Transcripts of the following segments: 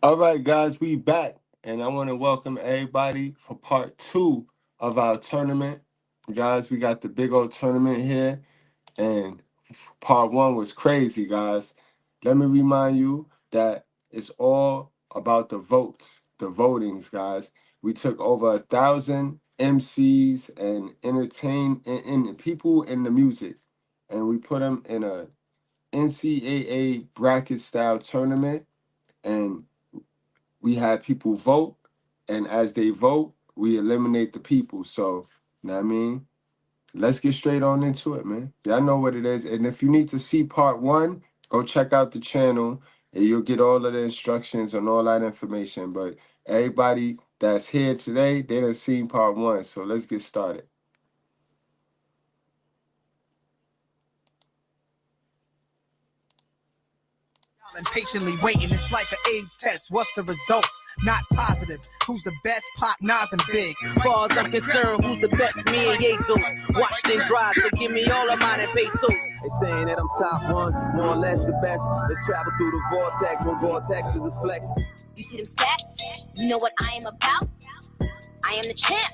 All right, guys, we back, and I want to welcome everybody for part 2 of our tournament. Guys, we got the big old tournament here, and part 1 was crazy, guys. Let me remind you that it's all about the votes, the votings, guys. We took over 1,000 MCs and entertained and people in the music, and we put them in a NCAA bracket style tournament, and we had people vote, and as they vote, we eliminate the people. So, you know what I mean? Let's get straight on into it, man. Y'all know what it is. And if you need to see part 1, go check out the channel, and you'll get all of the instructions and all that information. But everybody that's here today, they done seen part 1. So let's get started. Patiently waiting, it's like an AIDS test. What's the results? Not positive. Who's the best? Pac, Nas, and Big. Far as I'm concerned, who's the best? Me and Jesus. Watched and drive, so give me all of mine and pesos. They saying that I'm top one, more or less the best. Let's travel through the vortex when vortex was a flex. You see them stats? You know what I am about? I am the champ.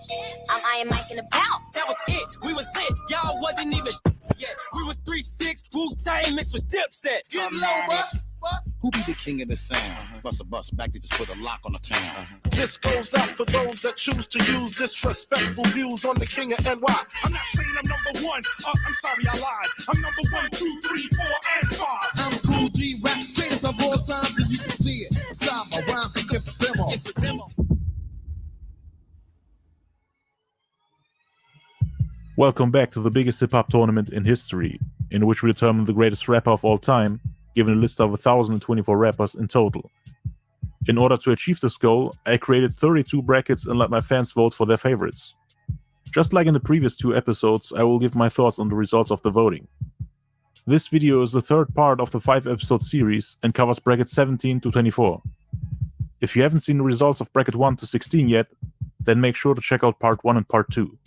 I'm Iron Mike and about. That was it. We was lit. Y'all wasn't even yet. We was 3-6 Wu-Tang mixed with Dipset. Get low, bus. Who be the king of the sound? Bust a bus back, they just put a lock on the town. This goes out for those that choose to use disrespectful views on the king of NY. I'm not saying I'm number 1. I'm sorry, I lied. I'm number 1, 2, 3, 4, and 5. I'm a cool G rap greatest of all times, and you can see it. Aside my rhymes and get the demo. It's the demo. Welcome back to the biggest hip-hop tournament in history, in which we determine the greatest rapper of all time, given a list of 1,024 rappers in total. In order to achieve this goal, I created 32 brackets and let my fans vote for their favorites. Just like in the previous 2 episodes, I will give my thoughts on the results of the voting. This video is the third part of the 5-episode series and covers brackets 17 to 24. If you haven't seen the results of bracket 1 to 16 yet, then make sure to check out part 1 and part 2.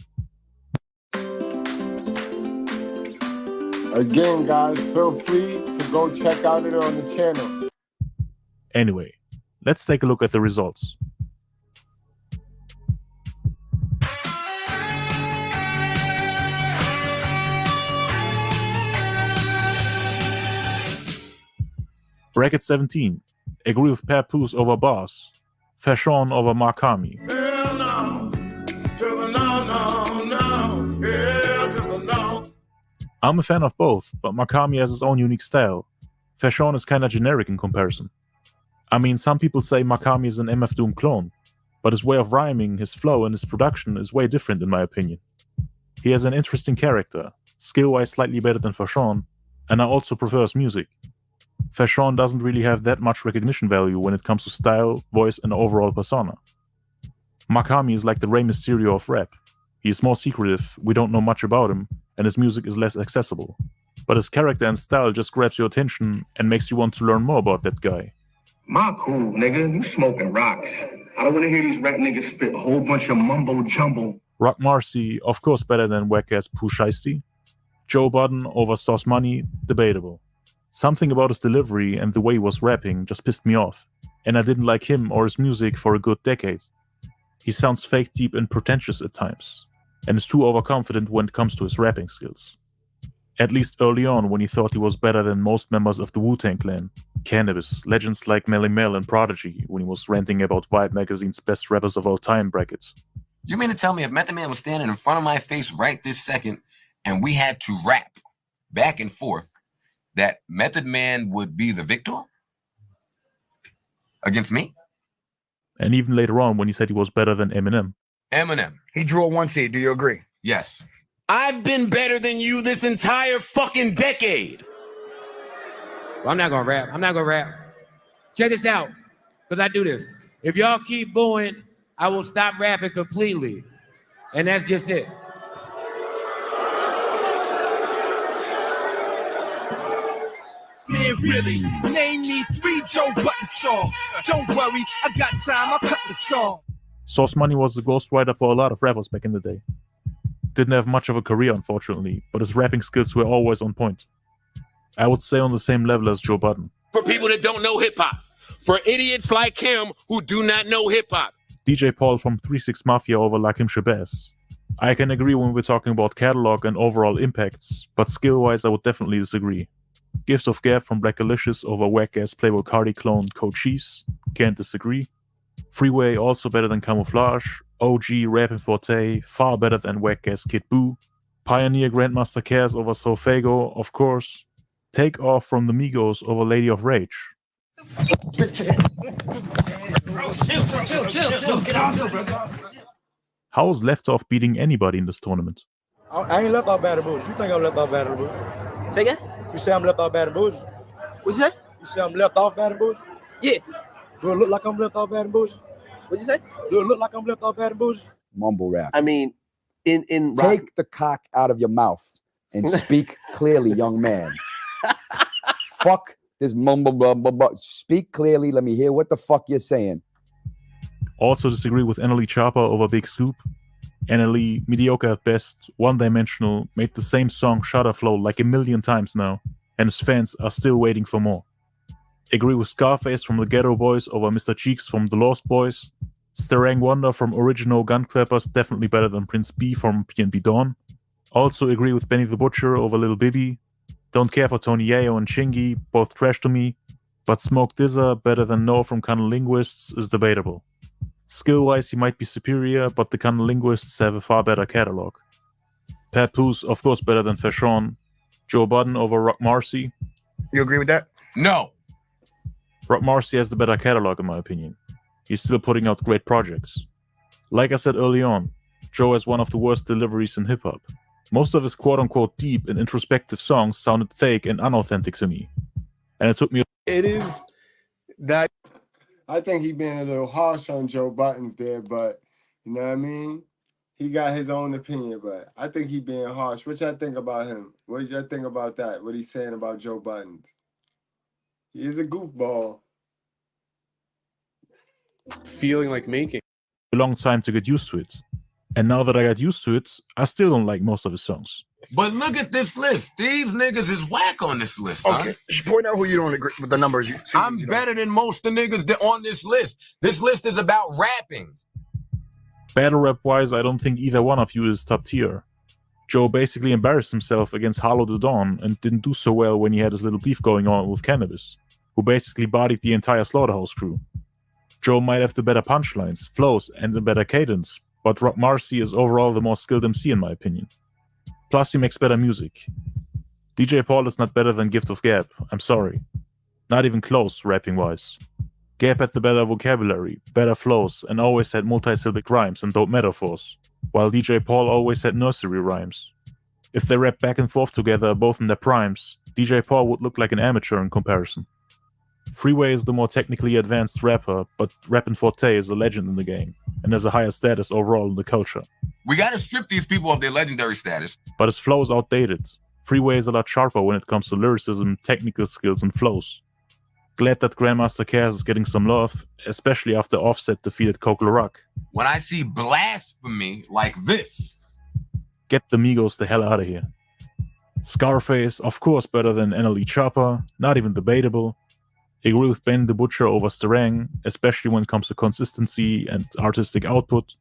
Again, guys, feel free to go check out it on the channel. Anyway, let's take a look at the results. Bracket 17. Agree with Papoose over Boss. Fashion over Markami. Hell no. To the no, no, no. Hell to the no. I'm a fan of both, but Markami has his own unique style. Fashion is kinda generic in comparison. I mean, some people say Markami is an MF Doom clone, but his way of rhyming, his flow, and his production is way different in my opinion. He has an interesting character, skill-wise slightly better than Fashion, and I also prefer his music. Fashion doesn't really have that much recognition value when it comes to style, voice, and overall persona. Markami is like the Rey Mysterio of rap. He is more secretive, we don't know much about him, and his music is less accessible. But his character and style just grabs your attention and makes you want to learn more about that guy. My cool, nigga. You smoking rocks. I don't want to hear these rap niggas spit a whole bunch of mumbo jumbo. Rock Marcy, of course better than whack-ass Pooh Shiesty. Joe Budden over Sauce Money, debatable. Something about his delivery and the way he was rapping just pissed me off, and I didn't like him or his music for a good decade. He sounds fake deep and pretentious at times, and is too overconfident when it comes to his rapping skills. At least early on, when he thought he was better than most members of the Wu-Tang Clan, Cannabis, legends like Melly Mel and Prodigy, when he was ranting about Vibe magazine's best rappers of all time brackets. You mean to tell me if Method Man was standing in front of my face right this second and we had to rap back and forth, that Method Man would be the victor against me? And even later on when he said he was better than Eminem. Eminem. He drew a 1 seed. Do you agree? Yes. I've been better than you this entire fucking decade. Well, I'm not gonna rap. Check this out, because I do this. If y'all keep booing, I will stop rapping completely. And that's just it. Man, really, name me 3 Joe Button songs. Don't worry, I got time, I'll cut the song. Sauce Money was the ghostwriter for a lot of rappers back in the day. Didn't have much of a career, unfortunately, but his rapping skills were always on point. I would say on the same level as Joe Budden. For people that don't know hip-hop, for idiots like him who do not know hip hop. DJ Paul from 3 6 Mafia over Lakim Shabazz. I can agree when we're talking about catalog and overall impacts, but skill-wise I would definitely disagree. Gift of Gab from Black Alicious over whack-ass Playboy Cardi clone Code Cheese. Can't disagree. Freeway also better than Camouflage. OG Rappin' Forte far better than whack-ass Kid Boo. Pioneer Grandmaster Cares over Sofago, of course. Take Off from the Migos over Lady of Rage. How is Left Off beating anybody in this tournament? I ain't left off Bad and Bougie. You think I'm left off Bad and Bougie? Say again? You say I'm left off Bad and Bougie? What you say? You say I'm left off Bad and Bougie? Yeah. Do it look like I'm left off Bad and Bougie? What you say? Do it look like I'm left off Bad and Bougie? Mumble rap. I mean, in Take the cock out of your mouth and speak clearly, young man. Fuck this mumble blah, blah, blah. Speak clearly. Let me hear what the fuck you're saying. Also disagree with NLE Chopper over Big Scoop. NLE, mediocre at best, one-dimensional, made the same song Shutter Flow like a million times now, and his fans are still waiting for more. Agree with Scarface from the Ghetto Boys over Mr. Cheeks from the Lost Boys. Starang Wonder from Original Gun Clappers definitely better than Prince B from PNB Dawn. Also agree with Benny the Butcher over Lil Bibby. Don't care for Tony Yayo and Chingy, both trash to me, but Smoke Dizza better than No from Cunnilinguists is debatable. Skill-wise he might be superior, but the Cunnilinguists have a far better catalog. Papoose, of course, better than Fashawn. Joe Budden over Rock Marcy. You agree with that? No. Rock Marcy has the better catalog in my opinion. He's still putting out great projects. Like I said early on, Joe has one of the worst deliveries in hip-hop. Most of his quote-unquote deep and introspective songs sounded fake and unauthentic to me. And it took me... It is that... I think he being a little harsh on Joe Buttons there, but you know what I mean? He got his own opinion, but I think he being harsh. What y'all think about him? What did y'all think about that? What he's saying about Joe Buttons? He is a goofball. Feeling like making. A long time to get used to it. And now that I got used to it, I still don't like most of his songs. But look at this list. These niggas is whack on this list, huh? Okay, point out who you don't agree with the numbers. I'm better than most of the niggas that on this list. This list is about rapping. Battle rap wise, I don't think either one of you is top tier. Joe basically embarrassed himself against Harlow the Dawn and didn't do so well when he had his little beef going on with Cannabis, who basically bodied the entire Slaughterhouse crew. Joe might have the better punchlines, flows, and the better cadence, but Rock Marcy is overall the more skilled MC in my opinion. Plus he makes better music. DJ Paul is not better than Gift of Gab, I'm sorry. Not even close, rapping-wise. Gab had the better vocabulary, better flows, and always had multi-syllabic rhymes and dope metaphors, while DJ Paul always had nursery rhymes. If they rap back and forth together, both in their primes, DJ Paul would look like an amateur in comparison. Freeway is the more technically advanced rapper, but Rappin' Forte is a legend in the game, and has a higher status overall in the culture. We gotta strip these people of their legendary status. But his flow is outdated. Freeway is a lot sharper when it comes to lyricism, technical skills, and flows. Glad that Grandmaster Cares is getting some love, especially after Offset defeated Coke LaRock. When I see blasphemy like this, get the Migos the hell out of here. Scarface, of course, better than NLE Chopper, not even debatable. Agree with Ben the Butcher over Starang, especially when it comes to consistency and artistic output.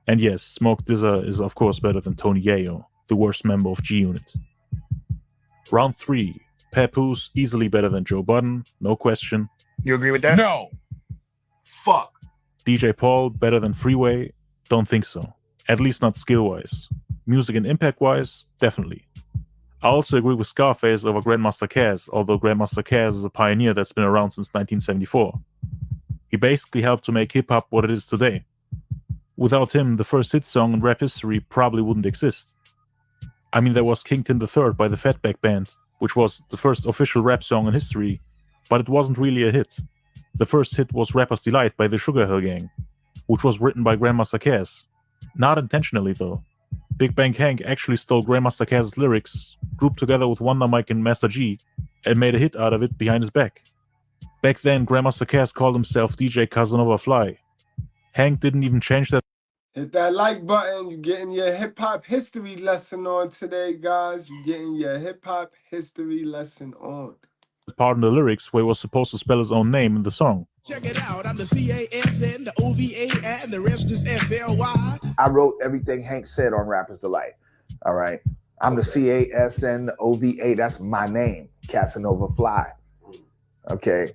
And yes, Smoke Dizza is of course better than Tony Yayo, the worst member of G-Unit. Round 3. Papoose, easily better than Joe Budden, no question. You agree with that? No. Fuck. DJ Paul, better than Freeway? Don't think so. At least not skill-wise. Music and impact-wise, definitely. I also agree with Scarface over Grandmaster Caz, although Grandmaster Caz is a pioneer that's been around since 1974. He basically helped to make hip-hop what it is today. Without him, the first hit song in rap history probably wouldn't exist. I mean, there was Kington III by the Fatback Band, which was the first official rap song in history, but it wasn't really a hit. The first hit was Rapper's Delight by the Sugar Hill Gang, which was written by Grandmaster Caz. Not intentionally, though. Big Bang Hank actually stole Grandmaster Caz's lyrics, grouped together with Wonder Mike and Master G, and made a hit out of it behind his back. Back then, Grandmaster Caz called himself DJ Casanova Fly. Hank didn't even change that. Hit that like button. You're getting your hip-hop history lesson on today, guys. You're getting your hip-hop history lesson on. the part in the lyrics where he was supposed to spell his own name in the song. Check it out, I'm the CASN, the OVA, and the rest is FLY. I wrote everything Hank said on Rapper's Delight. All right. I'm the CASN, the OVA. That's my name, Casanova Fly. Okay.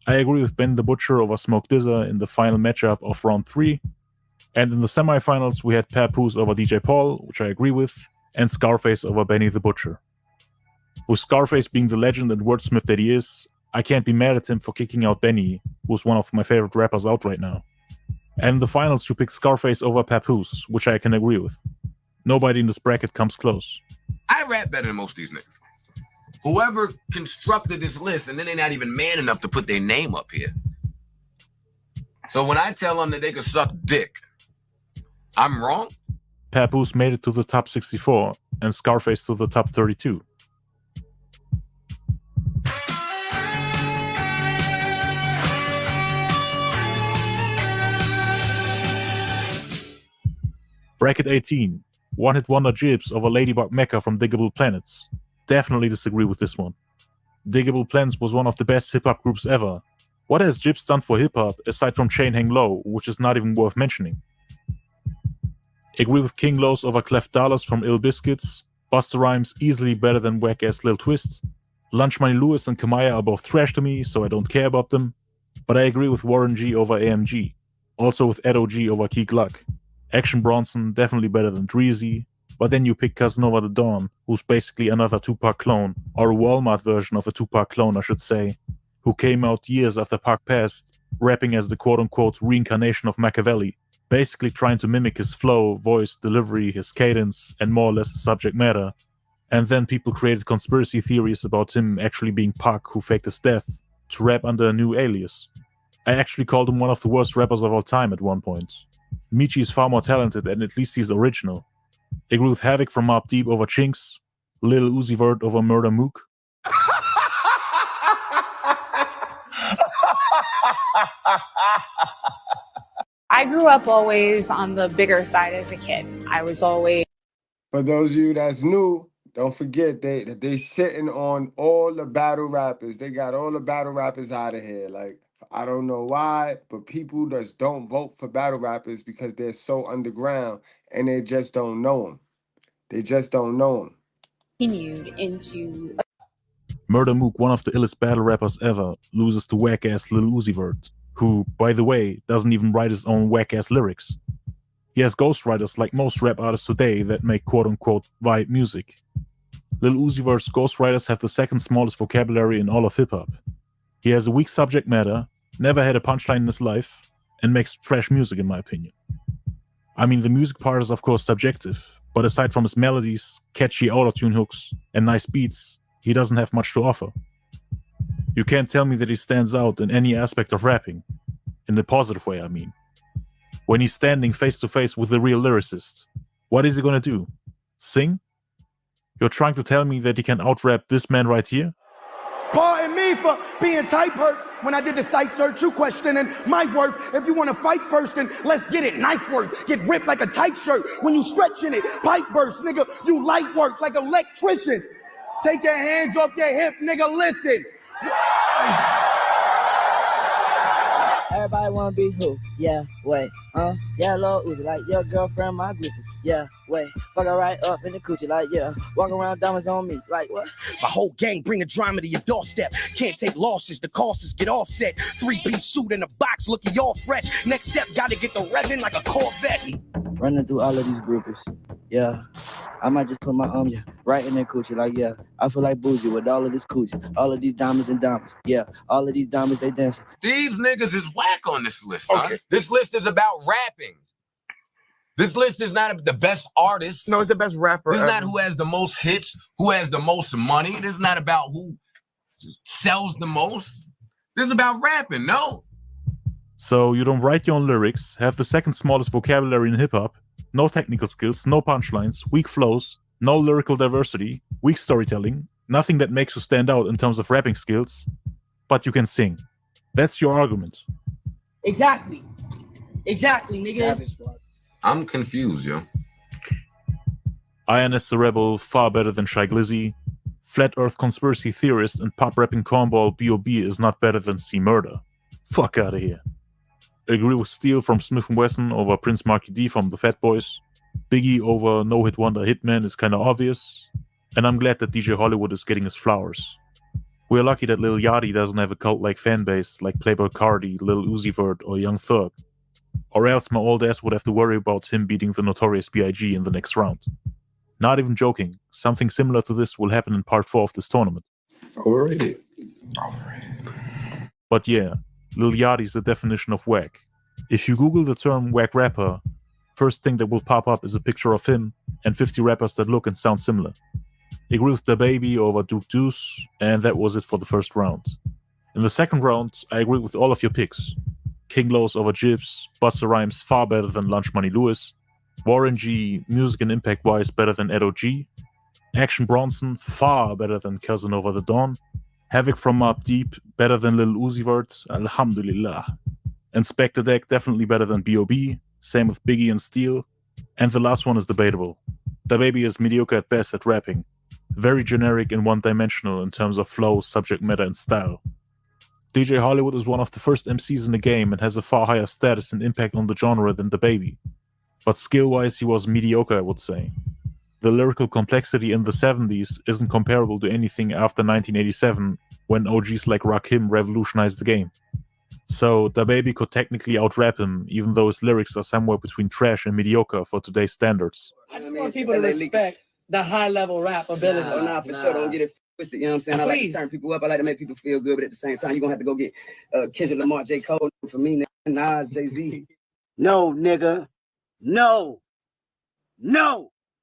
I agree with Ben the Butcher over Smoke Dizza in the final matchup of round 3. And in the semifinals, we had Papoose over DJ Paul, which I agree with, and Scarface over Benny the Butcher. With Scarface being the legend and wordsmith that he is, I can't be mad at him for kicking out Benny, who's one of my favorite rappers out right now. And in the finals, you pick Scarface over Papoose, which I can agree with. Nobody in this bracket comes close. I rap better than most of these niggas. Whoever constructed this list, and then they're not even man enough to put their name up here. So when I tell them that they can suck dick, I'm wrong? Papoose made it to the top 64, and Scarface to the top 32. Bracket 18. One-hit wonder Jibs over Ladybug Mecca from Diggable Planets. Definitely disagree with this one. Diggable Planets was one of the best hip-hop groups ever. What has Jibs done for hip-hop aside from Chain Hang Low, which is not even worth mentioning? Agree with King Lowe's over Clef Dollars from Ill Biscuits. Busta Rhymes easily better than whack-ass Lil Twist. Lunch Money Lewis and Kamaya are both trash to me, so I don't care about them. But I agree with Warren G over AMG. Also with Ed OG over Key Gluck. Action Bronson definitely better than Dreezy. But then you pick Casanova the Dawn, who's basically another Tupac clone, or a Walmart version of a Tupac clone, I should say, who came out years after Pac passed, rapping as the quote-unquote reincarnation of Machiavelli, basically trying to mimic his flow, voice, delivery, his cadence, and more or less the subject matter. And then people created conspiracy theories about him actually being Pac who faked his death, to rap under a new alias. I actually called him one of the worst rappers of all time at one point. Michi is far more talented, and at least he's original. Agree with Havoc from Mobb Deep over Chinks, Lil Uzi Vert over Murder Mook. I grew up always on the bigger side as a kid. I was always... For those of you that's new, don't forget they shitting on all the battle rappers. They got all the battle rappers out of here. Like, I don't know why, but people just don't vote for battle rappers because they're so underground and they just don't know them. They just don't know them. Continued into... Murder Mook, one of the illest battle rappers ever, loses to whack-ass Lil Uzi Vert, who, by the way, doesn't even write his own whack-ass lyrics. He has ghostwriters like most rap artists today that make quote-unquote vibe music. Lil Uzi Vert's ghostwriters have the second smallest vocabulary in all of hip-hop. He has a weak subject matter, never had a punchline in his life, and makes trash music in my opinion. I mean, the music part is of course subjective, but aside from his melodies, catchy autotune hooks, and nice beats, he doesn't have much to offer. You can't tell me that he stands out in any aspect of rapping. In the positive way, I mean. When he's standing face to face with the real lyricist, what is he gonna do? Sing? You're trying to tell me that he can out-rap this man right here? Pardon me for being type hurt when I did the site search. You questioning my worth. If you want to fight first, then let's get it. Knife work. Get ripped like a tight shirt. When you stretching it, pipe burst, nigga. You light work like electricians. Take your hands off your hip, nigga. Listen. Everybody wanna be who? Yeah, wait, Yellow Uzi, like your girlfriend, my Gucci. Yeah, wait, fuck her right up in the coochie, like yeah, walk around diamonds on me, like what? My whole gang bring the drama to your doorstep. Can't take losses, the costs get offset. 3-piece suit in a box, looking all fresh. Next step, gotta get the revving like a Corvette. Running through all of these groupies, yeah. I might just put my yeah, right in their coochie, like yeah. I feel like Boozy with all of this coochie, all of these diamonds and diamonds, yeah. All of these diamonds, they dancing. These niggas is whack on this list, huh? This list is about rapping. This list is not the best artist. No, it's the best rapper. This is not who has the most hits, who has the most money. This is not about who sells the most. This is about rapping, no? So you don't write your own lyrics, have the second smallest vocabulary in hip-hop, no technical skills, no punchlines, weak flows, no lyrical diversity, weak storytelling, nothing that makes you stand out in terms of rapping skills, but you can sing. That's your argument. Exactly, nigga. I'm confused, yo. INS the Rebel, far better than Shy Glizzy, Flat Earth conspiracy theorist and pop rapping cornball B.O.B. is not better than C Murder. Fuck out of here. Agree with Steel from Smith & Wesson over Prince Marky D from the Fat Boys. Biggie over No Hit Wonder Hitman is kinda obvious. And I'm glad that DJ Hollywood is getting his flowers. We're lucky that Lil Yachty doesn't have a cult-like fanbase like Playboi Carti, Lil Uzi Vert, or Young Thug. Or else my old ass would have to worry about him beating the Notorious B.I.G. in the next round. Not even joking, something similar to this will happen in part 4 of this tournament. Overrated. But yeah, Lil Yachty is the definition of whack. If you Google the term whack rapper, first thing that will pop up is a picture of him and 50 rappers that look and sound similar. Agree with DaBaby over Duke Deuce, and that was it for the first round. In the second round, I agree with all of your picks. King Los over Jibs, Busta Rhymes far better than Lunch Money Lewis, Warren G, music and impact-wise better than Edo G, Action Bronson far better than Cousin Over the Dawn, Havoc from Mobb Deep better than Lil Uzi Vert, Alhamdulillah. Inspector Deck definitely better than B.O.B., same with Biggie and Steel, and the last one is debatable. DaBaby is mediocre at best at rapping, very generic and one-dimensional in terms of flow, subject matter, and style. DJ Hollywood is one of the first MCs in the game and has a far higher status and impact on the genre than DaBaby. But skill-wise, he was mediocre, I would say. The lyrical complexity in the 70s isn't comparable to anything after 1987, when OGs like Rakim revolutionized the game. So DaBaby could technically out-rap him, even though his lyrics are somewhere between trash and mediocre for today's standards. I just want people to respect the high-level rap ability. For sure. Don't get it twisted, you know what I'm saying? I like to turn people up. I like to make people feel good, but at the same time, you're going to have to go get Kendrick Lamar, J. Cole, for me, Nas, Jay-Z. No, nigga. No.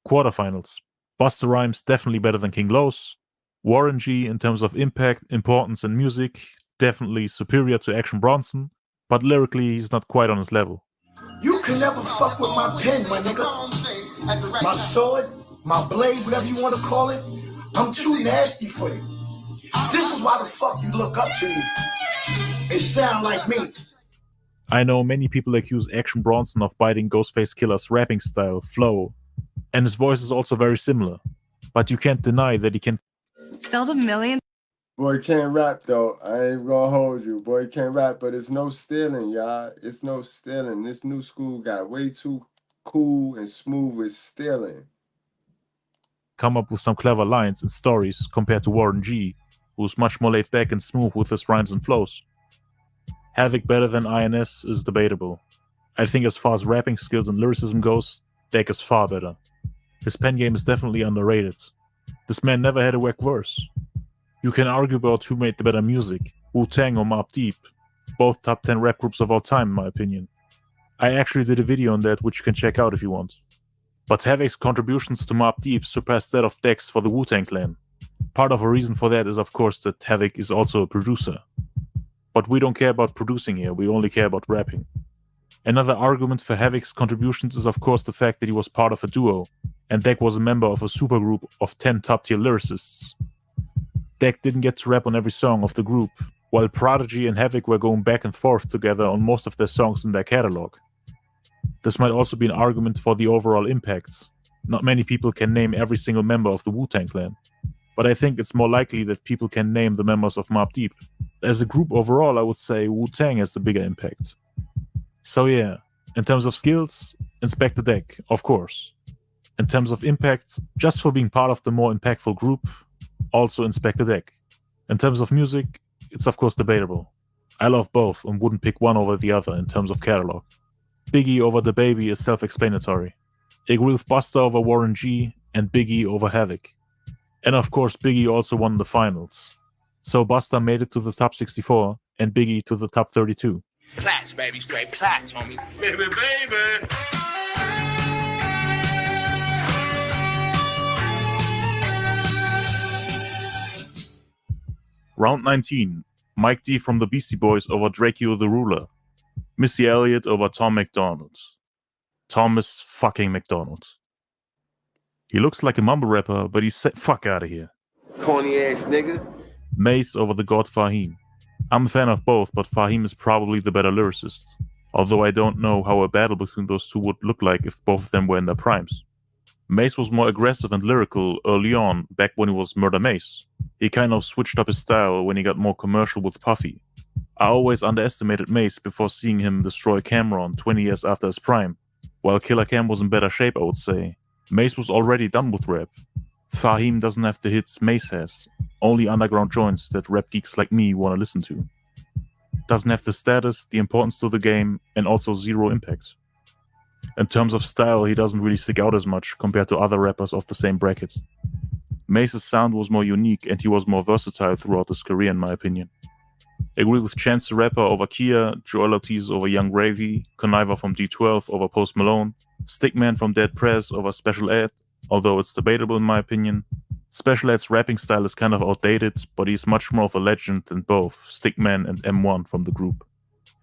Quarterfinals. Busta Rhymes definitely better than King Los. Warren G in terms of impact, importance, and music definitely superior to Action Bronson, but lyrically he's not quite on his level. You can never fuck with my pen, my nigga. My sword, my blade, whatever you want to call it, I'm too nasty for you. This is why the fuck you look up to me. It sound like me. I know many people accuse Action Bronson of biting Ghostface Killer's rapping style, flow, and his voice is also very similar, but you can't deny that he can Sold 1 million. Boy can't rap though. I ain't gonna hold you. Boy can't rap, but it's no stealing, y'all. It's no stealing. This new school got way too cool and smooth with stealing. come up with some clever lines and stories compared to Warren G, who's much more laid back and smooth with his rhymes and flows. Havoc better than INS is debatable. I think as far as rapping skills and lyricism goes, Deck is far better. His pen game is definitely underrated. This man never had a whack verse. You can argue about who made the better music, Wu-Tang or Mobb Deep, both top 10 rap groups of all time in my opinion. I actually did a video on that which you can check out if you want. But Havoc's contributions to Mobb Deep surpassed that of Dex for the Wu-Tang Clan. Part of a reason for that is of course that Havoc is also a producer. But we don't care about producing here, we only care about rapping. Another argument for Havoc's contributions is of course the fact that he was part of a duo, and Deck was a member of a supergroup of 10 top-tier lyricists. Deck didn't get to rap on every song of the group, while Prodigy and Havoc were going back and forth together on most of their songs in their catalog. This might also be an argument for the overall impact. Not many people can name every single member of the Wu-Tang Clan, but I think it's more likely that people can name the members of Mobb Deep. As a group overall, I would say Wu-Tang has the bigger impact. So yeah, in terms of skills, Inspector Deck, of course. In terms of impact, just for being part of the more impactful group, also Inspector Deck. In terms of music, it's of course debatable. I love both and wouldn't pick one over the other in terms of catalog. Biggie over DaBaby is self-explanatory. I agree with Busta over Warren G and Biggie over Havoc. And of course Biggie also won the finals. So Busta made it to the top 64 and Biggie to the top 32. Plats, baby, straight plats, homie. Baby, baby. Round 19. Mike D from the Beastie Boys over Drakeo the Ruler. Missy Elliott over Tom McDonald. Thomas fucking McDonald. He looks like a mumble rapper, but he's fuck out of here. Corny ass nigga. Mace over the God Fahim. I'm a fan of both, but Fahim is probably the better lyricist. Although I don't know how a battle between those two would look like if both of them were in their primes. Mace was more aggressive and lyrical early on, back when he was Murder Mace. He kind of switched up his style when he got more commercial with Puffy. I always underestimated Mace before seeing him destroy Cameron 20 years after his prime. While Killer Cam was in better shape, I would say, Mace was already done with rap. Fahim doesn't have the hits Mace has, only underground joints that rap geeks like me want to listen to. Doesn't have the status, the importance to the game, and also zero impact. In terms of style, he doesn't really stick out as much compared to other rappers of the same bracket. Mace's sound was more unique and he was more versatile throughout his career in my opinion. Agree with Chance the Rapper over Kia, Joel Ortiz over Young Gravy, Conniver from D12 over Post Malone, Stickman from Dead Prez over Special Ed, although it's debatable in my opinion. Special Ed's rapping style is kind of outdated, but he's much more of a legend than both Stickman and M1 from the group.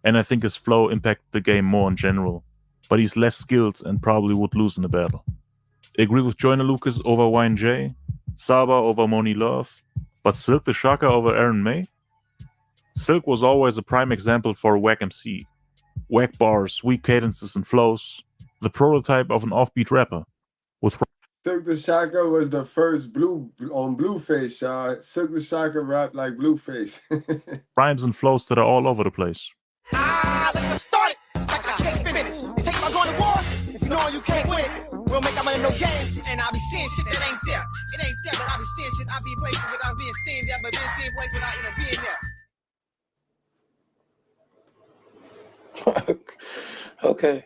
And I think his flow impacted the game more in general, but he's less skilled and probably would lose in a battle. Agree with Joyner Lucas over YNJ, Saba over Moni Love, but Silk the Shaka over Aaron May? Silk was always a prime example for a whack MC. Whack bars, weak cadences and flows, the prototype of an offbeat rapper. With Silk the Shaka was the first on Blueface, y'all. Silk the Shaka rapped like Blueface. rhymes and flows that are all over the place. Let's get started. It's like I can't finish. Take my gun to war. If you know you can't win it, we'll make our money no game. And I'll be seeing shit that ain't there. It ain't there, but I'll be seeing shit. I'll be places without being seen there, but being seen places without even being there. Okay.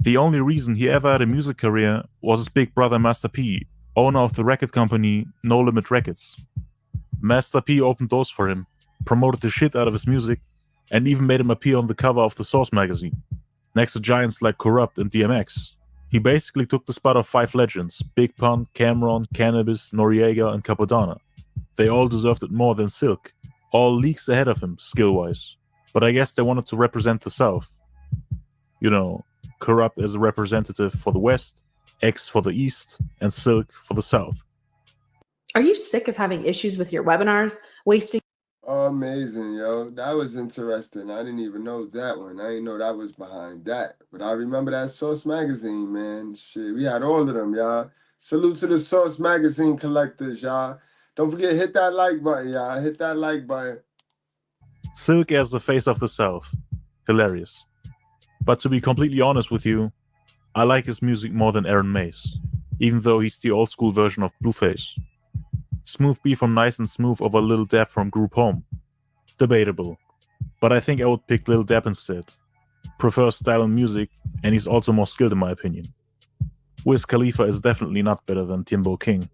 The only reason he ever had a music career was his big brother Master P, owner of the record company No Limit Records. Master P opened doors for him, promoted the shit out of his music, and even made him appear on the cover of the Source magazine, next to giants like Corrupt and DMX. He basically took the spot of 5 legends, Big Pun, Cameron, Cannabis, Noriega, and Capodanno. They all deserved it more than Silk, all leagues ahead of him, skill-wise. But I guess they wanted to represent the South. You know, Corrupt as a representative for the West, X for the East, and Silk for the South. Are you sick of having issues with your webinars, wasting? Amazing, yo. That was interesting. I didn't even know that one. I didn't know that was behind that. But I remember that Source magazine, man. Shit, we had all of them, y'all. Salute to the Source magazine collectors, y'all. Don't forget, hit that like button, y'all. Hit that like button. Silk as the face of the South. Hilarious. But to be completely honest with you, I like his music more than Aaron Mace, even though he's the old school version of Blueface. Smooth B from Nice and Smooth over Lil Dap from Group Home. Debatable. But I think I would pick Lil Dap instead. Prefers style and music, and he's also more skilled in my opinion. Wiz Khalifa is definitely not better than Timbo King.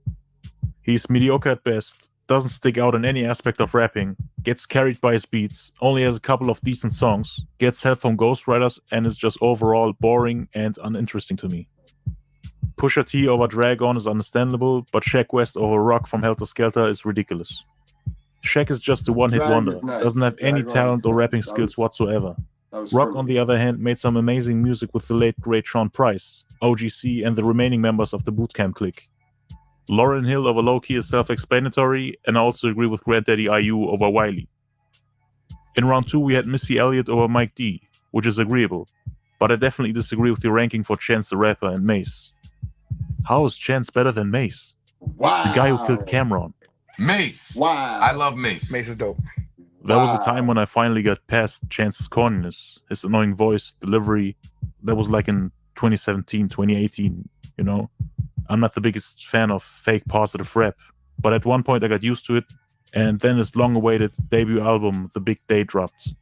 He's mediocre at best, doesn't stick out in any aspect of rapping, gets carried by his beats, only has a couple of decent songs, gets help from ghostwriters, and is just overall boring and uninteresting to me. Pusha T over Dragon is understandable, but Shaq West over Rock from Helter Skelter is ridiculous. Shaq is just a one-hit wonder, doesn't have any talent or rapping skills whatsoever. Rock, on the other hand, made some amazing music with the late great Sean Price, OGC, and the remaining members of the Bootcamp clique. Lauryn Hill over Low-Key is self-explanatory, and I also agree with Granddaddy IU over Wiley. In round 2 we had Missy Elliott over Mike D, which is agreeable, but I definitely disagree with your ranking for Chance the Rapper and Mace. How is Chance better than Mace? Wow. The guy who killed Cameron. Mace. Wow. I love Mace. Mace is dope. There was a time when I finally got past Chance's corniness, his annoying voice, delivery. That was like in 2017, 2018, you know? I'm not the biggest fan of fake positive rap, but at one point I got used to it, and then his long-awaited debut album, The Big Day, dropped,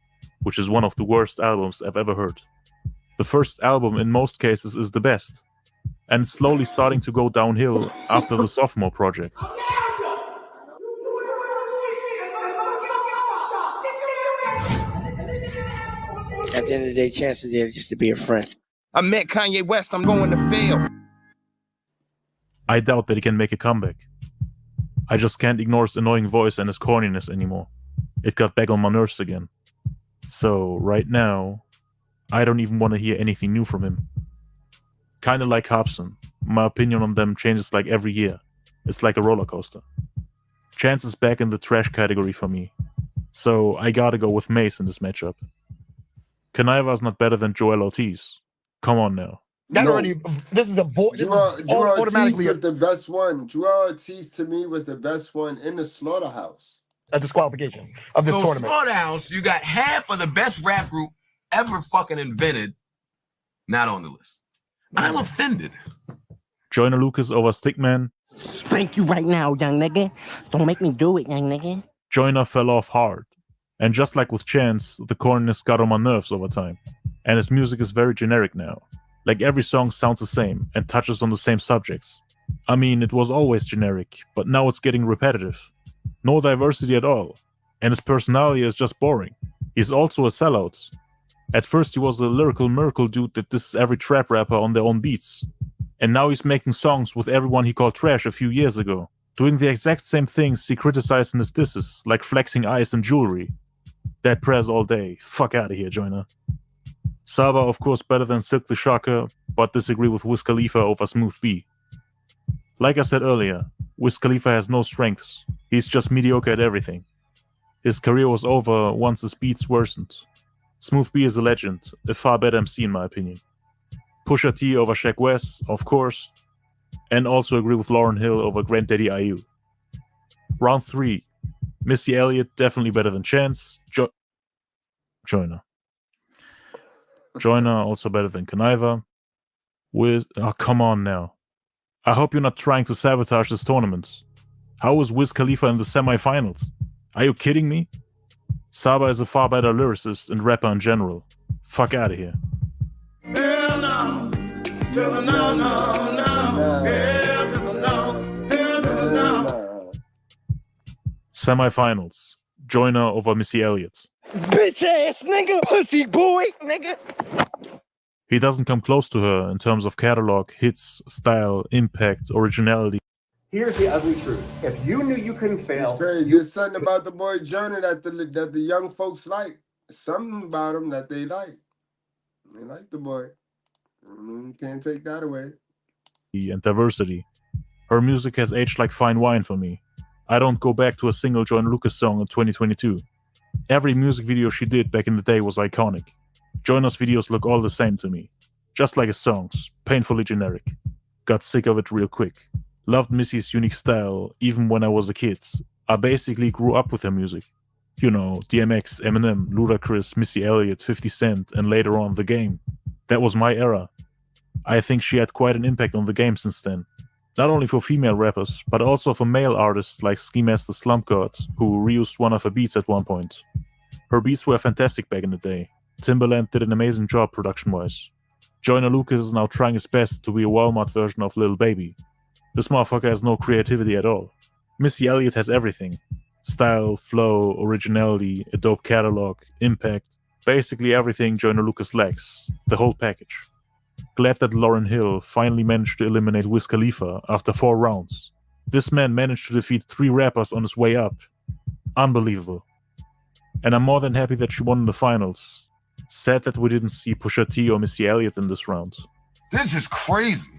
which is one of the worst albums I've ever heard. The first album in most cases is the best, and it's slowly starting to go downhill after the Sophomore project. At the end of the day, Chance was there just to be a friend. I met Kanye West. I'm going to fail. I doubt that he can make a comeback. I just can't ignore his annoying voice and his corniness anymore. It got back on my nerves again. So, right now, I don't even want to hear anything new from him. Kinda like Hobson. My opinion on them changes like every year. It's like a roller coaster. Chance is back in the trash category for me. So, I gotta go with Mace in this matchup. Conniver's not better than Joel Ortiz. Come on now. That No. already. This is a voice. Joel Ortiz Automatically was the best one. Joel Ortiz to me was the best one in the slaughterhouse. a disqualification of this So tournament. Slaughterhouse, you got half of the best rap group ever fucking invented not on the list. I'm offended. Joyner Lucas over Stickman. Spank you right now, young nigga. Don't make me do it, young nigga. Joyner fell off hard. And just like with Chance, the corniness got on my nerves over time. And his music is very generic now. Like every song sounds the same and touches on the same subjects. I mean, it was always generic, but now it's getting repetitive. No diversity at all. And his personality is just boring. He's also a sellout. At first he was a lyrical miracle dude that disses every trap rapper on their own beats. And now he's making songs with everyone he called trash a few years ago. Doing the exact same things he criticized in his disses, like flexing ice and jewelry. Dead prayers all day. Fuck out of here, Joyner. Saba, of course, better than Silk the Shocker, but disagree with Wiz Khalifa over Smooth B. Like I said earlier, Wiz Khalifa has no strengths. He's just mediocre at everything. His career was over once his beats worsened. Smooth B is a legend, a far better MC in my opinion. Pusha T over Shaq West, of course, and also agree with Lauryn Hill over Granddaddy IU. Round 3. Missy Elliott definitely better than Chance. Joyner. Joyner also better than Conniva. Oh, come on now. I hope you're not trying to sabotage this tournament. How is Wiz Khalifa in the semifinals? Are you kidding me? Saba is a far better lyricist and rapper in general. Fuck out of here. Hell no. To the no, no, no. Hell to the no. Hell to the no. Semifinals. Joyner over Missy Elliott. Bitch ass nigga, pussy boy, nigga. He doesn't come close to her in terms of catalog, hits, style, impact, originality. Here's the ugly truth. If you knew you couldn't fail, It's crazy. There's something about the boy Joyner that the young folks like. Something about him that they like. They like the boy. You can't take that away. And diversity. Her music has aged like fine wine for me. I don't go back to a single Joyner Lucas song in 2022. Every music video she did back in the day was iconic. Joyner's videos look all the same to me. Just like his songs, painfully generic. Got sick of it real quick. Loved Missy's unique style, even when I was a kid. I basically grew up with her music. You know, DMX, Eminem, Ludacris, Missy Elliott, 50 Cent, and later on The Game. That was my era. I think she had quite an impact on the game since then. Not only for female rappers, but also for male artists like Ski Master Slump God, who reused one of her beats at one point. Her beats were fantastic back in the day. Timbaland did an amazing job production-wise. Joyner Lucas is now trying his best to be a Walmart version of Lil Baby. This motherfucker has no creativity at all. Missy Elliott has everything. Style, flow, originality, a dope catalog, impact. Basically everything Joyner Lucas lacks. The whole package. Glad that Lauryn Hill finally managed to eliminate Wiz Khalifa after 4 rounds. This man managed to defeat 3 rappers on his way up. Unbelievable. And I'm more than happy that she won in the finals. Sad that we didn't see Pusha T or Missy Elliott in this round. This is crazy.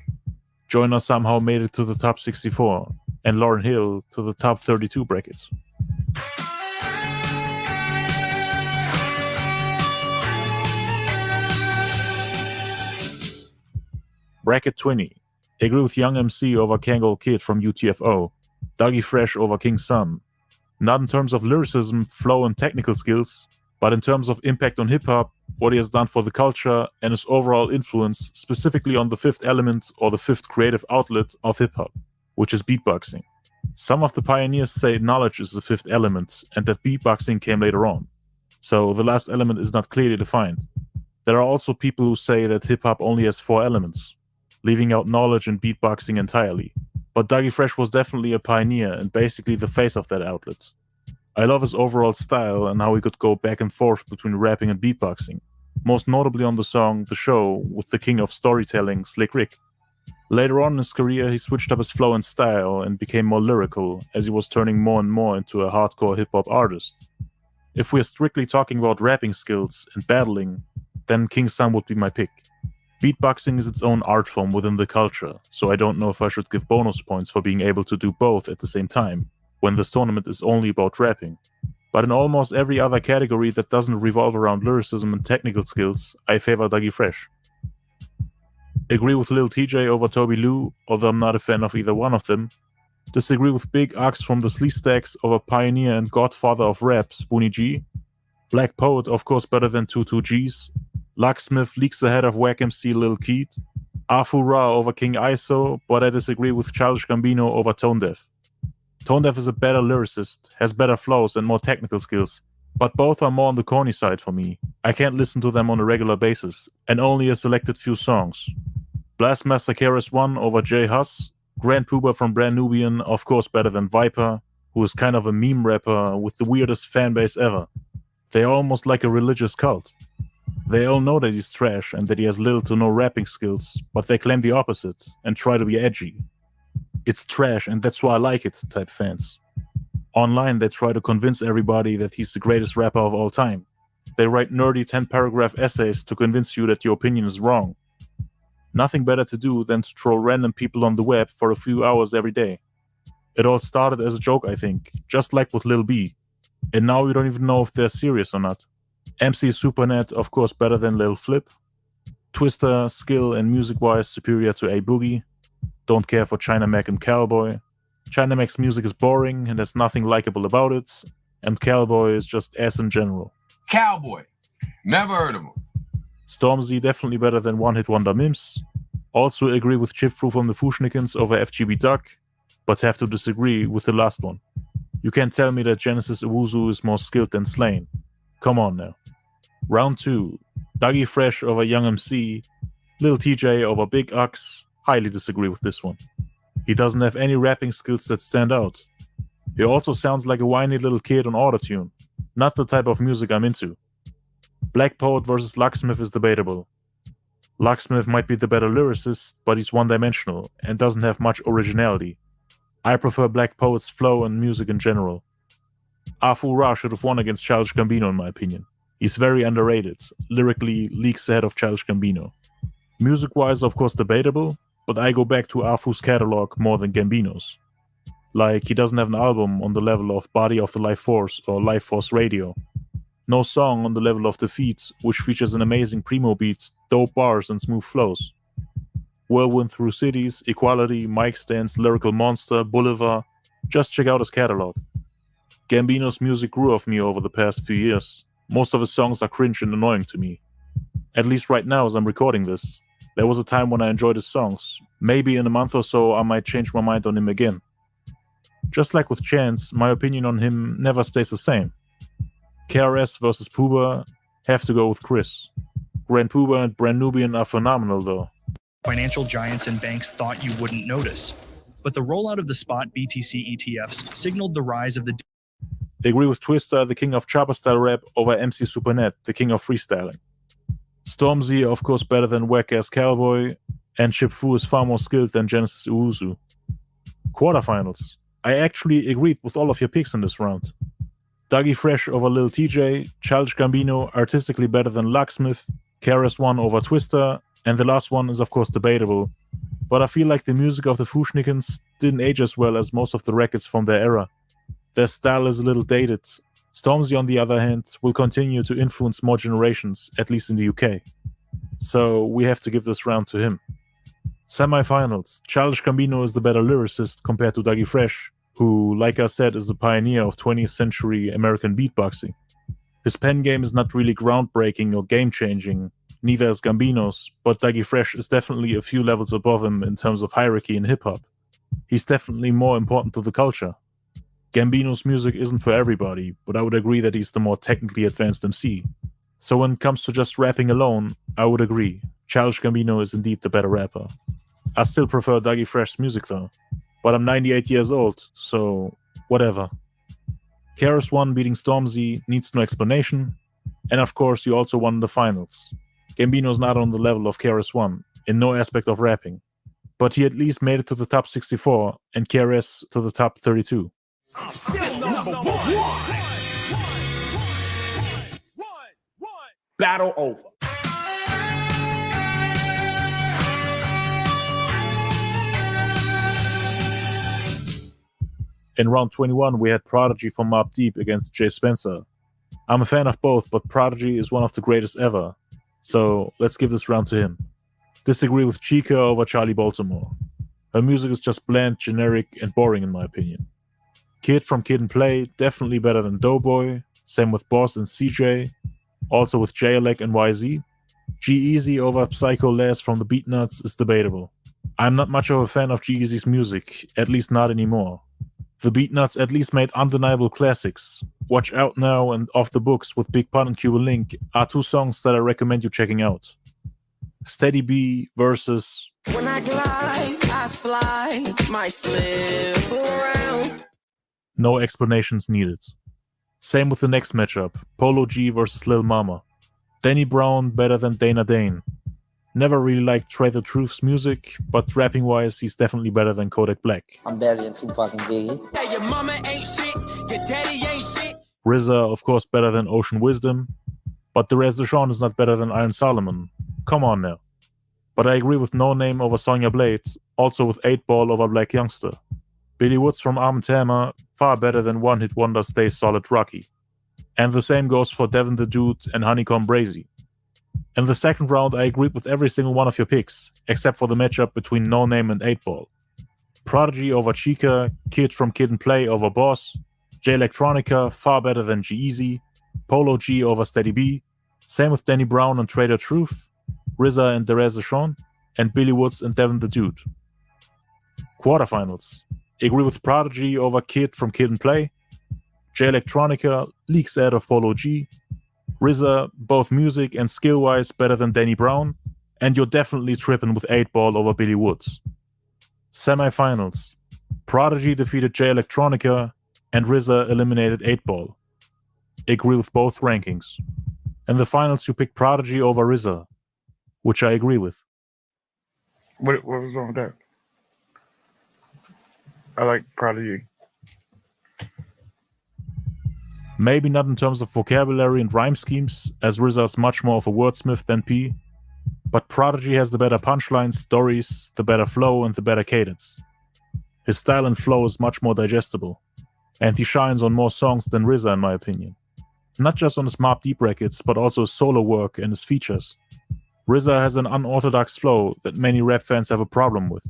Joyner somehow made it to the top 64, and Lauryn Hill to the top 32 brackets. Bracket 20. Agree with Young MC over Kangol Kid from UTFO. Dougie Fresh over King Sun. Not in terms of lyricism, flow, and technical skills, but in terms of impact on hip-hop, what he has done for the culture, and his overall influence, specifically on the 5th element or the 5th creative outlet of hip-hop, which is beatboxing. Some of the pioneers say knowledge is the 5th element, and that beatboxing came later on. So the last element is not clearly defined. There are also people who say that hip-hop only has 4 elements, leaving out knowledge and beatboxing entirely. But Dougie Fresh was definitely a pioneer and basically the face of that outlet. I love his overall style and how he could go back and forth between rapping and beatboxing, most notably on the song The Show with the king of storytelling, Slick Rick. Later on in his career, he switched up his flow and style and became more lyrical, as he was turning more and more into a hardcore hip-hop artist. If we're strictly talking about rapping skills and battling, then King Sun would be my pick. Beatboxing is its own art form within the culture, so I don't know if I should give bonus points for being able to do both at the same time, when this tournament is only about rapping. But in almost every other category that doesn't revolve around lyricism and technical skills, I favor Dougie Fresh. Agree with Lil TJ over Toby Lou, although I'm not a fan of either one of them. Disagree with Big Ox from the Slee Stacks over pioneer and godfather of rap, Spoonie G. Black Poet, of course, better than 22Gs. Locksmith leaks ahead of Wack MC Lil Keat. Afu Ra over King ISO, but I disagree with Childish Gambino over Tone Deaf. Tone Deaf is a better lyricist, has better flows and more technical skills, but both are more on the corny side for me. I can't listen to them on a regular basis, and only a selected few songs. Blastmaster KRS-One over Jay Huss. Grand Pooba from Brand Nubian, of course better than Viper, who is kind of a meme rapper with the weirdest fanbase ever. They are almost like a religious cult. They all know that he's trash and that he has little to no rapping skills, but they claim the opposite and try to be edgy. It's trash and that's why I like it type fans. Online they try to convince everybody that he's the greatest rapper of all time. They write nerdy 10-paragraph essays to convince you that your opinion is wrong. Nothing better to do than to troll random people on the web for a few hours every day. It all started as a joke, I think, just like with Lil B. And now we don't even know if they're serious or not. MC Supernet, of course, better than Lil Flip. Twister, skill and music-wise superior to A Boogie. Don't care for China Mac and Cowboy. China Mac's music is boring and there's nothing likable about it. And Cowboy is just ass in general. Cowboy. Never heard of him. Stormzy definitely better than One Hit Wonder Mims. Also agree with Chip Fu from the Fushnikins over FGB Duck, but have to disagree with the last one. You can't tell me that Genesis Owusu is more skilled than Slane. Come on now. Round 2. Dougie Fresh over Young MC. Lil TJ over Big Ox. Highly disagree with this one. He doesn't have any rapping skills that stand out. He also sounds like a whiny little kid on autotune. Not the type of music I'm into. Black Poet versus Locksmith is debatable. Locksmith might be the better lyricist, but he's one-dimensional and doesn't have much originality. I prefer Black Poet's flow and music in general. Afu Ra should have won against Childish Gambino in my opinion. He's very underrated, lyrically leagues ahead of Childish Gambino. Music-wise, of course, debatable, but I go back to Afu's catalog more than Gambino's. Like, he doesn't have an album on the level of Body of the Life Force or Life Force Radio. No song on the level of Defeat, which features an amazing primo beat, dope bars and smooth flows. Whirlwind Through Cities, Equality, Mic Stands, Lyrical Monster, Boulevard, just check out his catalog. Gambino's music grew off me over the past few years. Most of his songs are cringe and annoying to me. At least right now as I'm recording this. There was a time when I enjoyed his songs. Maybe in a month or so I might change my mind on him again. Just like with Chance, my opinion on him never stays the same. KRS versus Pooba, have to go with Chris. Grand Pooba and Brand Nubian are phenomenal though. Financial giants and banks thought you wouldn't notice, but the rollout of the spot BTC ETFs signaled the rise of the... They agree with Twister, the king of chopper style rap, over MC Supernet, the king of freestyling. Stormzy, of course, better than Whack-Ass Cowboy, and Chip Fu is far more skilled than Genesis Owusu. Quarterfinals. I actually agreed with all of your picks in this round. Dougie Fresh over Lil TJ, Childish Gambino artistically better than Locksmith, KRS-One over Twister, and the last one is of course debatable, but I feel like the music of the Fushnikins didn't age as well as most of the records from their era. Their style is a little dated. Stormzy, on the other hand, will continue to influence more generations, at least in the UK. So we have to give this round to him. Semi-finals. Childish Gambino is the better lyricist compared to Dougie Fresh, who, like I said, is the pioneer of 20th century American beatboxing. His pen game is not really groundbreaking or game-changing, neither is Gambino's, but Dougie Fresh is definitely a few levels above him in terms of hierarchy in hip-hop. He's definitely more important to the culture. Gambino's music isn't for everybody, but I would agree that he's the more technically advanced MC. So when it comes to just rapping alone, I would agree. Childish Gambino is indeed the better rapper. I still prefer Dougie Fresh's music though. But I'm 98 years old, so whatever. KRS-One beating Stormzy needs no explanation. And of course, you also won the finals. Gambino's not on the level of KRS-One, in no aspect of rapping. But he at least made it to the top 64, and KRS to the top 32. Battle over. In round 21, we had Prodigy from Mobb Deep against Jay Spencer. I'm a fan of both, but Prodigy is one of the greatest ever. So let's give this round to him. Disagree with Chica over Charlie Baltimore. Her music is just bland, generic, and boring in my opinion. Kid from Kid and Play, definitely better than Doughboy. Same with Boss and CJ. Also with J-Leg and YZ. G-Eazy over Psycho Les from the Beatnuts is debatable. I'm not much of a fan of G-Eazy's music, at least not anymore. The Beatnuts at least made undeniable classics. Watch Out Now and Off the Books with Big Pun and Cuban Link are two songs that I recommend you checking out. Steady B versus... When I glide, I slide, might slip around. No explanations needed. Same with the next matchup, Polo G versus Lil Mama. Danny Brown better than Dana Dane. Never really liked Trey the Truth's music, but rapping wise he's definitely better than Kodak Black. I'm better than Tupac and Biggie. Hey, your mama ain't shit, your daddy ain't shit. RZA of course better than Ocean Wisdom, but Derez Deshawn is not better than Iron Solomon. Come on now. But I agree with No Name over Sonya Blade, also with 8 Ball over Black Youngster. Billy Woods from Arm & Hammer, far better than One Hit Wonder Stay Solid Rocky. And the same goes for Devin the Dude and Honeycomb Brazy. In the second round, I agreed with every single one of your picks, except for the matchup between No Name and 8 Ball. Prodigy over Chica, Kid from Kid and Play over Boss, J Electronica, far better than G-Eazy, Polo G over Steady B, same with Danny Brown and Trader Truth, RZA and Derez Deshawn, and Billy Woods and Devin the Dude. Quarterfinals. Agree with Prodigy over Kid from Kid and Play, J Electronica, leaks out of Polo G, RZA, both music and skill-wise better than Danny Brown, and you're definitely tripping with 8 Ball over Billy Woods. Semifinals. Prodigy defeated J Electronica, and RZA eliminated 8 Ball. Agree with both rankings. In the finals you picked Prodigy over RZA, which I agree with. What was wrong with that? I like Prodigy. Maybe not in terms of vocabulary and rhyme schemes, as RZA is much more of a wordsmith than P, but Prodigy has the better punchlines, stories, the better flow, and the better cadence. His style and flow is much more digestible, and he shines on more songs than RZA in my opinion. Not just on his Mobb Deep records, but also his solo work and his features. RZA has an unorthodox flow that many rap fans have a problem with.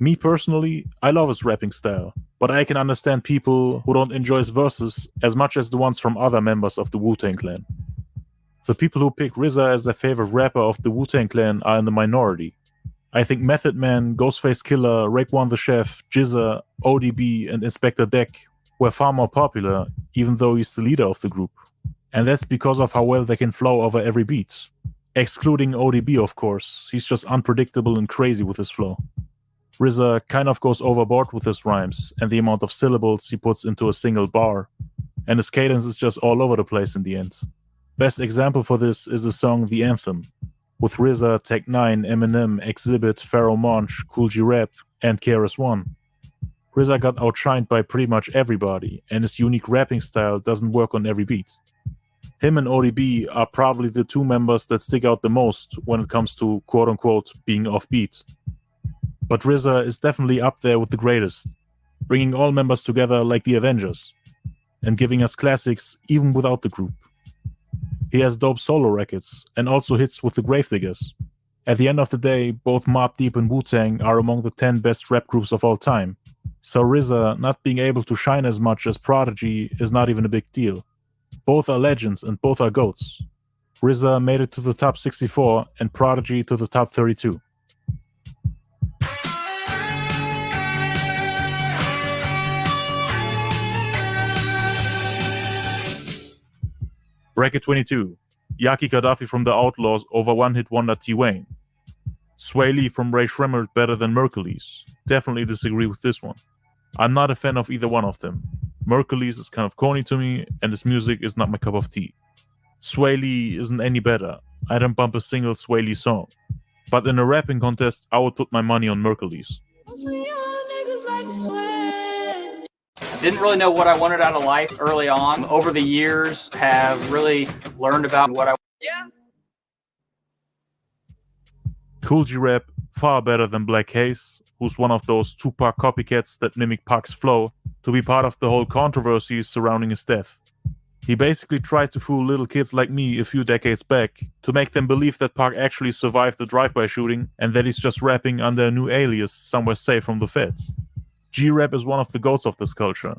Me personally, I love his rapping style, but I can understand people who don't enjoy his verses as much as the ones from other members of the Wu-Tang Clan. The people who pick RZA as their favorite rapper of the Wu-Tang Clan are in the minority. I think Method Man, Ghostface Killer, Raekwon the Chef, Jizza, ODB, and Inspector Deck were far more popular, even though he's the leader of the group. And that's because of how well they can flow over every beat. Excluding ODB, of course, he's just unpredictable and crazy with his flow. RZA kind of goes overboard with his rhymes and the amount of syllables he puts into a single bar, and his cadence is just all over the place in the end. Best example for this is the song The Anthem, with RZA, Tech 9, Eminem, Exhibit, Pharoah Monch, Kool G Rap, and KRS-One. RZA got outshined by pretty much everybody, and his unique rapping style doesn't work on every beat. Him and ODB are probably the two members that stick out the most when it comes to quote-unquote being offbeat. But RZA is definitely up there with the greatest, bringing all members together like the Avengers, and giving us classics even without the group. He has dope solo records, and also hits with the Gravediggers. At the end of the day, both Mobb Deep and Wu-Tang are among the 10 best rap groups of all time, so RZA not being able to shine as much as Prodigy is not even a big deal. Both are legends and both are GOATs. RZA made it to the top 64 and Prodigy to the top 32. Bracket 22. Yaki Gaddafi from the Outlaws over One Hit Wonder T-Wayne. Sway Lee from Ray Shremmerd better than Mercules. Definitely disagree with this one. I'm not a fan of either one of them. Mercules is kind of corny to me, and his music is not my cup of tea. Sway Lee isn't any better. I don't bump a single Sway Lee song. But in a rapping contest, I would put my money on Mercules. Didn't really know what I wanted out of life early on. Over the years, have really learned about what I... Yeah. Kool G Rap, far better than Black Haze, who's one of those Tupac copycats that mimic Pac's flow to be part of the whole controversy surrounding his death. He basically tried to fool little kids like me a few decades back to make them believe that Park actually survived the drive-by shooting and that he's just rapping under a new alias somewhere safe from the feds. G-Rap is one of the goats of this culture,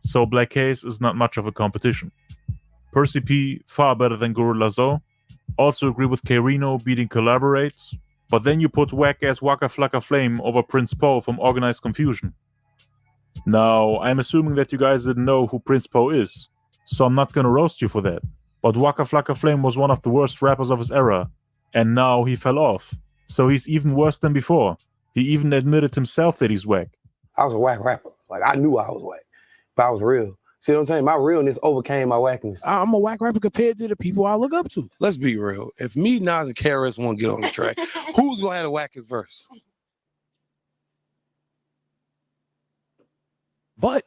so Black Case is not much of a competition. Percy P, far better than Gorilla Zoe. Also agree with K-Rino beating Collaborate, but then you put whack-ass Waka Flocka Flame over Prince Po from Organized Confusion. Now, I'm assuming that you guys didn't know who Prince Po is, so I'm not gonna roast you for that. But Waka Flocka Flame was one of the worst rappers of his era, and now he fell off. So he's even worse than before. He even admitted himself that he's whack. I was a whack rapper. Like, I knew I was whack, but I was real. See what I'm saying? My realness overcame my whackness. I'm a whack rapper compared to the people I look up to. Let's be real. If me, Nas, and KRS want to get on the track, who's going to have the wackest verse? But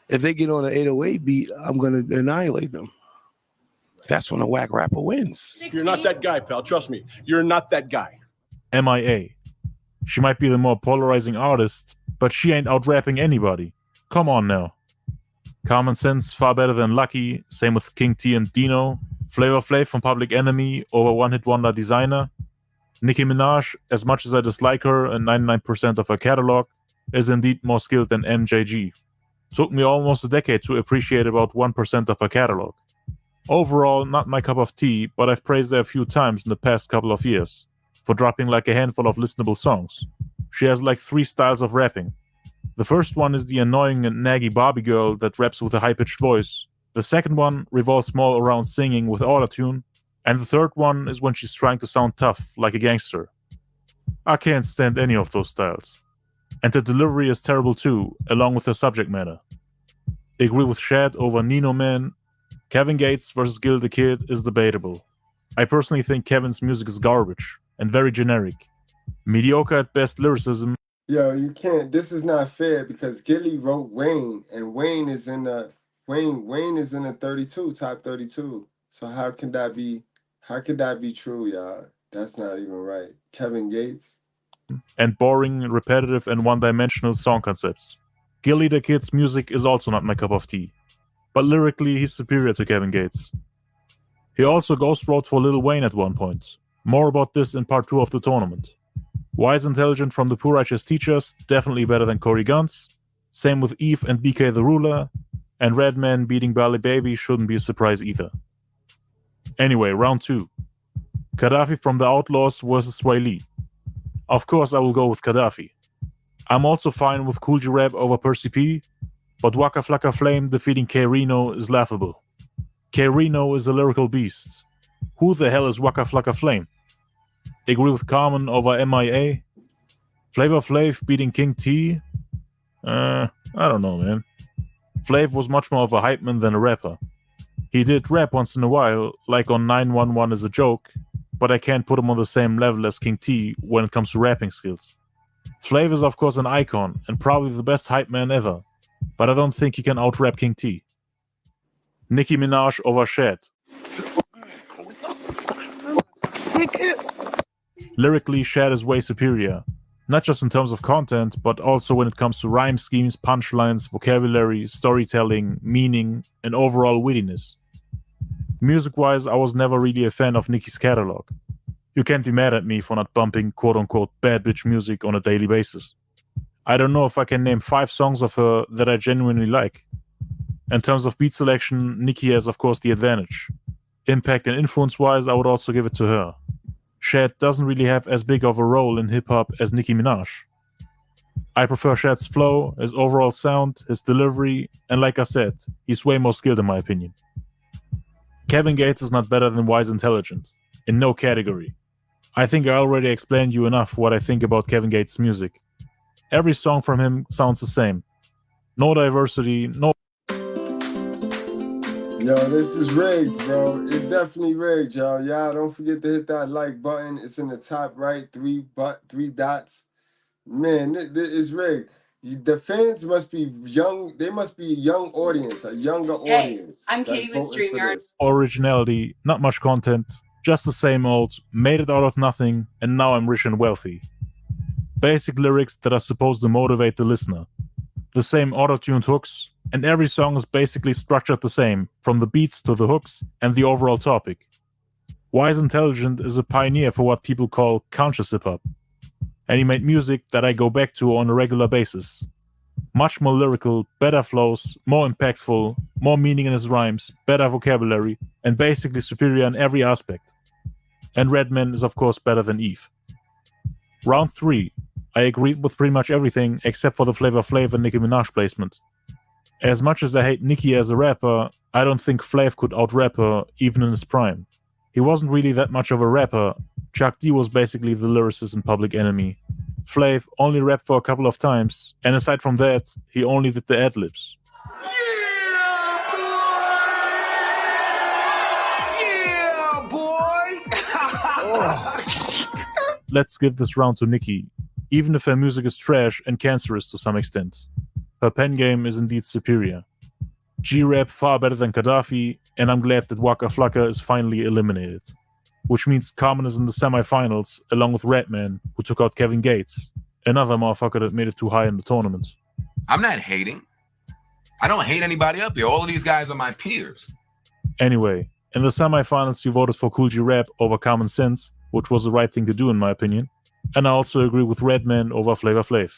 if they get on an 808 beat, I'm going to annihilate them. That's when a whack rapper wins. You're not that guy, pal. Trust me. You're not that guy. MIA. She might be the more polarizing artist, but she ain't out-rapping anybody. Come on now. Common Sense far better than Lucky, same with King T and Dino. Flavor Flav from Public Enemy over One Hit Wonder Designer. Nicki Minaj, as much as I dislike her and 99% of her catalog, is indeed more skilled than MJG. Took me almost a decade to appreciate about 1% of her catalog. Overall, not my cup of tea, but I've praised her a few times in the past couple of years for dropping like a handful of listenable songs. She has like 3 styles of rapping. The first one is the annoying and naggy Barbie girl that raps with a high-pitched voice. The second one revolves more around singing with autotune. And the third one is when she's trying to sound tough, like a gangster. I can't stand any of those styles. And the delivery is terrible too, along with the subject matter. Agree with Shad over Nino Man. Kevin Gates versus Gil the Kid is debatable. I personally think Kevin's music is garbage and very generic. Mediocre at best lyricism. Yo, you can't. This is not fair because Gilly wrote Wayne, and Wayne is in the Wayne is in the 32, top 32. So how can that be? How could that be true, y'all? That's not even right. Kevin Gates. And boring, repetitive, and one-dimensional song concepts. Gilly the Kid's music is also not my cup of tea. But lyrically, he's superior to Kevin Gates. He also ghost wrote for Lil Wayne at one point. More about this in part 2 of the tournament. Wise Intelligent from the Poor Righteous Teachers, definitely better than Corey Guns. Same with Eve and BK the Ruler. And Redman beating Bally Baby shouldn't be a surprise either. Anyway, round 2. Gaddafi from the Outlaws versus Sway Lee. Of course I will go with Gaddafi. I'm also fine with Cool G-Rap over Percy P, but Waka Flocka Flame defeating K-Rino is laughable. K-Rino is a lyrical beast. Who the hell is Waka Flocka Flame? Agree with Carmen over MIA. Flavor Flav beating King T? I don't know, man. Flav was much more of a hype man than a rapper. He did rap once in a while, like on 911 as a joke, but I can't put him on the same level as King T when it comes to rapping skills. Flav is of course an icon, and probably the best hype man ever, but I don't think he can out-rap King T. Nicki Minaj over Shad. Lyrically, Shad is way superior, not just in terms of content, but also when it comes to rhyme schemes, punchlines, vocabulary, storytelling, meaning, and overall wittiness. Music-wise, I was never really a fan of Nicki's catalog. You can't be mad at me for not bumping quote-unquote bad bitch music on a daily basis. I don't know if I can name 5 songs of her that I genuinely like. In terms of beat selection, Nicki has of course the advantage. Impact and influence-wise, I would also give it to her. Shad doesn't really have as big of a role in hip-hop as Nicki Minaj. I prefer Shad's flow, his overall sound, his delivery, and like I said, he's way more skilled in my opinion. Kevin Gates is not better than Wise Intelligent. In no category. I think I already explained you enough what I think about Kevin Gates' music. Every song from him sounds the same. No diversity, no... Yo, this is rigged, bro. It's definitely rigged, y'all. Y'all don't forget to hit that like button. It's in the top right, 3 dots. Man, it's rigged. The fans must be young. They must be a young audience, a younger audience. I'm Katie with StreamYard. Originality, not much content, just the same old, made it out of nothing, and now I'm rich and wealthy. Basic lyrics that are supposed to motivate the listener. the same auto-tuned hooks, and every song is basically structured the same, from the beats to the hooks and the overall topic. Wise Intelligent is a pioneer for what people call conscious hip-hop, and he made music that I go back to on a regular basis. Much more lyrical, better flows, more impactful, more meaning in his rhymes, better vocabulary, and basically superior in every aspect. And Redman is of course better than Eve. Round 3. I agreed with pretty much everything except for the Flavor Flav and Nicki Minaj placement. As much as I hate Nicki as a rapper, I don't think Flav could out-rap her even in his prime. He wasn't really that much of a rapper. Chuck D was basically the lyricist in Public Enemy. Flav only rapped for a couple of times, and aside from that, he only did the ad-libs. Yeah, boy! Let's give this round to Nicki, even if her music is trash and cancerous to some extent. Her pen game is indeed superior. G-Rap far better than Gaddafi, and I'm glad that Waka Flocka is finally eliminated. Which means Carmen is in the semi-finals, along with Redman, who took out Kevin Gates, another motherfucker that made it too high in the tournament. I'm not hating. I don't hate anybody up here. All of these guys are my peers. Anyway, in the semi-finals you voted for Kool G Rap over Common Sense, which was the right thing to do in my opinion, and I also agree with Redman over Flavor Flav.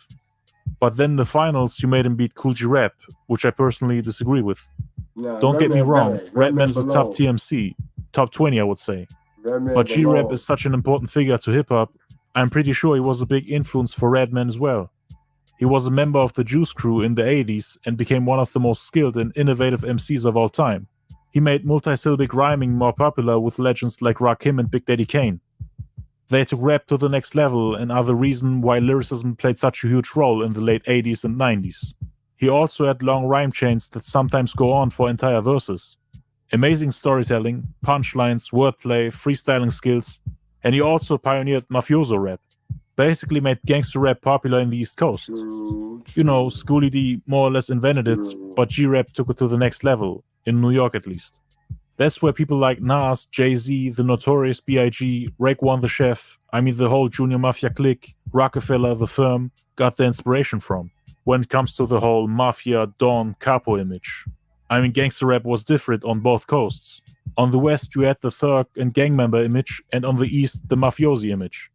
But then in the finals you made him beat Kool G Rap, which I personally disagree with. Nah, Don't get me Redman wrong, better. Redman's a top below. TMC, top 20 I would say. Redman But G-Rap below. is such an important figure to hip-hop, I'm pretty sure he was a big influence for Redman as well. He was a member of the Juice Crew in the 80s and became one of the most skilled and innovative MCs of all time. He made multisyllabic rhyming more popular with legends like Rakim and Big Daddy Kane. They took rap to the next level and are the reason why lyricism played such a huge role in the late 80s and 90s. He also had long rhyme chains that sometimes go on for entire verses. Amazing storytelling, punchlines, wordplay, freestyling skills, and he also pioneered mafioso rap. Basically made gangster rap popular in the East Coast. You know, Schoolie D more or less invented it, but G-Rap took it to the next level, in New York at least. That's where people like Nas, Jay-Z, The Notorious B.I.G., Raekwon the Chef, the whole Junior Mafia clique, Rockefeller, The Firm, got their inspiration from, when it comes to the whole Mafia, Don, Capo image. Gangster rap was different on both coasts. On the West, you had the thug and gang member image, and on the East, the mafiosi image.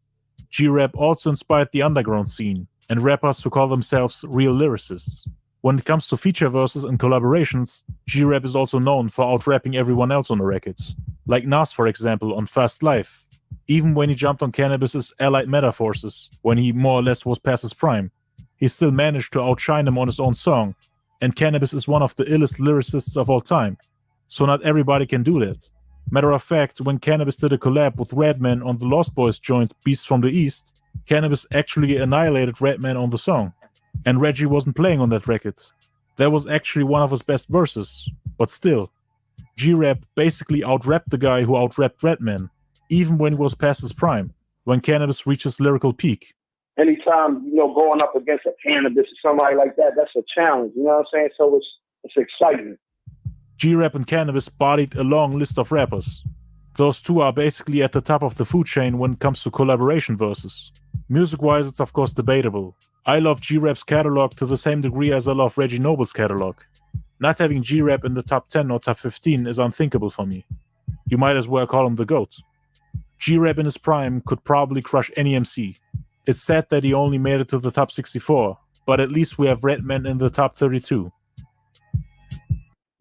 G-Rap also inspired the underground scene, and rappers who call themselves real lyricists. When it comes to feature verses and collaborations, G-Rap is also known for out-rapping everyone else on the records. Like Nas, for example, on Fast Life. Even when he jumped on Cannabis's Allied Metaforces, when he more or less was past his prime, he still managed to outshine him on his own song, and Cannabis is one of the illest lyricists of all time, so not everybody can do that. Matter of fact, when Cannabis did a collab with Redman on the Lost Boys joint Beasts from the East, Cannabis actually annihilated Redman on the song, and Reggie wasn't playing on that record. That was actually one of his best verses, but still, G-Rap basically out-rapped the guy who out-rapped Redman, even when he was past his prime, when Cannabis reached his lyrical peak. Anytime, going up against a Cannabis or somebody like that, that's a challenge, you know what I'm saying? So it's exciting. G-Rap and Cannabis bodied a long list of rappers. Those two are basically at the top of the food chain when it comes to collaboration verses. Music-wise, it's of course debatable. I love G-Rap's catalog to the same degree as I love Reggie Noble's catalog. Not having G-Rap in the top 10 or top 15 is unthinkable for me. You might as well call him the GOAT. G-Rap in his prime could probably crush any MC. It's sad that he only made it to the top 64, but at least we have Redman in the top 32.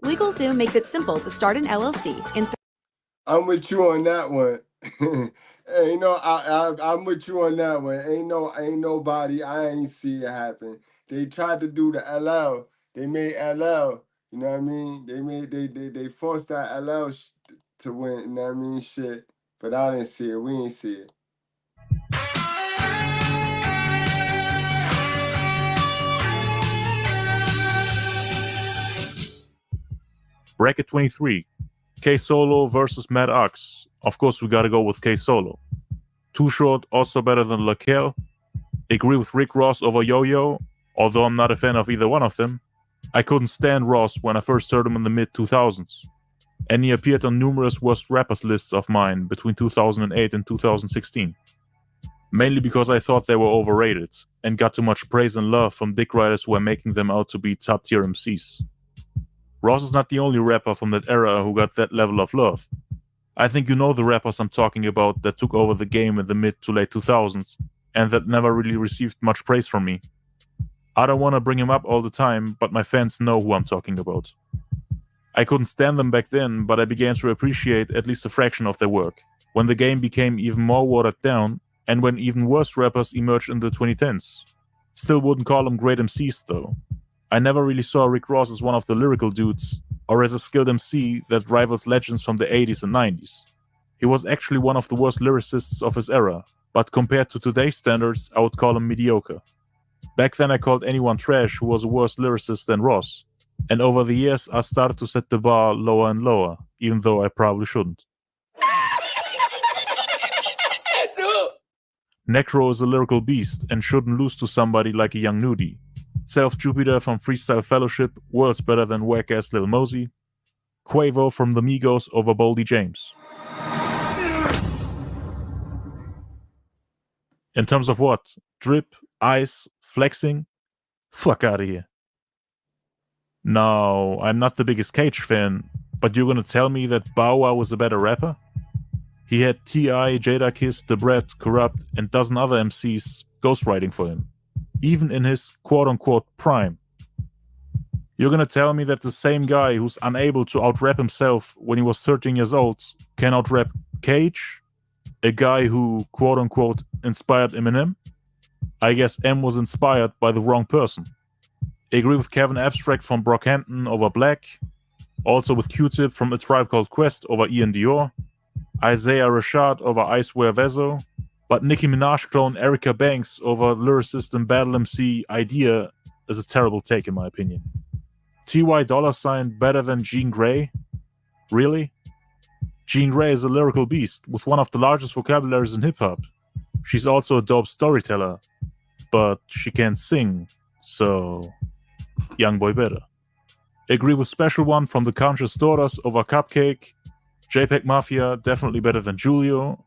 LegalZoom makes it simple to start an LLC in I'm with you on that one. Hey, I'm with you on that one. Ain't nobody. I ain't see it happen. They tried to do the LL. They made LL. You know what I mean? They forced that LL to win. You know what I mean? Shit. But I didn't see it. We ain't see it. Bracket 23. K-Solo versus Mad Ox. Of course, we gotta go with K-Solo. Too Short, also better than Laquelle. Agree with Rick Ross over Yo-Yo, although I'm not a fan of either one of them. I couldn't stand Ross when I first heard him in the mid-2000s. And he appeared on numerous worst rappers lists of mine between 2008 and 2016. mainly because I thought they were overrated and got too much praise and love from dick riders who were making them out to be top tier MCs. Ross is not the only rapper from that era who got that level of love. I think you know the rappers I'm talking about that took over the game in the mid to late 2000s and that never really received much praise from me. I don't want to bring him up all the time, but my fans know who I'm talking about. I couldn't stand them back then, but I began to appreciate at least a fraction of their work, when the game became even more watered down and when even worse rappers emerged in the 2010s. Still wouldn't call them great MCs though. I never really saw Rick Ross as one of the lyrical dudes, or as a skilled MC that rivals legends from the 80s and 90s. He was actually one of the worst lyricists of his era, but compared to today's standards, I would call him mediocre. Back then I called anyone trash who was a worse lyricist than Ross, and over the years I started to set the bar lower and lower, even though I probably shouldn't. Necro is a lyrical beast and shouldn't lose to somebody like a young nudie. Self Jupiter from Freestyle Fellowship, worlds better than whack-ass Lil Mosey. Quavo from the Migos over Boldy James. In terms of what? Drip, ice, flexing? Fuck out of here. No, I'm not the biggest Cage fan, but you're gonna tell me that Bow Wow was a better rapper? He had T.I., Jadakiss, The Bread, Corrupt, and dozen other MCs ghostwriting for him, even in his quote-unquote prime. You're gonna tell me that the same guy who's unable to out-rap himself when he was 13 years old can out-rap Cage? A guy who, quote-unquote, inspired Eminem? I guess M was inspired by the wrong person. I agree with Kevin Abstract from Brockhampton over Black, also with Q-Tip from A Tribe Called Quest over Ian Dior, Isaiah Rashad over Icewear Vezo, but Nicki Minaj clone Erica Banks over lyricist and battle MC Idea is a terrible take in my opinion. T.Y. $sign better than Jean Grey? Really? Jean Grey is a lyrical beast with one of the largest vocabularies in hip-hop. She's also a dope storyteller, but she can't sing, so young boy better. Agree with Special One from the Conscious Daughters over Cupcake. JPEG Mafia definitely better than Julio,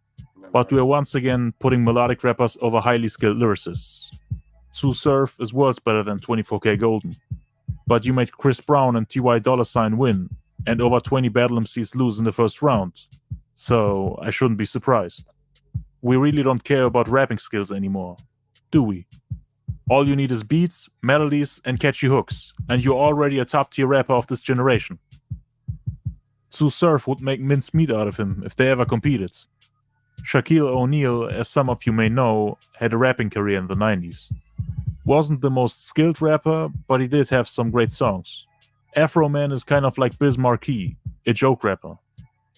but we are once again putting melodic rappers over highly skilled lyricists. Sue Surf is worlds better than 24K Golden, but you made Chris Brown and T.Y. $sign win, and over 20 battle MCs lose in the first round, so I shouldn't be surprised. We really don't care about rapping skills anymore, do we? All you need is beats, melodies, and catchy hooks, and you're already a top-tier rapper of this generation. Sue Surf would make mincemeat out of him if they ever competed. Shaquille O'Neal, as some of you may know, had a rapping career in the 90s. Wasn't the most skilled rapper, but he did have some great songs. Afro Man is kind of like Biz Markie, a joke rapper.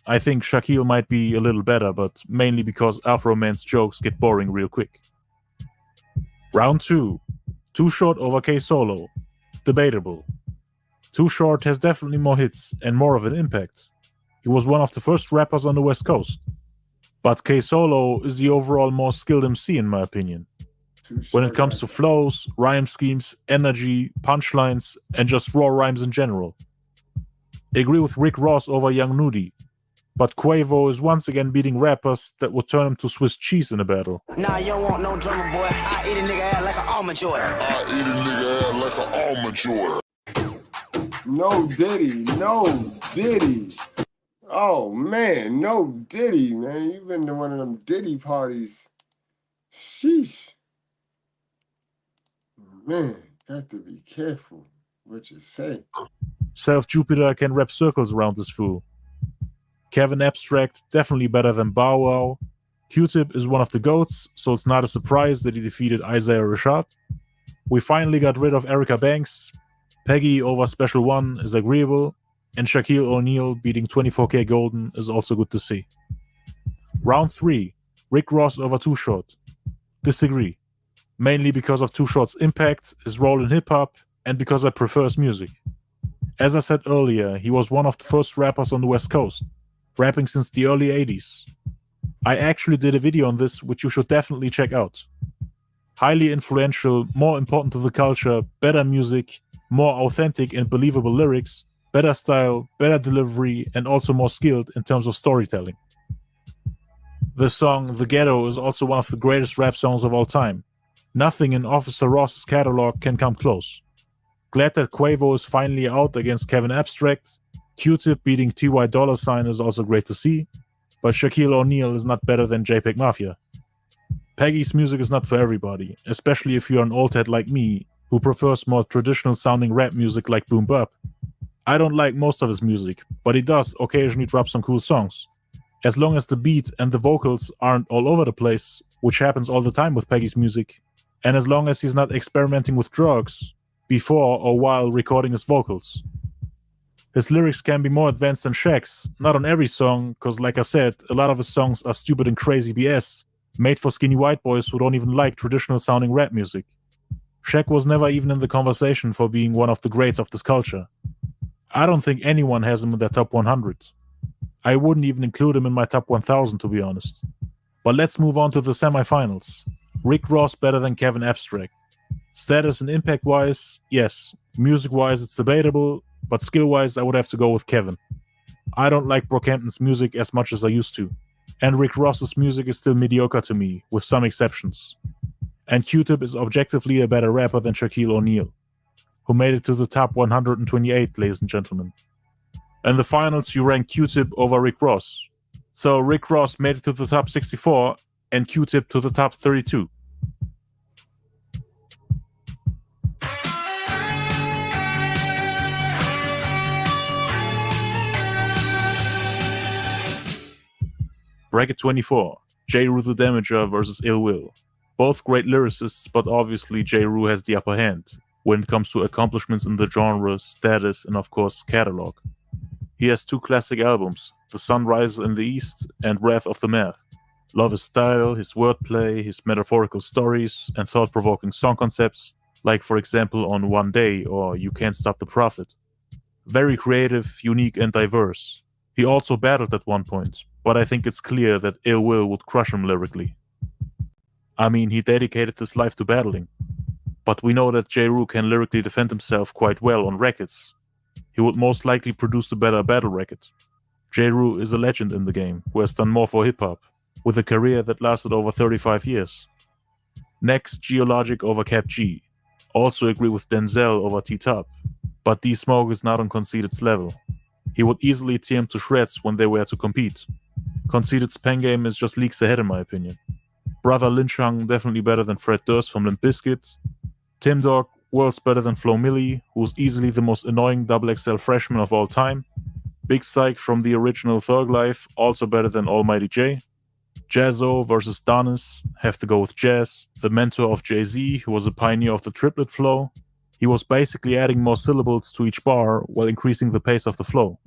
I think Shaquille might be a little better, but mainly because Afro Man's jokes get boring real quick. Round 2. Too Short over K Solo. Debatable. Too Short has definitely more hits and more of an impact. He was one of the first rappers on the West Coast. But K Solo is the overall more skilled MC in my opinion. When it comes to flows, rhyme schemes, energy, punchlines, and just raw rhymes in general. I agree with Rick Ross over Young Nudie, but Quavo is once again beating rappers that would turn him to Swiss cheese in a battle. Nah, you don't want no drummer, boy. I eat a nigga ass like an almond joy. I eat a nigga ass like an almond joy. No Diddy, no Diddy. Oh man, no Diddy, man. You've been to one of them Diddy parties. Sheesh. Man, got to be careful what you say. Self Jupiter can wrap circles around this fool. Kevin Abstract definitely better than Bow Wow. Q-Tip is one of the GOATs, so it's not a surprise that he defeated Isaiah Rashad. We finally got rid of Erica Banks. Peggy over Special One is agreeable, and Shaquille O'Neal beating 24K Golden is also good to see. Round 3, Rick Ross over Too Short. Disagree. Mainly because of Too Short's impact, his role in hip-hop, and because I prefer his music. As I said earlier, he was one of the first rappers on the West Coast, rapping since the early 80s. I actually did a video on this, which you should definitely check out. Highly influential, more important to the culture, better music, more authentic and believable lyrics, better style, better delivery, and also more skilled in terms of storytelling. The song The Ghetto is also one of the greatest rap songs of all time. Nothing in Officer Ross's catalog can come close. Glad that Quavo is finally out against Kevin Abstract. Q-Tip beating T.Y. Dollar Sign is also great to see, but Shaquille O'Neal is not better than JPEG Mafia. Peggy's music is not for everybody, especially if you're an old head like me who prefers more traditional sounding rap music like Boom Bap. I don't like most of his music, but he does occasionally drop some cool songs. As long as the beat and the vocals aren't all over the place, which happens all the time with Peggy's music, and as long as he's not experimenting with drugs before or while recording his vocals. His lyrics can be more advanced than Shaq's, not on every song, cause like I said, a lot of his songs are stupid and crazy BS, made for skinny white boys who don't even like traditional sounding rap music. Shaq was never even in the conversation for being one of the greats of this culture. I don't think anyone has him in their top 100. I wouldn't even include him in my top 1000 to be honest. But let's move on to the semifinals. Rick Ross better than Kevin Abstract. Status and impact wise, yes. Music wise it's debatable, but skill wise I would have to go with Kevin. I don't like Brockhampton's music as much as I used to, and Rick Ross's music is still mediocre to me, with some exceptions. And Q-Tip is objectively a better rapper than Shaquille O'Neal, who made it to the top 128, ladies and gentlemen. In the finals, you rank Q-Tip over Rick Ross. So Rick Ross made it to the top 64, and Q-Tip to the top 32. Bracket 24, J. Rue the Damager versus Ill Will. Both great lyricists, but obviously J. Rue has the upper hand when it comes to accomplishments in the genre, status, and of course catalog. He has two classic albums, The Sun Rises in the East and Wrath of the Math. Love his style, his wordplay, his metaphorical stories, and thought-provoking song concepts, like for example on One Day or You Can't Stop the Prophet. Very creative, unique, and diverse. He also battled at one point, but I think it's clear that Ill Will would crush him lyrically. I mean, he dedicated his life to battling. But we know that J. Rue can lyrically defend himself quite well on records. He would most likely produce the better battle record. J. Rue is a legend in the game, who has done more for hip-hop, with a career that lasted over 35 years. Next, Geologic over Cap G. Also agree with Denzel over T-Top, but D-Smoke is not on Conceited's level. He would easily tear him to shreds when they were to compete. Conceited's pen game is just leagues ahead in my opinion. Brother Lin Chung definitely better than Fred Durst from Limp Bizkit. Tim Dog, worlds better than Flo Milli, who's easily the most annoying XXL freshman of all time. Big Psych from the original Thug Life, also better than Almighty J. Jazzo versus Donis, have to go with Jazz, the mentor of Jay-Z, who was a pioneer of the triplet flow. He was basically adding more syllables to each bar while increasing the pace of the flow.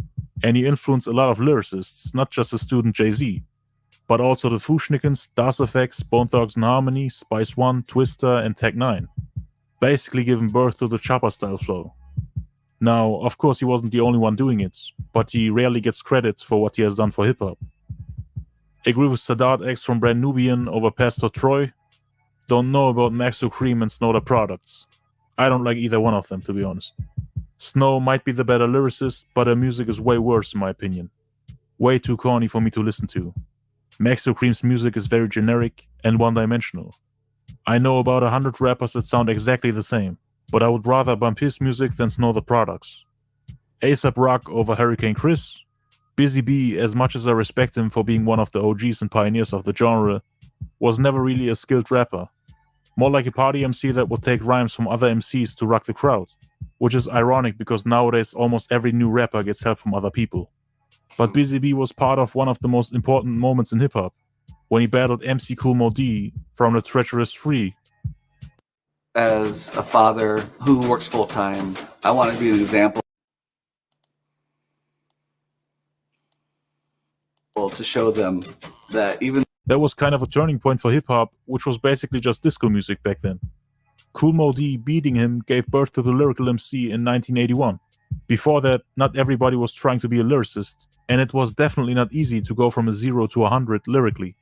And he influenced a lot of lyricists, not just his student Jay-Z, but also the Fushnikins, Das Effects, Bone Thugs and Harmony, Spice One, Twista, and Tech 9. Basically giving birth to the chopper style flow. Now, of course he wasn't the only one doing it, but he rarely gets credit for what he has done for hip-hop. Agree with Sadat X from Brand Nubian over Pastor Troy. Don't know about Maxo Cream and Snow the Products. I don't like either one of them, to be honest. Snow might be the better lyricist, but her music is way worse in my opinion. Way too corny for me to listen to. Maxo Cream's music is very generic and one-dimensional. I know about 100 rappers that sound exactly the same, but I would rather bump his music than Snow the Products. A$AP Rock over Hurricane Chris. Busy B, as much as I respect him for being one of the OGs and pioneers of the genre, was never really a skilled rapper. More like a party MC that would take rhymes from other MCs to rock the crowd, which is ironic because nowadays almost every new rapper gets help from other people. But Busy B was part of one of the most important moments in hip-hop, when he battled MC Kool Mo D from the Treacherous 3. As a father who works full-time, I want to be an example to show them that even that was kind of a turning point for hip-hop, which was basically just disco music back then. Kool Mo D beating him gave birth to the Lyrical MC in 1981. Before that, not everybody was trying to be a lyricist, and it was definitely not easy to go from a 0 to 100 lyrically.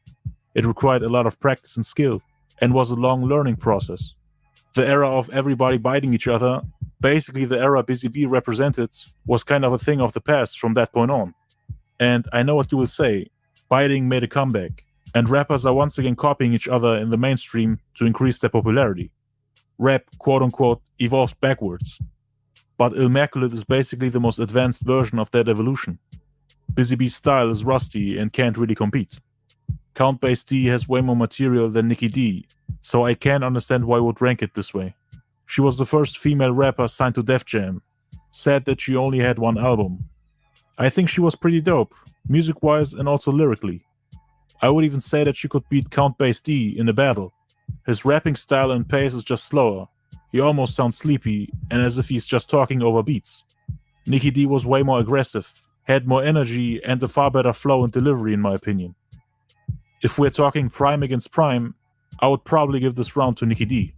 It required a lot of practice and skill, and was a long learning process. The era of everybody biting each other, basically the era Busy B represented, was kind of a thing of the past from that point on. And I know what you will say, biting made a comeback. and rappers are once again copying each other in the mainstream to increase their popularity. Rap, quote-unquote, evolves backwards. But Immaculate is basically the most advanced version of that evolution. Busy Bee's style is rusty and can't really compete. Count Bass D has way more material than Nicki D, so I can't understand why I would rank it this way. She was the first female rapper signed to Def Jam. Sad that she only had one album. I think she was pretty dope, music-wise and also lyrically. I would even say that she could beat Count Bass D in a battle. His rapping style and pace is just slower. He almost sounds sleepy, and as if he's just talking over beats. Nicki D was way more aggressive, had more energy, and a far better flow and delivery in my opinion. If we're talking prime against prime, I would probably give this round to Nicki D.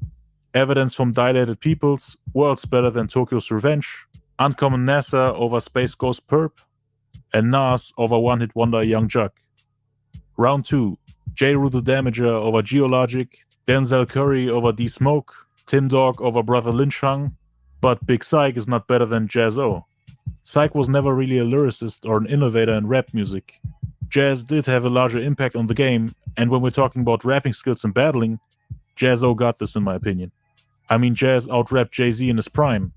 Evidence from Dilated Peoples, Worlds Better Than Tokyo's Revenge, Uncommon NASA over Space Ghost Perp, and Nas over One Hit Wonder Young Juck. Round 2, J. Rue the Damager over Geologic, Denzel Curry over D-Smoke, Tim Dog over Brother Lynch Hung, but Big Syke is not better than Jaz-O. Syke was never really a lyricist or an innovator in rap music. Jazz did have a larger impact on the game, and when we're talking about rapping skills and battling, Jaz-O got this in my opinion. I mean, Jazz out-rapped Jay-Z in his prime.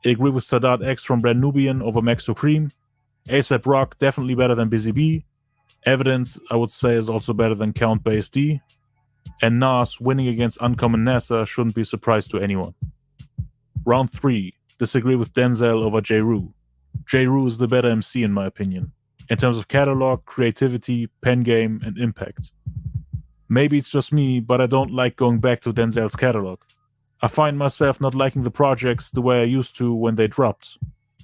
I agree with Sadat X from Brand Nubian over Max Supreme. A$AP Rock definitely better than Busy Bee. Evidence, I would say, is also better than Count Bass D. And Nas winning against Uncommon NASA shouldn't be a surprise to anyone. Round 3, disagree with Denzel over J. Rue. J. Rue is the better MC in my opinion, in terms of catalog, creativity, pen game, and impact. Maybe it's just me, but I don't like going back to Denzel's catalog. I find myself not liking the projects the way I used to when they dropped.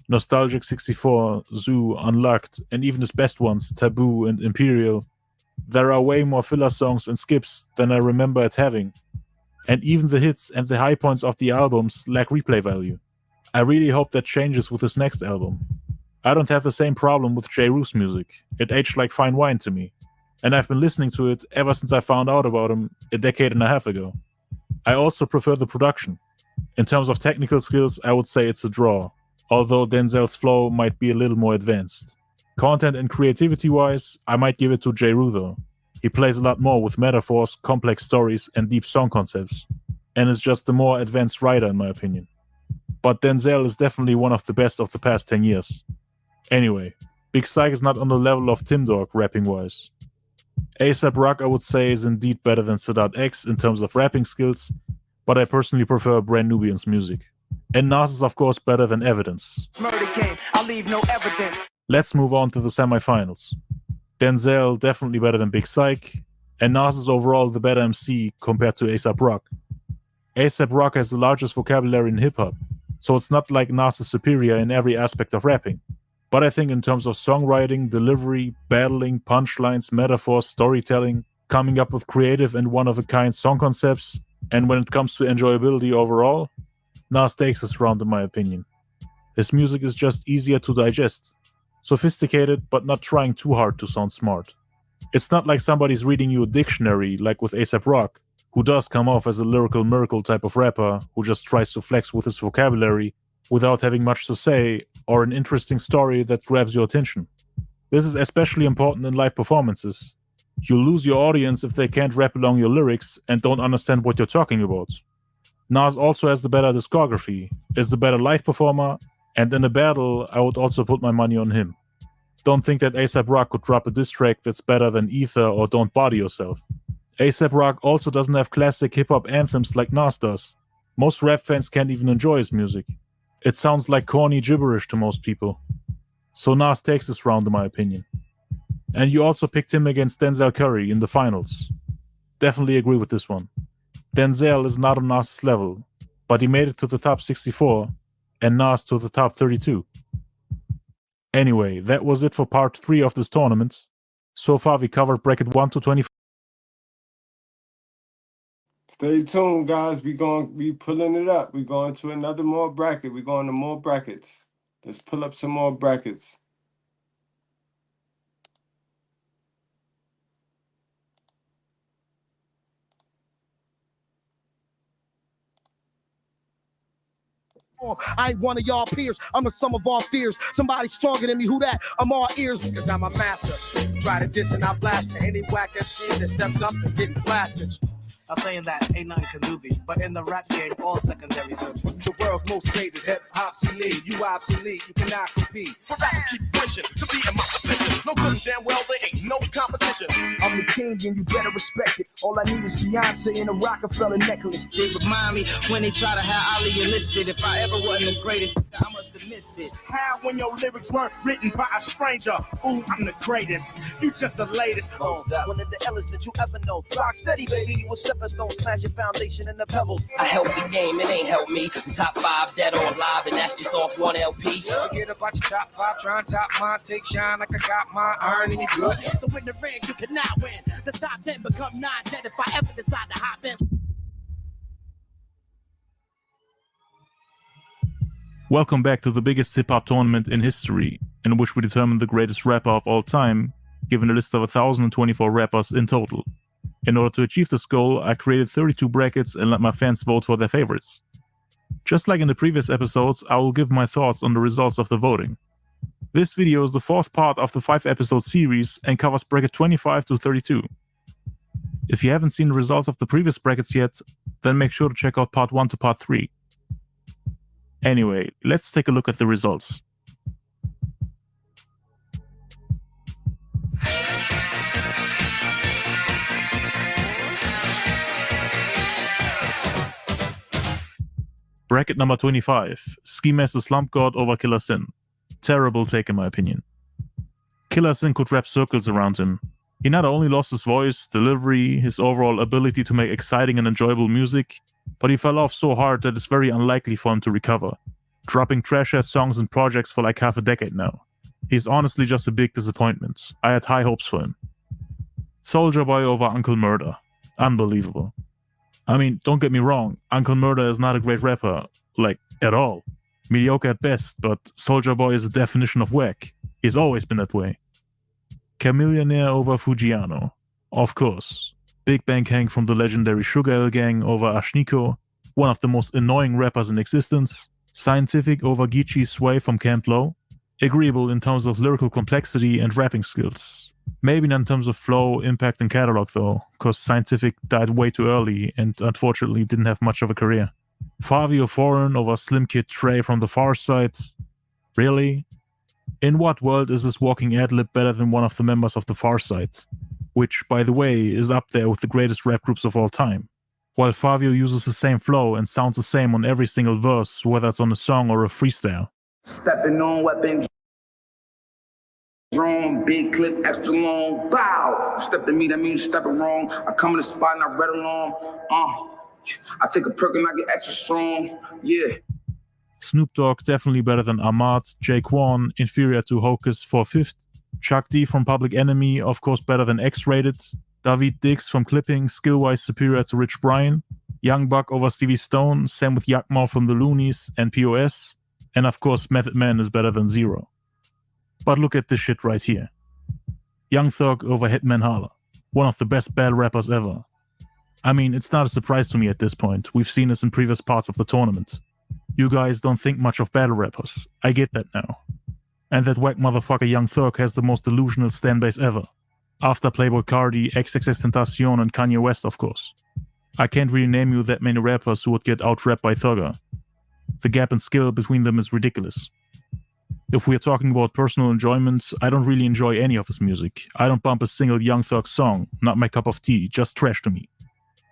Nostalgic 64, Zoo, Unlocked, and even his best ones, Taboo and Imperial, there are way more filler songs and skips than I remember it having. And even the hits and the high points of the albums lack replay value. I really hope that changes with his next album. I don't have the same problem with J. Rue's music. It aged like fine wine to me. And I've been listening to it ever since I found out about him a decade and a half ago. I also prefer the production. In terms of technical skills, I would say it's a draw, although Denzel's flow might be a little more advanced. Content and creativity-wise, I might give it to J. Rue though. He plays a lot more with metaphors, complex stories, and deep song concepts, and is just a more advanced writer in my opinion. But Denzel is definitely one of the best of the past 10 years. Anyway, Big Syke is not on the level of Tim Dog rapping-wise. A$AP Rock I would say is indeed better than Sadat X in terms of rapping skills, but I personally prefer Brand Nubian's music. And Nas is of course better than Evidence. Murder game, I leave no evidence. Let's move on to the semifinals. Denzel definitely better than Big Syke, and Nas is overall the better MC compared to A$AP Rock. A$AP Rock has the largest vocabulary in hip-hop, so it's not like Nas is superior in every aspect of rapping. But I think in terms of songwriting, delivery, battling, punchlines, metaphors, storytelling, coming up with creative and one-of-a-kind song concepts, and when it comes to enjoyability overall, Nas takes this round in my opinion. His music is just easier to digest. Sophisticated, but not trying too hard to sound smart. It's not like somebody's reading you a dictionary like with A$AP Rock, who does come off as a lyrical miracle type of rapper who just tries to flex with his vocabulary without having much to say or an interesting story that grabs your attention. This is especially important in live performances. You'll lose your audience if they can't rap along your lyrics and don't understand what you're talking about. Nas also has the better discography, is the better live performer, and in a battle, I would also put my money on him. Don't think that A$AP Rock could drop a diss track that's better than Ether or Don't Body Yourself. A$AP Rock also doesn't have classic hip-hop anthems like Nas does. Most rap fans can't even enjoy his music. It sounds like corny gibberish to most people. So Nas takes this round in my opinion. And you also picked him against Denzel Curry in the finals. Definitely agree with this one. Denzel is not on Nas' level, but he made it to the top 64, and Nas to the top 32. Anyway, that was it for part 3 of this tournament. So far we covered bracket 1 to 25. Stay tuned, guys. We're going to be pulling it up. We're going to another more bracket. We're going to more brackets. Let's pull up some more brackets. I ain't one of y'all peers. I'm the sum of all fears. Somebody stronger than me. Who that? I'm all ears. Cause I'm a master. Try to diss and I blast her. Any whack MC that steps up is getting blasted. I'm saying that ain't nothing can do me, but in the rap game, all secondary to me. The world's most hated hip hop's elite. You obsolete, you cannot compete. But rappers keep wishing to be in my position. No good and damn well, there ain't no competition. I'm the king and you better respect it. All I need is Beyonce and a Rockefeller necklace. They remind me when they try to have Ali enlisted. If I ever wasn't the greatest, I must have missed it. How when your lyrics weren't written by a stranger? Ooh, I'm the greatest. You just the latest. One of the illest that you ever know. Rock steady, baby. You a stepping stone, smash your foundation and the pebbles. I help the game, it ain't help me. I'm top 5 dead or alive, and that's just off one LP. Forget about your top 5, try and top mine. Take shine like I got my iron in your good. So in the ring, you cannot win. The top 10 become 9 dead if I ever decide to hop in. Welcome back to the biggest hip-hop tournament in history, in which we determine the greatest rapper of all time, given a list of 1,024 rappers in total. In order to achieve this goal, I created 32 brackets and let my fans vote for their favorites. Just like in the previous episodes, I will give my thoughts on the results of the voting. This video is the 4th part of the 5-episode series and covers bracket 25 to 32. If you haven't seen the results of the previous brackets yet, then make sure to check out part 1 to part 3. Anyway, let's take a look at the results. Bracket number 25, Ski Master Slump God over Killer Sin. Terrible take in my opinion. Killer Sin could wrap circles around him. He not only lost his voice, delivery, his overall ability to make exciting and enjoyable music, but he fell off so hard that it's very unlikely for him to recover, dropping trash-ass songs and projects for like half a decade now. He's honestly just a big disappointment. I had high hopes for him. Soulja Boy over Uncle Murder. Unbelievable. I mean, don't get me wrong, Uncle Murder is not a great rapper, like, at all. Mediocre at best, but Soulja Boy is a definition of whack. He's always been that way. Chamillionaire over Fujiano. Of course. Big Bang Hank from the legendary Sugar Hill Gang over Ashniko, one of the most annoying rappers in existence. Scientific over Geechee Sway from Camp Low. Agreeable in terms of lyrical complexity and rapping skills. Maybe not in terms of flow, impact, and catalog though, cause Scientific died way too early and unfortunately didn't have much of a career. Fabio Foreign over Slim Kid Trey from the Far Side. Really? In what world is this walking ad-lib better than one of the members of the Far Side? Which, by the way, is up there with the greatest rap groups of all time. While Fabio uses the same flow and sounds the same on every single verse, whether it's on a song or a freestyle. Stepping on weapon. Wrong, big clip, extra long. Bow! You step to me, that means you're stepping wrong. I come in the spot and I read along. I take a perk and I get extra strong. Yeah. Snoop Dogg definitely better than Ahmad, Jaquan, inferior to Hocus 4/5. Chuck D from Public Enemy, of course better than X-Rated. David Diggs from Clipping, skill-wise superior to Rich Brian. Young Buck over Stevie Stone, same with Yakmar from the Loonies and POS. And of course Method Man is better than Zero. But look at this shit right here. Young Thug over Hitman Holla, one of the best battle rappers ever. I mean, it's not a surprise to me at this point, we've seen this in previous parts of the tournament. You guys don't think much of battle rappers, I get that now. And that whack motherfucker Young Thug has the most delusional standbase ever. After Playboy Cardi, XXXTentacion and Kanye West of course. I can't really name you that many rappers who would get out-rapped by Thugger. The gap in skill between them is ridiculous. If we're talking about personal enjoyment, I don't really enjoy any of his music. I don't bump a single Young Thug song, not my cup of tea, just trash to me.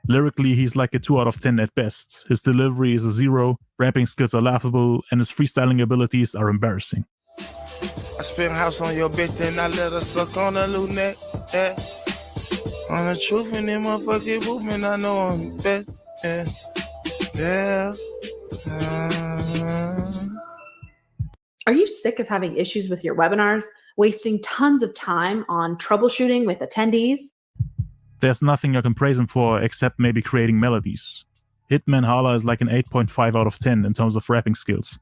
Lyrically, he's like a 2 out of 10 at best. His delivery is a 0, rapping skills are laughable, and his freestyling abilities are embarrassing. I spent house on your bitch, then I let her suck on a little neck. Yeah. On the truth in them motherfucking movement, I know I'm best. Yeah. Are you sick of having issues with your webinars, wasting tons of time on troubleshooting with attendees? There's nothing I can praise him for except maybe creating melodies. Hitman Holla is like an 8.5 out of 10 in terms of rapping skills.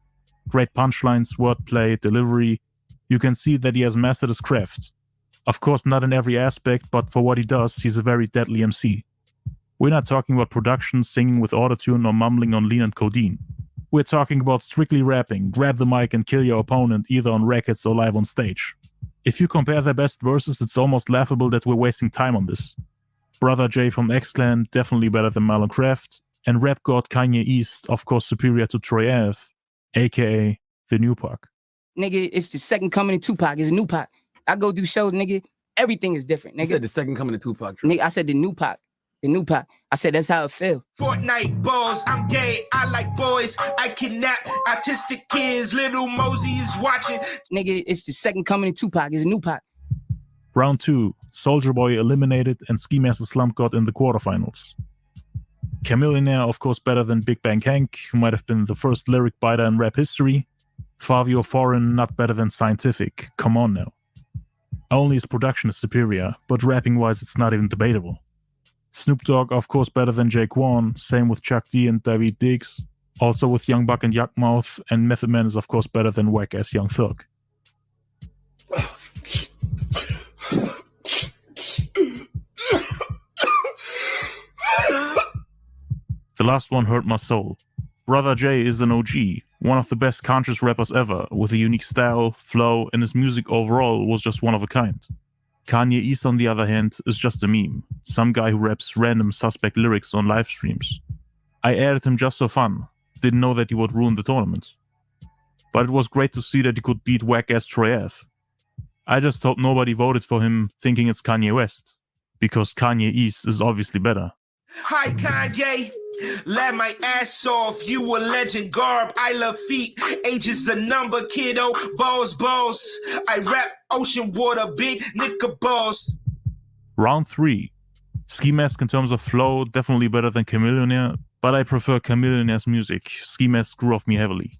Great punchlines, wordplay, delivery. You can see that he has mastered his craft. Of course, not in every aspect, but for what he does, he's a very deadly MC. We're not talking about production, singing with autotune, or mumbling on lean and codeine. We're talking about strictly rapping, grab the mic and kill your opponent either on records or live on stage. If you compare their best verses, it's almost laughable that we're wasting time on this. Brother J from X-Clan, definitely better than Marlon Craft, and rap god Kanye East, of course superior to Troy Ave, aka the New Pac. Nigga, it's the second coming of Tupac. It's a new Pac. I go do shows, nigga. Everything is different, nigga. You said the second coming of Tupac. Nigga, I said the new Pac. The new Pac. I said that's how it feel. Fortnite balls, I'm gay, I like boys. I kidnap autistic kids, little Mosey is watching. Nigga, it's the second coming of Tupac. It's a new Pac. Round 2, Soulja Boy eliminated and Ski Mask the Slump God in the quarterfinals. Chamillionaire, of course, better than Big Bang Hank, who might have been the first lyric biter in rap history. Fabio Foreign, not better than Scientific. Come on now. Only his production is superior, but rapping-wise it's not even debatable. Snoop Dogg, of course, better than Jaquan, same with Chuck D and David Diggs, also with Young Buck and Yuckmouth, and Method Man is of course better than whack-ass Young Thug. The last one hurt my soul. Brother J is an OG, one of the best conscious rappers ever, with a unique style, flow, and his music overall was just one of a kind. Kanye East, on the other hand, is just a meme, some guy who raps random suspect lyrics on live streams. I added him just for fun, didn't know that he would ruin the tournament. But it was great to see that he could beat whack-ass Troy Ave. I just hope nobody voted for him thinking it's Kanye West, because Kanye East is obviously better. Hi Kanye, laugh my ass off, you a legend, garb, I love feet, age is a number, kiddo, balls, I rap ocean water, big nigga balls. Round 3. Ski Mask in terms of flow, definitely better than Chamillionaire, but I prefer Chamillionaire's music. Ski Mask grew off me heavily.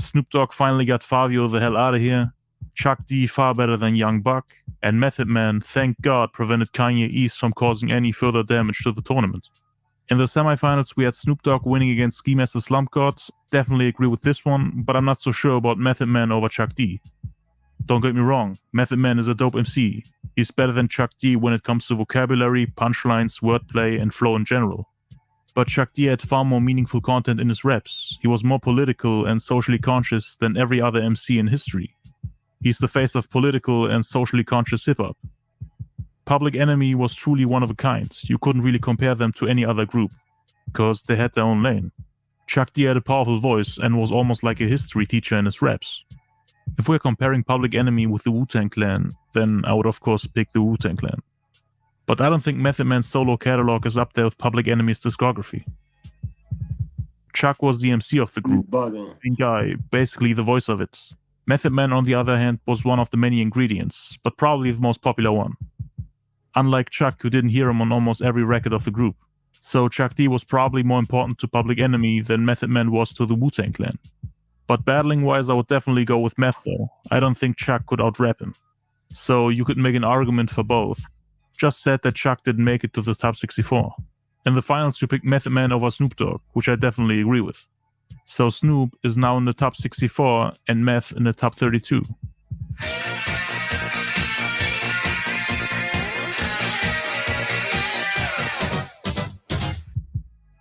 Snoop Dogg finally got Fabio the hell out of here. Chuck D far better than Young Buck, and Method Man, thank God, prevented Kanye East from causing any further damage to the tournament. In the semifinals, we had Snoop Dogg winning against Ski Mask the Slump God. Definitely agree with this one, but I'm not so sure about Method Man over Chuck D. Don't get me wrong, Method Man is a dope MC. He's better than Chuck D when it comes to vocabulary, punchlines, wordplay, and flow in general. But Chuck D had far more meaningful content in his raps. He was more political and socially conscious than every other MC in history. He's the face of political and socially conscious hip-hop. Public Enemy was truly one of a kind. You couldn't really compare them to any other group, because they had their own lane. Chuck D had a powerful voice and was almost like a history teacher in his raps. If we're comparing Public Enemy with the Wu-Tang Clan, then I would of course pick the Wu-Tang Clan. But I don't think Method Man's solo catalog is up there with Public Enemy's discography. Chuck was the MC of the group, main guy, basically the voice of it. Method Man, on the other hand, was one of the many ingredients, but probably the most popular one. Unlike Chuck, who didn't hear him on almost every record of the group. So Chuck D was probably more important to Public Enemy than Method Man was to the Wu-Tang Clan. But battling-wise, I would definitely go with Meth though. I don't think Chuck could out-rap him. So you could make an argument for both. Just said that Chuck didn't make it to the top 64. In the finals, you picked Method Man over Snoop Dogg, which I definitely agree with. So Snoop is now in the top 64 and Meth in the top 32.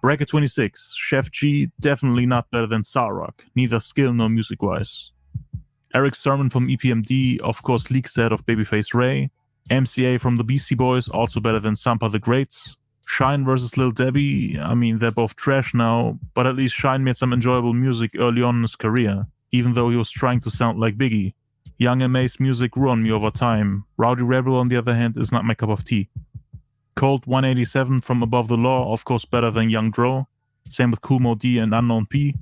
Bracket 26, Chef G, definitely not better than Sarok, neither skill nor music-wise. Eric Sermon from EPMD, of course leak set of Babyface Ray. MCA from the Beastie Boys, also better than Sampa the Great. Shine versus Lil Debbie, I mean they're both trash now, but at least Shine made some enjoyable music early on in his career, even though he was trying to sound like Biggie. Young M.A.'s music grew on me over time. Rowdy Rebel, on the other hand, is not my cup of tea. Colt 187 from Above the Law, of course better than Young Dro. Same with Kool Mo D and Unknown P.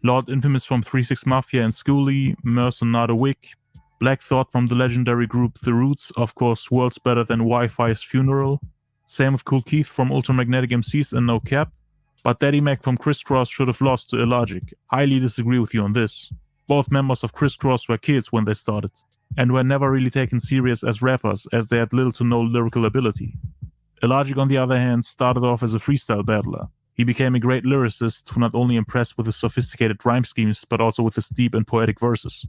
Lord Infamous from 3-6 Mafia and Schoolie, Merson Not a Wick. Black Thought from the legendary group The Roots, of course worlds better than Wi-Fi's Funeral. Same with Kool Keith from Ultramagnetic MCs and No Cap. But Daddy Mac from Criss Cross should have lost to Illogic. Highly disagree with you on this. Both members of Criss Cross were kids when they started, and were never really taken serious as rappers as they had little to no lyrical ability. Illogic, on the other hand, started off as a freestyle battler. He became a great lyricist who not only impressed with his sophisticated rhyme schemes, but also with his deep and poetic verses.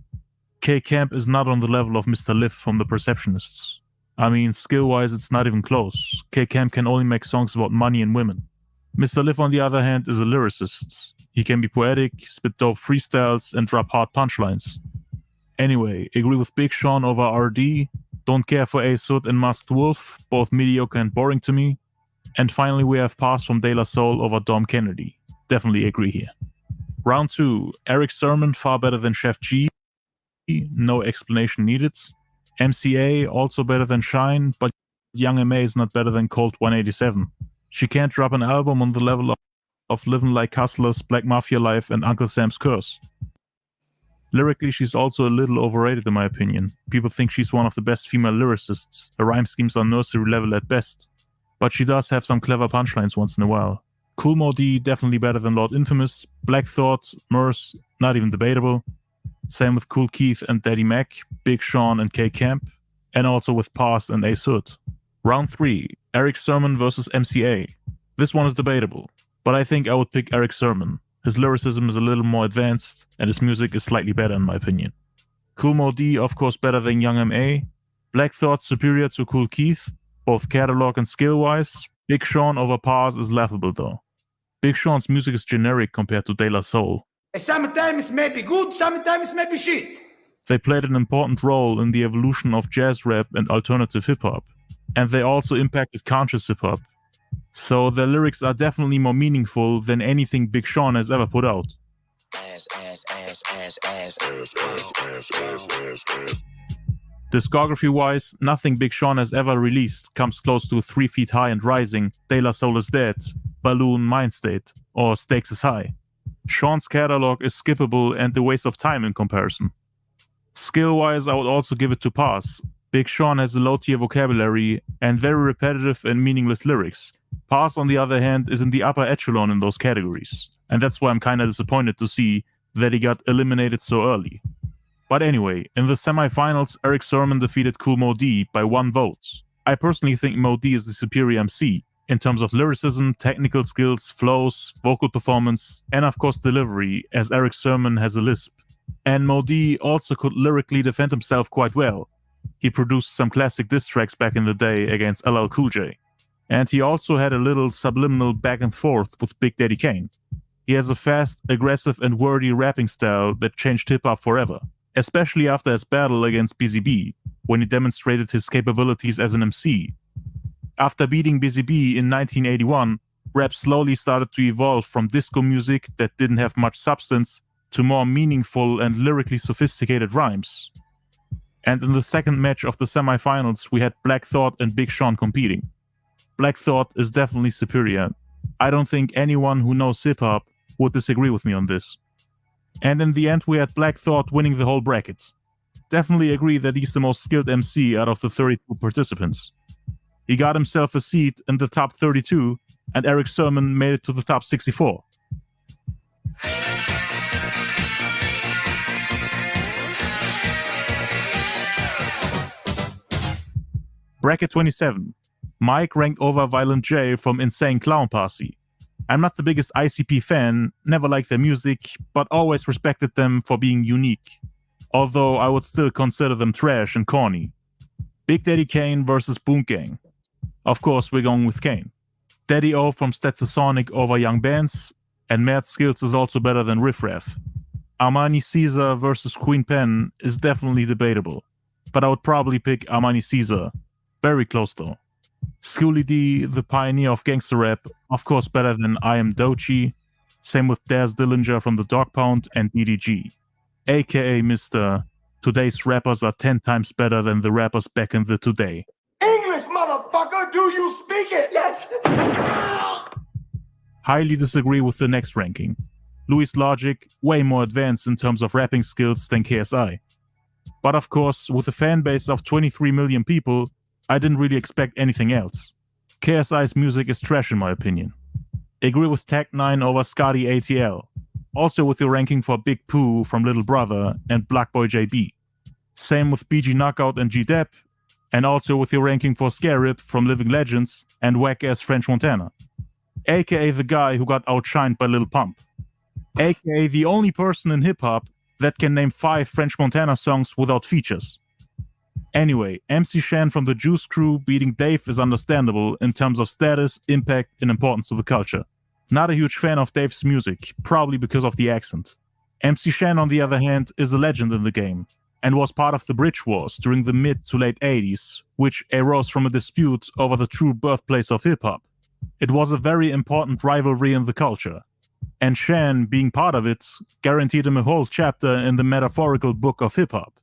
K-Camp is not on the level of Mr. Liv from The Perceptionists. I mean, skill-wise, it's not even close. K-Camp can only make songs about money and women. Mr. Liv, on the other hand, is a lyricist. He can be poetic, spit dope freestyles, and drop hard punchlines. Anyway, agree with Big Sean over RD, don't care for Ace Hood and Masked Wolf, both mediocre and boring to me. And finally we have Pass from De La Soul over Dom Kennedy. Definitely agree here. Round 2, Eric Sermon far better than Chef G, no explanation needed. MCA also better than Shine, but Young M.A. is not better than Colt 187. She can't drop an album on the level of Living Like Hustlers, Black Mafia Life, and Uncle Sam's Curse. Lyrically, she's also a little overrated in my opinion. People think she's one of the best female lyricists. Her rhyme schemes are nursery level at best. But she does have some clever punchlines once in a while. Cool Mo D, definitely better than Lord Infamous. Black Thought, Merce, not even debatable. Same with Cool Keith and Daddy Mac, Big Sean and K Camp, and also with Pass and Ace Hood. Round 3, Eric Sermon versus MCA. This one is debatable, but I think I would pick Eric Sermon. His lyricism is a little more advanced, and his music is slightly better in my opinion. Cool Mo D, of course, better than Young M.A. Black Thought superior to Cool Keith, both catalog and skill-wise. Big Sean over Pass is laughable though. Big Sean's music is generic compared to De La Soul. Sometimes may be good, sometimes may be shit. They played an important role in the evolution of jazz rap and alternative hip-hop, and they also impacted conscious hip-hop. So their lyrics are definitely more meaningful than anything Big Sean has ever put out. Discography-wise, nothing Big Sean has ever released comes close to 3 Feet High and Rising, De La Soul is Dead, Balloon, Mind State, or Stakes is High. Sean's catalog is skippable and a waste of time in comparison. Skill-wise, I would also give it to Pass. Big Sean has a low-tier vocabulary and very repetitive and meaningless lyrics. Pass, on the other hand, is in the upper echelon in those categories, and that's why I'm kinda disappointed to see that he got eliminated so early. But anyway, in the semifinals, Eric Sermon defeated Cool Mo D by 1 vote. I personally think Mo D is the superior MC, in terms of lyricism, technical skills, flows, vocal performance, and of course delivery, as Eric Sermon has a lisp. And Mo D also could lyrically defend himself quite well. He produced some classic diss tracks back in the day against LL Cool J. And he also had a little subliminal back and forth with Big Daddy Kane. He has a fast, aggressive, and wordy rapping style that changed hip-hop forever, especially after his battle against BZB, when he demonstrated his capabilities as an MC. After beating BZB in 1981, rap slowly started to evolve from disco music that didn't have much substance to more meaningful and lyrically sophisticated rhymes. And in the second match of the semifinals, we had Black Thought and Big Sean competing. Black Thought is definitely superior. I don't think anyone who knows hip-hop would disagree with me on this. And in the end, we had Black Thought winning the whole bracket. Definitely agree that he's the most skilled MC out of the 32 participants. He got himself a seat in the top 32, and Eric Sermon made it to the top 64. Bracket 27. Mike ranked over Violent J from Insane Clown Posse. I'm not the biggest ICP fan, never liked their music, but always respected them for being unique. Although I would still consider them trash and corny. Big Daddy Kane versus Boom Gang. Of course, we're going with Kane. Daddy O from Stetsasonic over Young Bands, and Mad Skills is also better than Riff Raff. Armani Caesar versus Queen Pen is definitely debatable, but I would probably pick Armani Caesar. Very close though. Schooly D, the pioneer of gangster rap, of course better than I Am Doechii. Same with Daz Dillinger from the Dog Pound and DDG. AKA Mr. Today's rappers are 10 times better than the rappers back in the today. English, motherfucker, do you speak it? Yes. Highly disagree with the next ranking. Louis Logic, way more advanced in terms of rapping skills than KSI. But of course, with a fan base of 23 million people, I didn't really expect anything else. KSI's music is trash in my opinion. Agree with Tech9 over Scotty ATL. Also with your ranking for Big Pooh from Little Brother and Blackboy JB. Same with BG Knockout and G-Dep, and also with your ranking for Scarab from Living Legends and whack-ass French Montana. AKA the guy who got outshined by Lil Pump. AKA the only person in hip-hop that can name 5 French Montana songs without features. Anyway, MC Shan from the Juice Crew beating Dave is understandable in terms of status, impact, and importance to the culture. Not a huge fan of Dave's music, probably because of the accent. MC Shan, on the other hand, is a legend in the game, and was part of the Bridge Wars during the mid to late 80s, which arose from a dispute over the true birthplace of hip-hop. It was a very important rivalry in the culture, and Shan, being part of it, guaranteed him a whole chapter in the metaphorical book of hip-hop.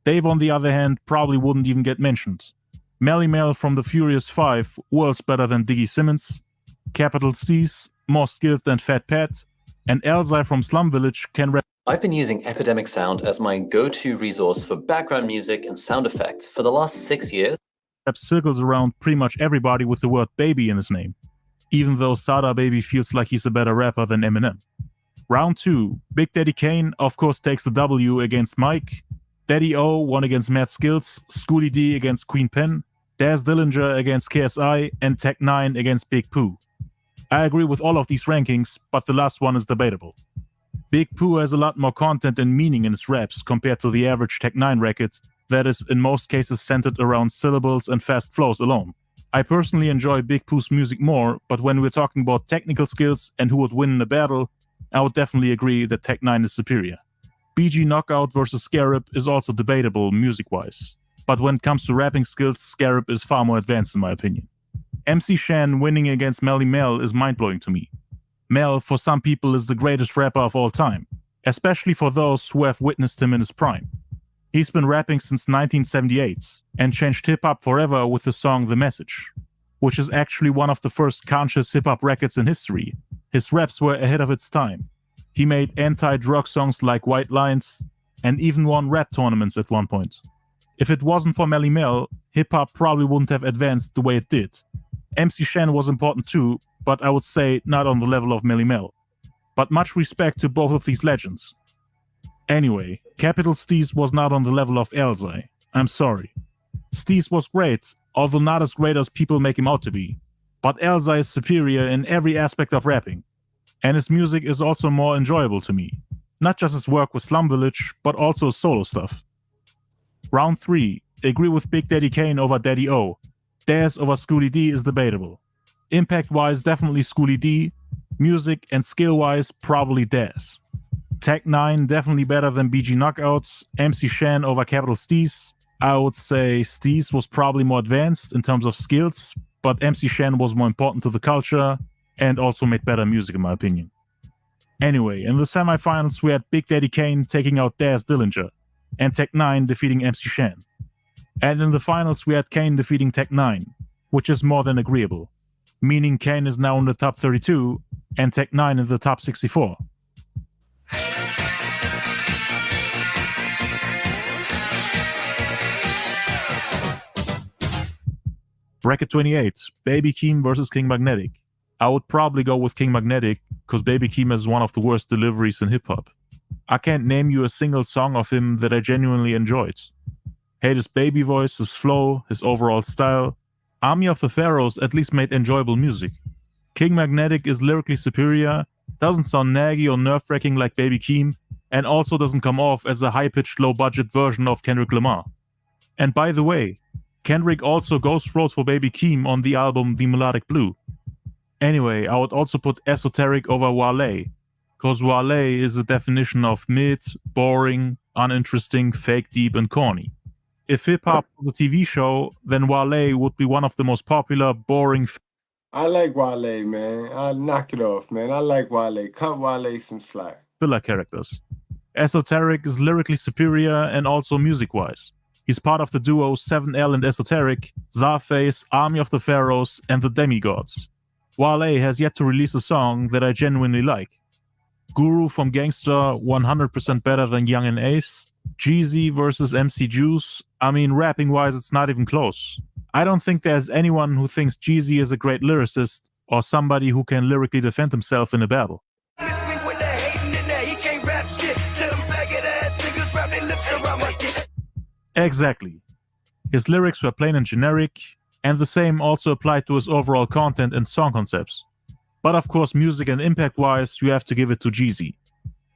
Dave, on the other hand, probably wouldn't even get mentioned. Melly Mel from the Furious 5, worlds better than Diggy Simmons, Capital C's, more skilled than Fat Pat, and Elzai from Slum Village can rap. I've been using Epidemic Sound as my go-to resource for background music and sound effects for the last 6 years. Rap circles around pretty much everybody with the word baby in his name, even though Sada Baby feels like he's a better rapper than Eminem. Round 2, Big Daddy Kane of course takes the W against Mike, Daddy O won against Mad Skills, Schoolie D against Queen Pen, Daz Dillinger against KSI, and Tech 9 against Big Pooh. I agree with all of these rankings, but the last one is debatable. Big Pooh has a lot more content and meaning in his raps compared to the average Tech 9 record that is in most cases centered around syllables and fast flows alone. I personally enjoy Big Pooh's music more, but when we're talking about technical skills and who would win in a battle, I would definitely agree that Tech 9 is superior. BG Knockout versus Scarab is also debatable music-wise, but when it comes to rapping skills, Scarab is far more advanced in my opinion. MC Shan winning against Melly Mel is mind-blowing to me. Mel, for some people, is the greatest rapper of all time, especially for those who have witnessed him in his prime. He's been rapping since 1978 and changed hip-hop forever with the song The Message, which is actually one of the first conscious hip-hop records in history. His raps were ahead of its time. He made anti-drug songs like White Lines and even won rap tournaments at one point. If it wasn't for Melly Mel, hip-hop probably wouldn't have advanced the way it did. MC Shan was important too, but I would say not on the level of Melly Mel. But much respect to both of these legends. Anyway, Capital Steez was not on the level of Elzai. I'm sorry. Steez was great, although not as great as people make him out to be. But Elzai is superior in every aspect of rapping. And his music is also more enjoyable to me. Not just his work with Slum Village, but also his solo stuff. Round 3, agree with Big Daddy Kane over Daddy O. Daz over Schoolie D is debatable. Impact-wise, definitely Schoolie D. Music and skill-wise, probably Daz. Tech 9, definitely better than BG Knockouts. MC Shan over Capital Steez. I would say Steez was probably more advanced in terms of skills, but MC Shan was more important to the culture and also made better music in my opinion. Anyway, in the semifinals we had Big Daddy Kane taking out Daz Dillinger and Tech 9 defeating MC Shan. And in the finals we had Kane defeating Tech 9, which is more than agreeable, meaning Kane is now in the top 32 and Tech 9 in the top 64. Bracket 28, Baby Keem versus King Magnetic. I would probably go with King Magnetic, cause Baby Keem has one of the worst deliveries in hip-hop. I can't name you a single song of him that I genuinely enjoyed. Hate his baby voice, his flow, his overall style. Army of the Pharaohs at least made enjoyable music. King Magnetic is lyrically superior, doesn't sound naggy or nerve-wracking like Baby Keem, and also doesn't come off as a high-pitched, low-budget version of Kendrick Lamar. And by the way, Kendrick also ghost wrote for Baby Keem on the album The Melodic Blue. Anyway, I would also put Esoteric over Wale, cause Wale is the definition of mid, boring, uninteresting, fake deep, and corny. If hip-hop was a TV show, then Wale would be one of the most popular, boring... I like Wale, man. I'll knock it off, man. I like Wale. Cut Wale some slack. ...filler characters. Esoteric is lyrically superior and also music-wise. He's part of the duo 7L and Esoteric, Czarface, Army of the Pharaohs, and the Demigods. Wale has yet to release a song that I genuinely like. Guru from Gangsta, 100% better than Young and Ace. Jeezy versus MC Juice. I mean, rapping-wise, it's not even close. I don't think there's anyone who thinks Jeezy is a great lyricist or somebody who can lyrically defend himself in a battle. Exactly. His lyrics were plain and generic, and the same also applied to his overall content and song concepts. But of course, music and impact-wise, you have to give it to Jeezy.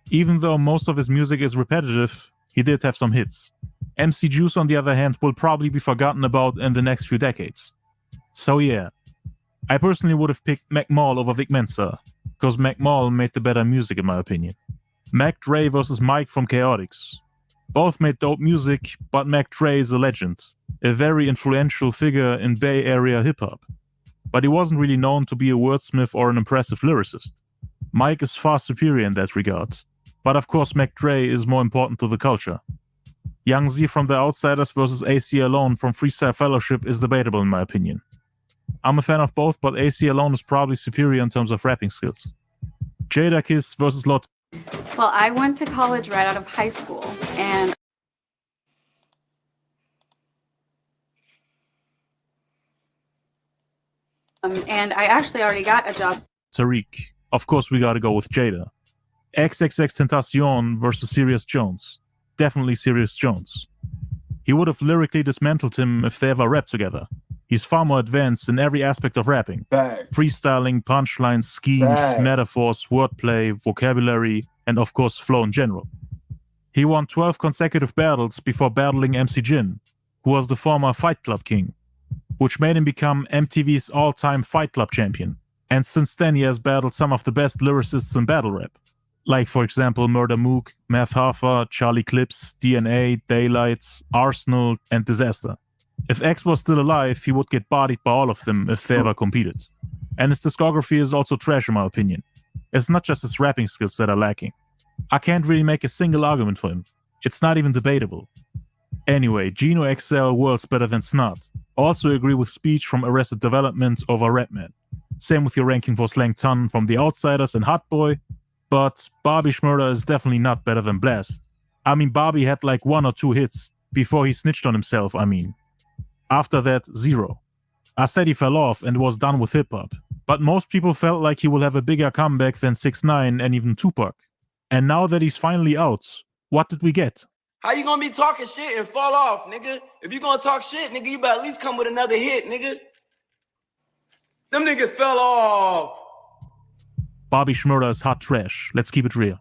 Even though most of his music is repetitive, he did have some hits. MC Juice, on the other hand, will probably be forgotten about in the next few decades. So yeah, I personally would have picked Mac Mall over Vic Mensa, because Mac Mall made the better music in my opinion. Mac Dre versus Mike from Chaotix. Both made dope music, but Mac Dre is a legend, a very influential figure in Bay Area hip-hop. But he wasn't really known to be a wordsmith or an impressive lyricist. Mike is far superior in that regard, but of course Mac Dre is more important to the culture. Young Z from The Outsiders versus AC Alone from Freestyle Fellowship is debatable in my opinion. I'm a fan of both, but AC Alone is probably superior in terms of rapping skills. Jadakiss versus Lot. Well, I went to college right out of high school, and I actually already got a job. Tariq. Of course we gotta go with Jada. XXXTentacion versus Sirius Jones. Definitely Sirius Jones. He would have lyrically dismantled him if they ever rapped together. He's far more advanced in every aspect of rapping. Freestyling, punchlines, schemes, metaphors, wordplay, vocabulary, and of course flow in general. He won 12 consecutive battles before battling MC Jin, who was the former Fight Club king, which made him become MTV's all-time Fight Club champion. And since then he has battled some of the best lyricists in battle rap, like for example Murder Mook, Math Hoffa, Charlie Clips, DNA, Daylight, Arsenal, and Disaster. If X was still alive, he would get bodied by all of them if they ever competed. And his discography is also trash in my opinion. It's not just his rapping skills that are lacking. I can't really make a single argument for him. It's not even debatable. Anyway, Geno XL worlds better than Snot. Also agree with Speech from Arrested Development over Redman. Same with your ranking for Slang Ton from The Outsiders and Hot Boy. But Bobby Shmurda is definitely not better than Blast. I mean, Bobby had like 1 or 2 hits before he snitched on himself, I mean. After that, 0. I said he fell off and was done with hip-hop. But most people felt like he will have a bigger comeback than 6ix9ine and even Tupac. And now that he's finally out, what did we get? How you gonna be talking shit and fall off, nigga? If you gonna talk shit, nigga, you better at least come with another hit, nigga. Them niggas fell off. Bobby Shmurda is hot trash, let's keep it real.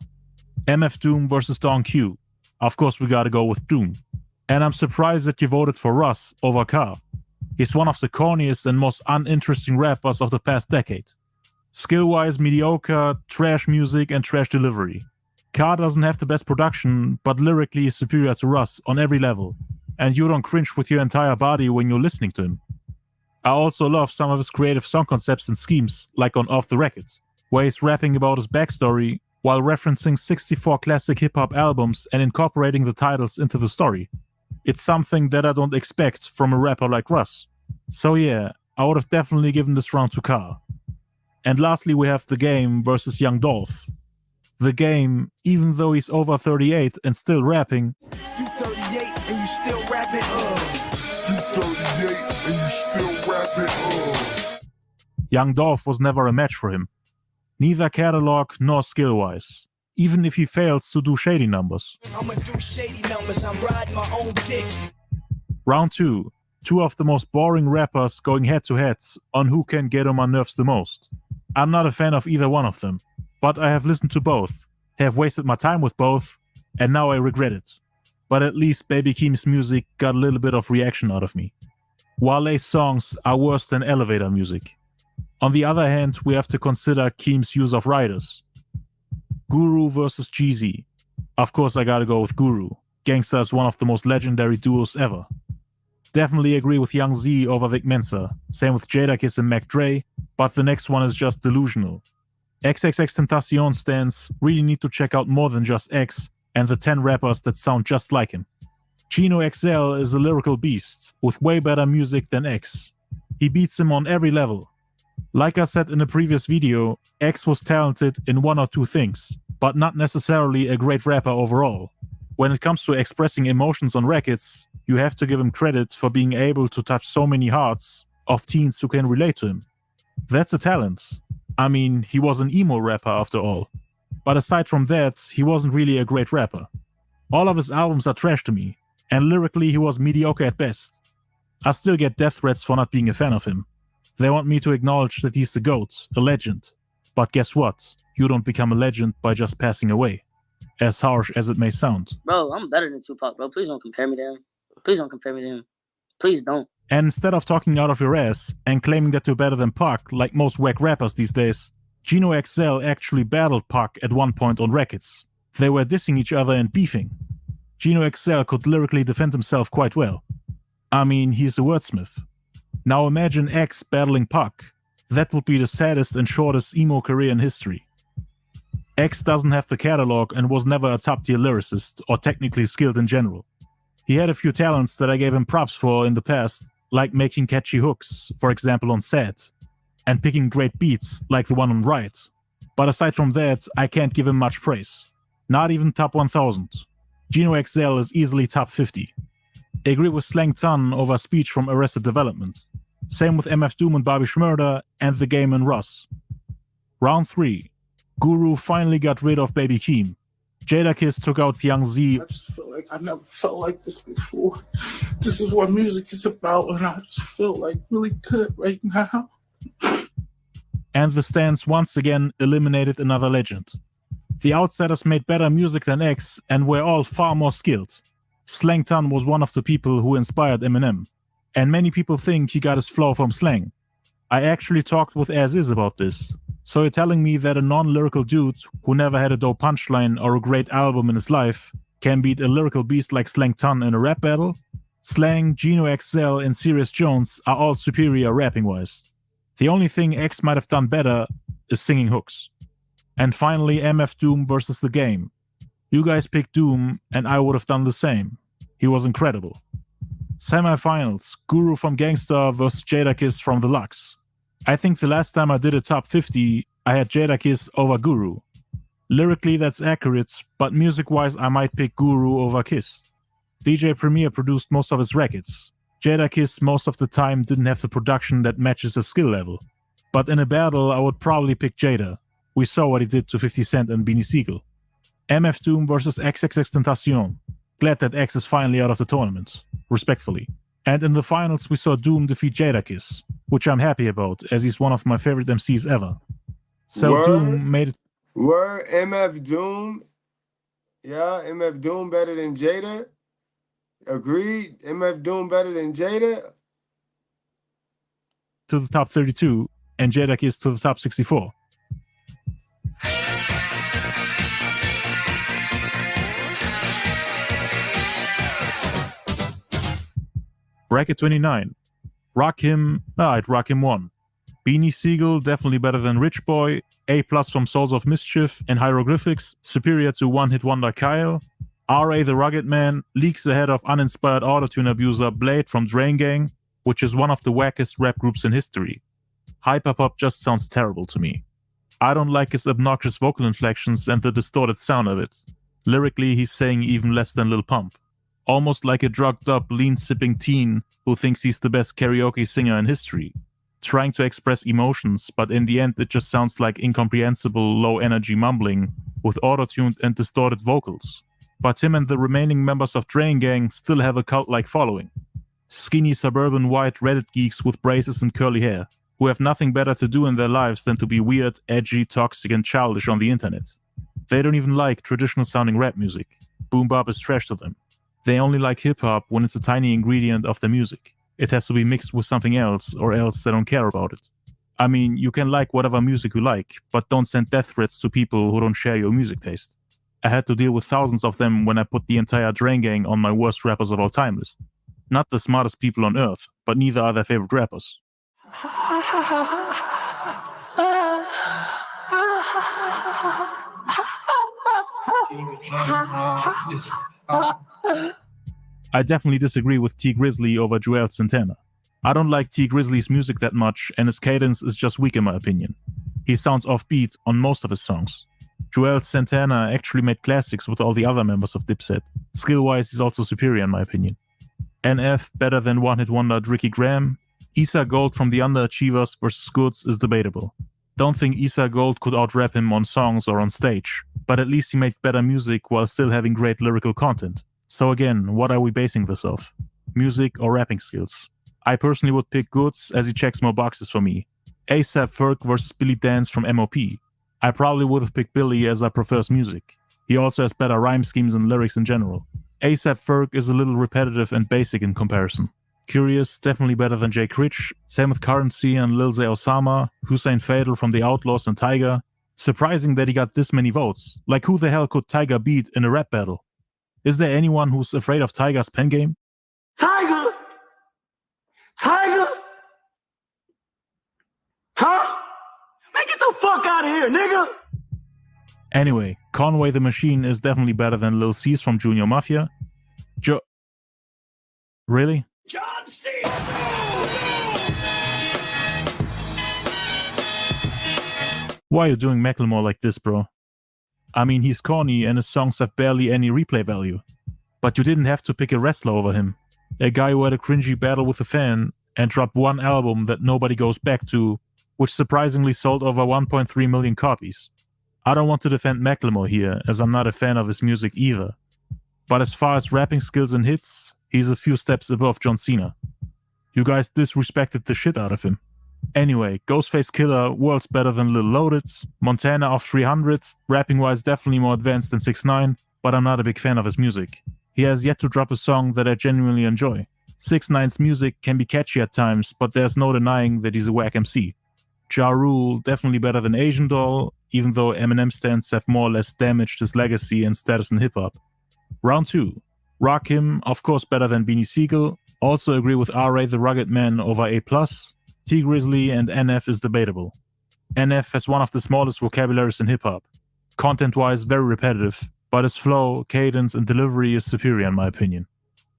MF Doom versus Don Q. Of course we gotta go with Doom. And I'm surprised that you voted for Russ over Carr. He's one of the corniest and most uninteresting rappers of the past decade. Skill-wise mediocre, trash music and trash delivery. Carr doesn't have the best production, but lyrically is superior to Russ on every level. And you don't cringe with your entire body when you're listening to him. I also love some of his creative song concepts and schemes, like on Off the Record, where he's rapping about his backstory while referencing 64 classic hip-hop albums and incorporating the titles into the story. It's something that I don't expect from a rapper like Russ. So yeah, I would have definitely given this round to Carr. And lastly we have The Game versus Young Dolph. The Game, even though he's over 38 and still rapping, You 38 and you still rapping, You 38 and you still rapping, Young Dolph was never a match for him. Neither catalog nor skill-wise. Even if he fails to do shady numbers. I'ma do shady numbers, I'm riding my own dick. Round 2. 2 of the most boring rappers going head-to-head on who can get on my nerves the most. I'm not a fan of either one of them, but I have listened to both, have wasted my time with both, and now I regret it. But at least Baby Keem's music got a little bit of reaction out of me. Wale's songs are worse than elevator music. On the other hand, we have to consider Keem's use of riders. Guru versus Jeezy. Of course I gotta go with Guru. Gangsta is one of the most legendary duos ever. Definitely agree with Young Z over Vic Mensa. Same with Jadakiss and Mac Dre, but the next one is just delusional. XXXTentacion stands really need to check out more than just X and the 10 rappers that sound just like him. Geno XL is a lyrical beast with way better music than X. He beats him on every level. Like I said in a previous video, X was talented in 1 or 2 things, but not necessarily a great rapper overall. When it comes to expressing emotions on records, you have to give him credit for being able to touch so many hearts of teens who can relate to him. That's a talent. I mean, he was an emo rapper after all. But aside from that, he wasn't really a great rapper. All of his albums are trash to me, and lyrically he was mediocre at best. I still get death threats for not being a fan of him. They want me to acknowledge that he's the GOAT, a legend. But guess what? You don't become a legend by just passing away. As harsh as it may sound. Bro, I'm better than Tupac, bro. Please don't compare me to him. Please don't compare me to him. Please don't. And instead of talking out of your ass and claiming that you're better than Pac, like most whack rappers these days, Gino XL actually battled Pac at one point on records. They were dissing each other and beefing. Gino XL could lyrically defend himself quite well. I mean, he's a wordsmith. Now imagine X battling Pac. That would be the saddest and shortest emo career in history. X doesn't have the catalog and was never a top-tier lyricist or technically skilled in general. He had a few talents that I gave him props for in the past, like making catchy hooks, for example on Sad, and picking great beats like the one on Riot. But aside from that, I can't give him much praise. Not even top 1000. Gino XL is easily top 50. I agree with Slang Ton over Speech from Arrested Development. Same with MF Doom and Bobby Shmurda and The Game and Russ. Round 3. Guru finally got rid of Baby Keem. Jadakiss took out Young Z. I just feel like I never felt like this before. This is what music is about, and I just feel like really good right now. And The Stance once again eliminated another legend. The Outsiders made better music than X and were all far more skilled. Slang Ton was one of the people who inspired Eminem, and many people think he got his flow from Slang. I actually talked with As Is about this. So you're telling me that a non-lyrical dude who never had a dope punchline or a great album in his life can beat a lyrical beast like Slang Ton in a rap battle? Slang, Gino XL, and Sirius Jones are all superior rapping-wise. The only thing X might have done better is singing hooks. And finally, MF Doom versus The Game. You guys picked Doom, and I would have done the same. He was incredible. Semi-finals, Guru from Gangstar versus Jadakiss from The Lux. I think the last time I did a top 50, I had Jadakiss over Guru. Lyrically, that's accurate, but music-wise, I might pick Guru over Kiss. DJ Premier produced most of his records. Jadakiss most of the time didn't have the production that matches his skill level. But in a battle, I would probably pick Jada. We saw what he did to 50 Cent and Beanie Siegel. MF Doom versus XXXTentacion. Glad that X is finally out of the tournament. Respectfully. And in the finals, we saw Doom defeat Jadakiss, which I'm happy about, as he's one of my favorite MCs ever. So Doom made it. Word, MF Doom. Yeah, MF Doom better than Jada. Agreed. MF Doom better than Jada. To the top 32, and Jadakiss to the top 64. Bracket 29. Rakim 1. Beanie Siegel, definitely better than Rich Boy. A+ from Souls of Mischief and Hieroglyphics, superior to One Hit Wonder Kyle. R.A. the Rugged Man, leaks ahead of uninspired autotune abuser Blade from Drain Gang, which is one of the wackest rap groups in history. Hyperpop just sounds terrible to me. I don't like his obnoxious vocal inflections and the distorted sound of it. Lyrically, he's saying even less than Lil Pump. Almost like a drugged-up, lean-sipping teen who thinks he's the best karaoke singer in history. Trying to express emotions, but in the end it just sounds like incomprehensible, low-energy mumbling with auto-tuned and distorted vocals. But him and the remaining members of Drain Gang still have a cult-like following. Skinny suburban white Reddit geeks with braces and curly hair, who have nothing better to do in their lives than to be weird, edgy, toxic, and childish on the internet. They don't even like traditional-sounding rap music. Boom bap is trash to them. They only like hip-hop when it's a tiny ingredient of their music. It has to be mixed with something else, or else they don't care about it. I mean, you can like whatever music you like, but don't send death threats to people who don't share your music taste. I had to deal with thousands of them when I put the entire Drain Gang on my worst rappers of all time list. Not the smartest people on earth, but neither are their favorite rappers. I definitely disagree with T Grizzly over Joel Santana. I don't like T Grizzly's music that much, and his cadence is just weak in my opinion. He sounds offbeat on most of his songs. Joel Santana actually made classics with all the other members of Dipset. Skill-wise, he's also superior in my opinion. NF better than One Hit Wonder Ricky Graham. Issa Gold from the Underachievers versus Goods is debatable. Don't think Issa Gold could out-rap him on songs or on stage, but at least he made better music while still having great lyrical content. So again, what are we basing this off? Music or rapping skills? I personally would pick Goods as he checks more boxes for me. A$AP Ferg versus Billy Dance from MOP. I probably would have picked Billy as I prefer his music. He also has better rhyme schemes and lyrics in general. A$AP Ferg is a little repetitive and basic in comparison. Curious, definitely better than Jay Critch. Same with Currency and Lil Zay Osama, Hussein Fatal from The Outlaws and Tyga. Surprising that he got this many votes. Like, who the hell could Tyga beat in a rap battle? Is there anyone who's afraid of Tyga's pen game? Tiger? Tiger? Huh? Man, get the fuck out of here, nigga! Anyway, Conway the Machine is definitely better than Lil C's from Junior Mafia. Really? John C. Why are you doing Macklemore like this, bro? I mean, he's corny and his songs have barely any replay value. But you didn't have to pick a wrestler over him. A guy who had a cringy battle with a fan and dropped one album that nobody goes back to, which surprisingly sold over 1.3 million copies. I don't want to defend Macklemore here, as I'm not a fan of his music either. But as far as rapping skills and hits, he's a few steps above John Cena. You guys disrespected the shit out of him. Anyway, Ghostface Killer, worlds better than Lil Loaded. Montana off 300, rapping-wise definitely more advanced than 6ix9ine, but I'm not a big fan of his music. He has yet to drop a song that I genuinely enjoy. 6ix9ine's music can be catchy at times, but there's no denying that he's a whack MC. Ja Rule, definitely better than Asian Doll, even though Eminem stans have more or less damaged his legacy and status in hip-hop. Round 2. Rakim, of course better than Beanie Siegel, also agree with R.A. the Rugged Man over A+. T Grizzly and NF is debatable. NF has one of the smallest vocabularies in hip-hop. Content-wise very repetitive, but his flow, cadence and delivery is superior in my opinion.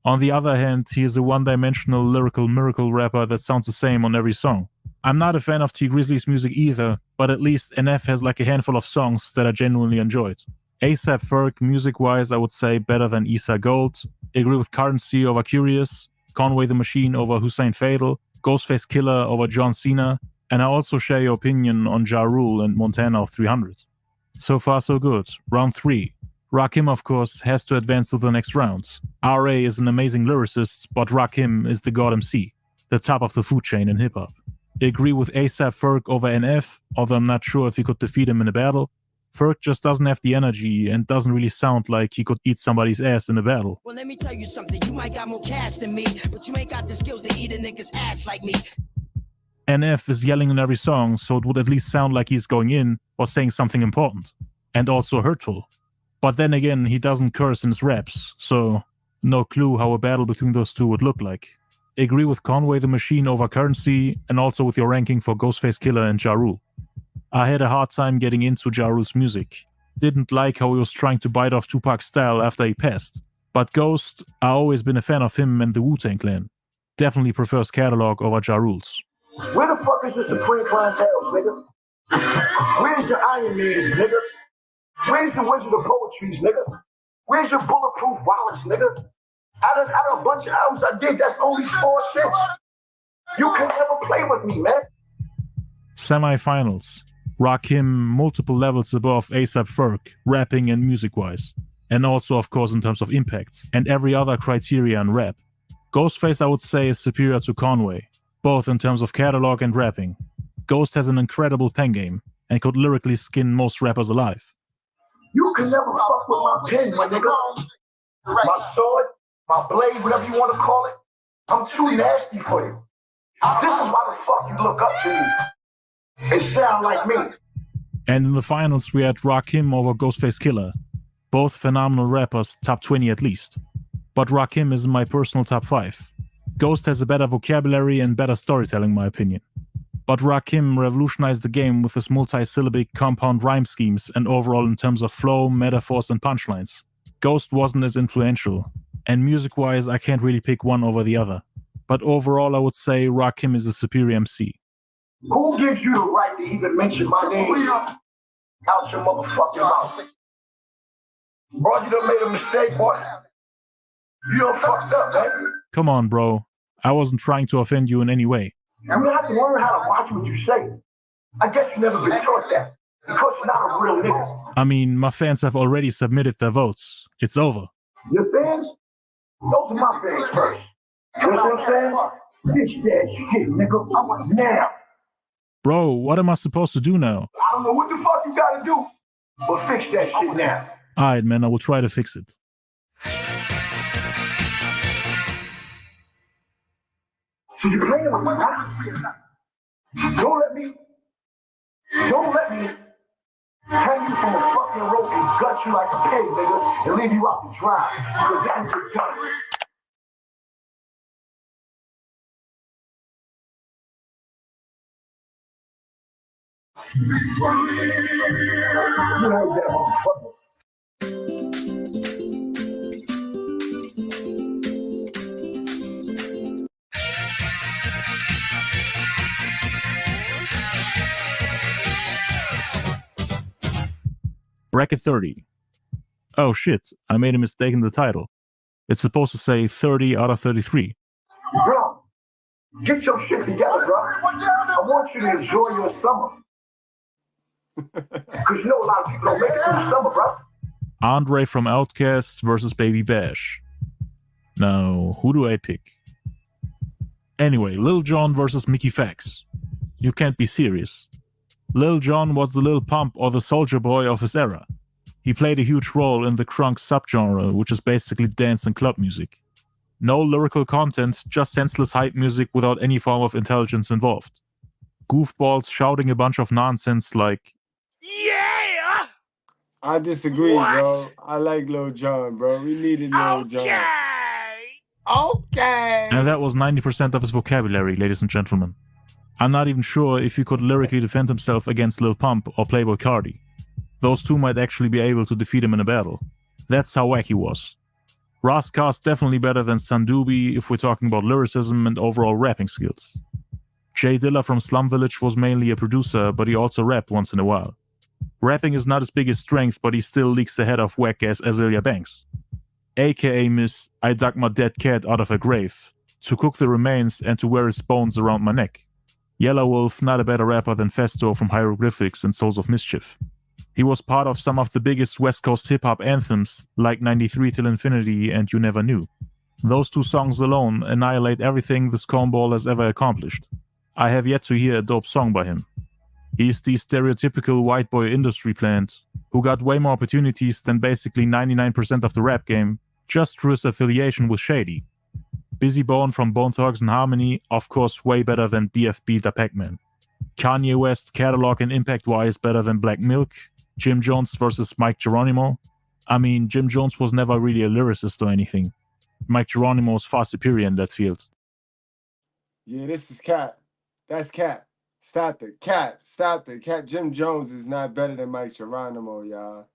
On the other hand, he is a one-dimensional lyrical miracle rapper that sounds the same on every song. I'm not a fan of T Grizzly's music either, but at least NF has like a handful of songs that I genuinely enjoyed. A$AP Ferg, music-wise I would say better than Issa Gold. Agree with Currency over Curious, Conway the Machine over Hussein Fatal, Ghostface Killer over John Cena, and I also share your opinion on Ja Rule and Montana of 300. So far so good. Round 3. Rakim of course has to advance to the next round. R.A. is an amazing lyricist, but Rakim is the god MC, the top of the food chain in hip-hop. Agree with A$AP Ferg over NF, although I'm not sure if he could defeat him in a battle. Ferg just doesn't have the energy and doesn't really sound like he could eat somebody's ass in a battle. Well, let me tell you something. You might got more cash than me, but you ain't got the skills to eat a nigga's ass like me. NF is yelling in every song, so it would at least sound like he's going in or saying something important. And also hurtful. But then again, he doesn't curse in his raps, so no clue how a battle between those two would look like. Agree with Conway the Machine over Currency, and also with your ranking for Ghostface Killer and Ja Rule. I had a hard time getting into Ja Rule's music. Didn't like how he was trying to bite off Tupac's style after he passed. But Ghost, I've always been a fan of him and the Wu-Tang Clan. Definitely prefers catalog over Ja Rule's. Where the fuck is the Supreme Clientele, nigga? Where's your Iron Maidens, nigga? Where's your Wizard of Poetries, nigga? Where's your Bulletproof Wallets, nigga? Out of a bunch of albums I did, that's only 4 shits. You can never play with me, man. Semi-finals. Rakim multiple levels above A$AP Ferg, rapping and music-wise. And also, of course, in terms of impact, and every other criteria in rap. Ghostface, I would say, is superior to Conway, both in terms of catalog and rapping. Ghost has an incredible pen game, and could lyrically skin most rappers alive. You can never fuck with my pen, my nigga. My sword, my blade, whatever you want to call it. I'm too nasty for you. This is why the fuck you look up to me. It sound like me. And in the finals we had Rakim over Ghostface Killer. Both phenomenal rappers, top 20 at least. But Rakim is in my personal top 5. Ghost has a better vocabulary and better storytelling in my opinion. But Rakim revolutionized the game with his multi-syllabic compound rhyme schemes and overall in terms of flow, metaphors and punchlines. Ghost wasn't as influential, and music-wise I can't really pick one over the other. But overall I would say Rakim is a superior MC. Who gives you the right to even mention my name out your motherfucking mouth? Bro, you done made a mistake, boy. You done fucked up, man. Come on, bro. I wasn't trying to offend you in any way. You have to learn how to watch what you say. I guess you never been taught that, because you're not a real nigga. I mean, my fans have already submitted their votes. It's over. Your fans? Those are my fans first. You know what I'm saying? Fix that shit, nigga. I want now. Bro, what am I supposed to do now? I don't know what the fuck you gotta do, but fix that shit now. Alright, man, I will try to fix it. So you playing with me, huh? Don't let me hang you from a fucking rope and gut you like a pig, nigga, and leave you out to dry. Because that ain't get done. You heard that, motherfucker. Bracket 30. Oh shit, I made a mistake in the title. It's supposed to say 30 out of 33. Bro, get your shit together, bro. I want you to enjoy your summer. Because you know a lot of people don't make it through the summer, bro. Andre from Outkast versus Baby Bash. Now, who do I pick? Anyway, Lil Jon versus Mickey Fax. You can't be serious. Lil Jon was the Lil Pump or the Soulja Boy of his era. He played a huge role in the crunk subgenre, which is basically dance and club music. No lyrical content, just senseless hype music without any form of intelligence involved. Goofballs shouting a bunch of nonsense like, Yeah! I disagree, bro. I like Lil Jon, bro. We needed Lil Jon. Okay! And that was 90% of his vocabulary, ladies and gentlemen. I'm not even sure if he could lyrically defend himself against Lil Pump or Playboi Carti. Those two might actually be able to defeat him in a battle. That's how wack he was. Rascar's definitely better than Sandubi if we're talking about lyricism and overall rapping skills. Jay Dilla from Slum Village was mainly a producer, but he also rapped once in a while. Rapping is not his biggest strength, but he still leaks the head of whack-ass Azealia Banks. AKA Miss I dug my dead cat out of her grave, to cook the remains and to wear his bones around my neck. Yellow Wolf not a better rapper than Festo from Hieroglyphics and Souls of Mischief. He was part of some of the biggest West Coast hip-hop anthems, like 93 Till Infinity and You Never Knew. Those two songs alone annihilate everything this cornball has ever accomplished. I have yet to hear a dope song by him. He's the stereotypical white boy industry plant, who got way more opportunities than basically 99% of the rap game, just through his affiliation with Shady. Busy Bone from Bone Thugs and Harmony, of course way better than BFB Da Pac-Man. Kanye West catalog and impact-wise better than Black Milk. Jim Jones versus Mike Geronimo. I mean, Jim Jones was never really a lyricist or anything. Mike Geronimo is far superior in that field. Yeah, this is cap. That's cap. Stop the cap. Stop the cap. Jim Jones is not better than Mike Geronimo, y'all.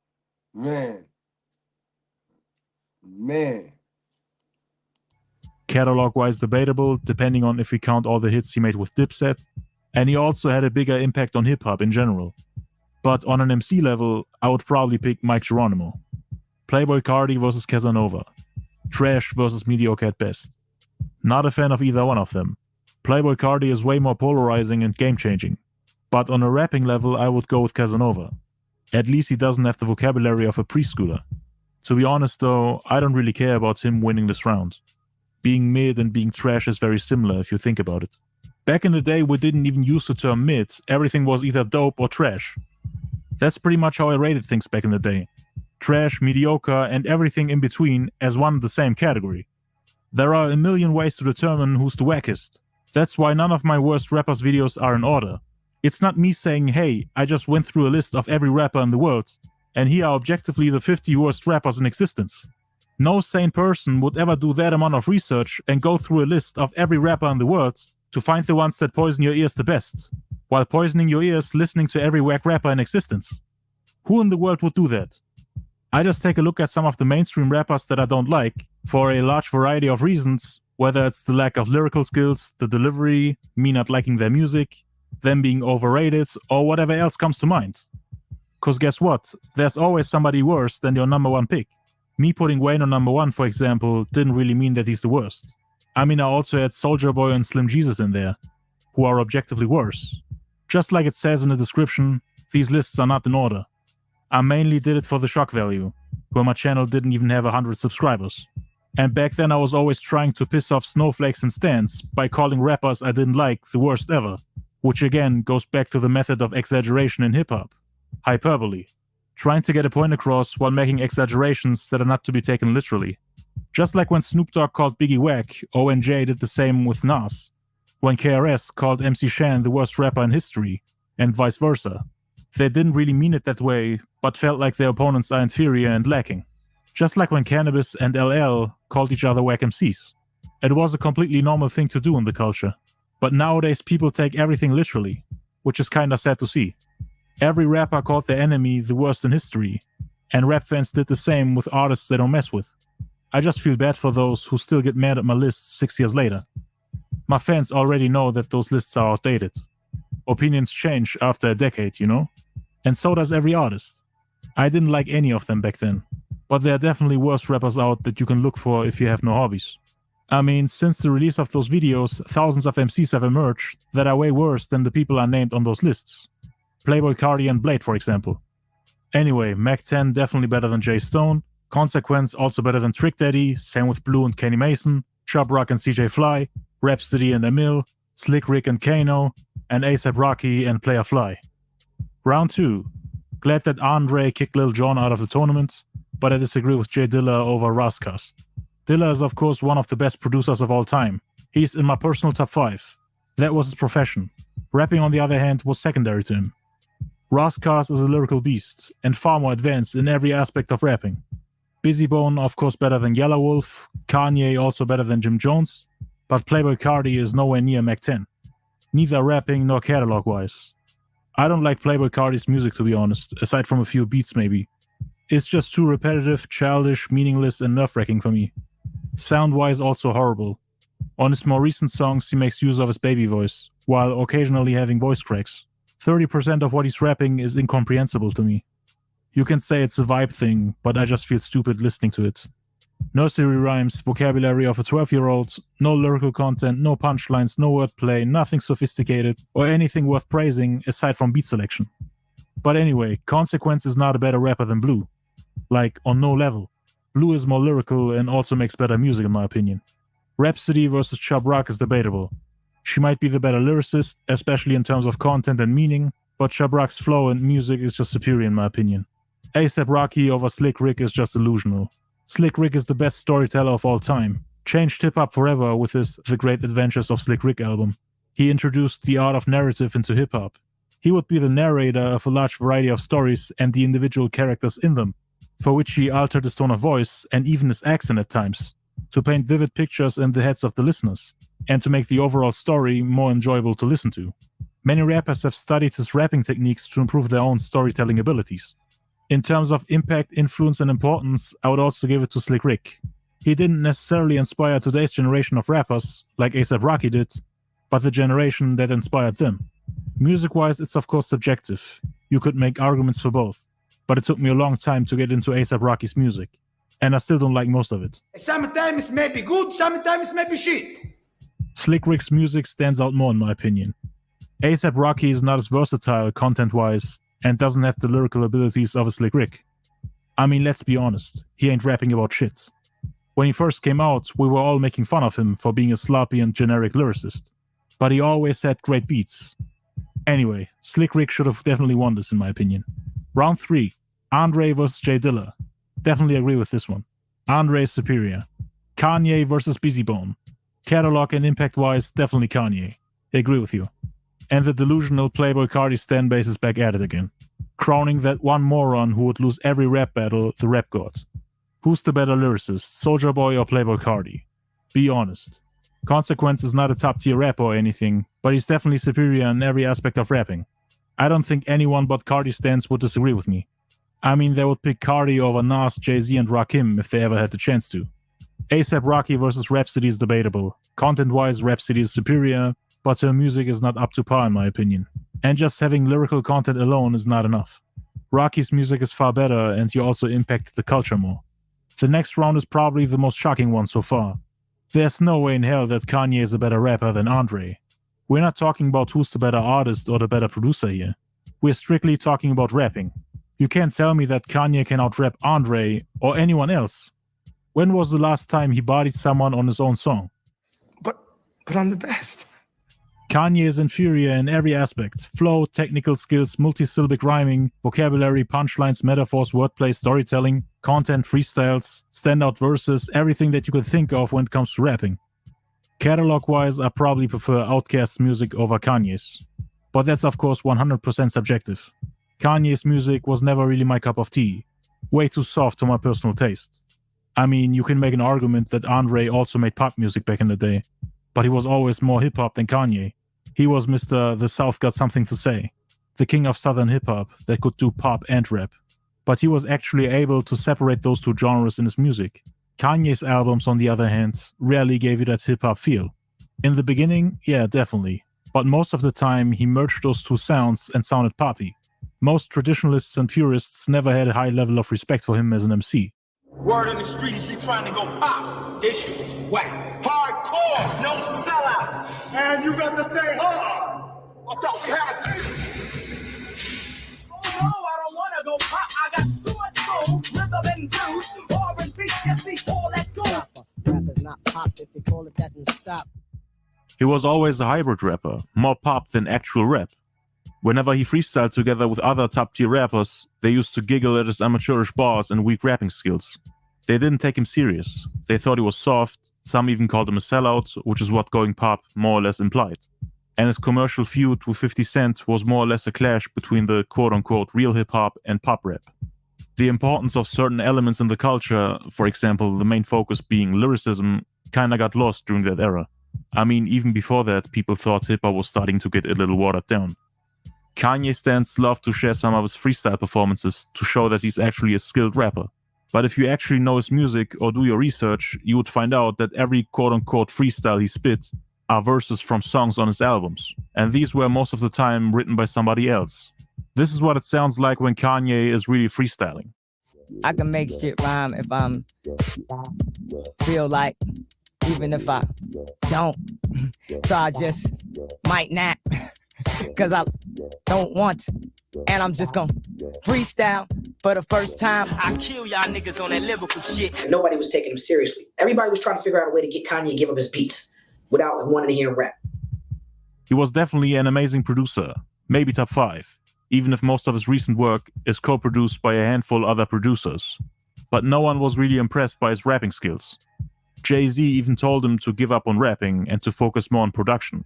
Man. Catalog-wise debatable, depending on if we count all the hits he made with Dipset. And he also had a bigger impact on hip-hop in general. But on an MC level, I would probably pick Mike Geronimo. Playboi Carti versus Casanova. Trash versus mediocre at best. Not a fan of either one of them. Playboi Carti is way more polarizing and game-changing. But on a rapping level, I would go with Casanova. At least he doesn't have the vocabulary of a preschooler. To be honest though, I don't really care about him winning this round. Being mid and being trash is very similar if you think about it. Back in the day, we didn't even use the term mid, everything was either dope or trash. That's pretty much how I rated things back in the day. Trash, mediocre, and everything in between as one and the same category. There are a million ways to determine who's the wackest. That's why none of my worst rappers videos are in order. It's not me saying, hey, I just went through a list of every rapper in the world, and here are objectively the 50 worst rappers in existence. No sane person would ever do that amount of research and go through a list of every rapper in the world to find the ones that poison your ears the best, while poisoning your ears listening to every whack rapper in existence. Who in the world would do that? I just take a look at some of the mainstream rappers that I don't like, for a large variety of reasons, whether it's the lack of lyrical skills, the delivery, me not liking their music, them being overrated, or whatever else comes to mind. Cause guess what? There's always somebody worse than your number one pick. Me putting Wayne on number one, for example, didn't really mean that he's the worst. I mean, I also had Soulja Boy and Slim Jesus in there, who are objectively worse. Just like it says in the description, these lists are not in order. I mainly did it for the shock value, where my channel didn't even have 100 subscribers. And back then I was always trying to piss off snowflakes and stans by calling rappers I didn't like the worst ever, which again goes back to the method of exaggeration in hip-hop. Hyperbole. Trying to get a point across while making exaggerations that are not to be taken literally. Just like when Snoop Dogg called Biggie whack, or when Jay did the same with Nas. when KRS called MC Shan the worst rapper in history, and vice versa. They didn't really mean it that way, but felt like their opponents are inferior and lacking. Just like when Cannabis and LL called each other whack MCs. It was a completely normal thing to do in the culture. But nowadays people take everything literally, which is kinda sad to see. Every rapper called their enemy the worst in history, and rap fans did the same with artists they don't mess with. I just feel bad for those who still get mad at my lists 6 years later. My fans already know that those lists are outdated. Opinions change after a decade, you know? And so does every artist. I didn't like any of them back then, but there are definitely worse rappers out that you can look for if you have no hobbies. I mean, since the release of those videos, thousands of MCs have emerged that are way worse than the people are named on those lists. Playboy Cardi and Blade, for example. Anyway, Mac 10 definitely better than Jay Stone, Consequence also better than Trick Daddy, same with Blue and Kenny Mason, Chub Rock and CJ Fly, Rhapsody and Emil, Slick Rick and Kano, and A$AP Rocky and Player Fly. Round 2. Glad that Andre kicked Lil Jon out of the tournament, but I disagree with Jay Dilla over Raskas. Dilla is of course one of the best producers of all time. He's in my personal top 5. That was his profession. Rapping on the other hand was secondary to him. Raskas is a lyrical beast, and far more advanced in every aspect of rapping. Bizzy Bone of course better than Yellow Wolf, Kanye also better than Jim Jones, but Playboy Cardi is nowhere near Mac 10. Neither rapping nor catalog-wise. I don't like Playboy Cardi's music to be honest, aside from a few beats maybe. It's just too repetitive, childish, meaningless and nerve-wracking for me. Sound-wise also horrible. On his more recent songs he makes use of his baby voice, while occasionally having voice cracks. 30% of what he's rapping is incomprehensible to me. You can say it's a vibe thing, but I just feel stupid listening to it. Nursery rhymes, vocabulary of a 12-year-old, no lyrical content, no punchlines, no wordplay, nothing sophisticated, or anything worth praising aside from beat selection. But anyway, Consequence is not a better rapper than Blue. Like, on no level. Blue is more lyrical and also makes better music in my opinion. Rhapsody versus Chub Rock is debatable. She might be the better lyricist, especially in terms of content and meaning, but Chub Rock's flow and music is just superior in my opinion. A$AP Rocky over Slick Rick is just illusional. Slick Rick is the best storyteller of all time. Changed hip-hop forever with his The Great Adventures of Slick Rick album. He introduced the art of narrative into hip-hop. He would be the narrator of a large variety of stories and the individual characters in them, for which he altered his tone of voice and even his accent at times, to paint vivid pictures in the heads of the listeners, and to make the overall story more enjoyable to listen to. Many rappers have studied his rapping techniques to improve their own storytelling abilities. In terms of impact, influence, and importance, I would also give it to Slick Rick. He didn't necessarily inspire today's generation of rappers, like A$AP Rocky did, but the generation that inspired them. Music-wise, it's of course subjective. You could make arguments for both, but it took me a long time to get into A$AP Rocky's music, and I still don't like most of it. Sometimes it may be good, sometimes it may be shit. Slick Rick's music stands out more in my opinion. A$AP Rocky is not as versatile content-wise, and doesn't have the lyrical abilities of a Slick Rick. I mean, let's be honest, he ain't rapping about shit. When he first came out, we were all making fun of him for being a sloppy and generic lyricist. But he always had great beats. Anyway, Slick Rick should have definitely won this in my opinion. Round 3, Andre vs Jay Dilla. Definitely agree with this one. Andre is superior. Kanye versus Bizzy Bone. Catalog and impact-wise, definitely Kanye. I agree with you. And the delusional Playboy Cardi stan base is back at it again, crowning that one moron who would lose every rap battle the rap god. Who's the better lyricist, Soulja Boy or Playboy Cardi? Be honest. Consequence is not a top-tier rapper or anything, but he's definitely superior in every aspect of rapping. I don't think anyone but Cardi stans would disagree with me. I mean, they would pick Cardi over Nas, Jay-Z and Rakim if they ever had the chance to. A$AP Rocky versus Rhapsody is debatable. Content-wise, Rhapsody is superior, but her music is not up to par in my opinion. And just having lyrical content alone is not enough. Rocky's music is far better and he also impacted the culture more. The next round is probably the most shocking one so far. There's no way in hell that Kanye is a better rapper than Andre. We're not talking about who's the better artist or the better producer here. We're strictly talking about rapping. You can't tell me that Kanye can out-rap Andre or anyone else. When was the last time he bodied someone on his own song? But I'm the best. Kanye is inferior in every aspect. Flow, technical skills, multisyllabic rhyming, vocabulary, punchlines, metaphors, wordplay, storytelling, content, freestyles, standout verses, everything that you could think of when it comes to rapping. Catalog-wise, I probably prefer Outkast's music over Kanye's. But that's of course 100% subjective. Kanye's music was never really my cup of tea. Way too soft for my personal taste. I mean, you can make an argument that Andre also made pop music back in the day, but he was always more hip-hop than Kanye. He was Mr. The South Got Something to Say, the king of southern hip-hop that could do pop and rap. But he was actually able to separate those two genres in his music. Kanye's albums, on the other hand, rarely gave you that hip-hop feel. In the beginning, yeah, definitely. But most of the time, he merged those two sounds and sounded poppy. Most traditionalists and purists never had a high level of respect for him as an MC. Word in the streets, you trying to go pop. This shit is whack. Hardcore, no sellout. And you got to stay hard. What the heck? Oh no, I don't want to go pop. I got too much soul, rhythm and blues, R&B, you see, all that's good. Rap is not pop if you call it that and stop. He was always a hybrid rapper, more pop than actual rap. Whenever he freestyled together with other top-tier rappers, they used to giggle at his amateurish bars and weak rapping skills. They didn't take him serious. They thought he was soft, some even called him a sellout, which is what going pop more or less implied. And his commercial feud with 50 Cent was more or less a clash between the quote-unquote real hip-hop and pop rap. The importance of certain elements in the culture, for example the main focus being lyricism, kinda got lost during that era. I mean, even before that, people thought hip-hop was starting to get a little watered down. Kanye stans love to share some of his freestyle performances to show that he's actually a skilled rapper. But if you actually know his music or do your research, you would find out that every quote-unquote freestyle he spit are verses from songs on his albums, and these were most of the time written by somebody else. This is what it sounds like when Kanye is really freestyling. I can make shit rhyme if I'm feel like, even if I don't. So I just might not, cause I don't want to. And I'm just gonna freestyle for the first time. I kill y'all niggas on that lyrical shit. Nobody was taking him seriously. Everybody was trying to figure out a way to get Kanye to give up his beats without wanting to hear him rap. He was definitely an amazing producer, maybe top 5, even if most of his recent work is co-produced by a handful of other producers. But no one was really impressed by his rapping skills. Jay-Z even told him to give up on rapping and to focus more on production,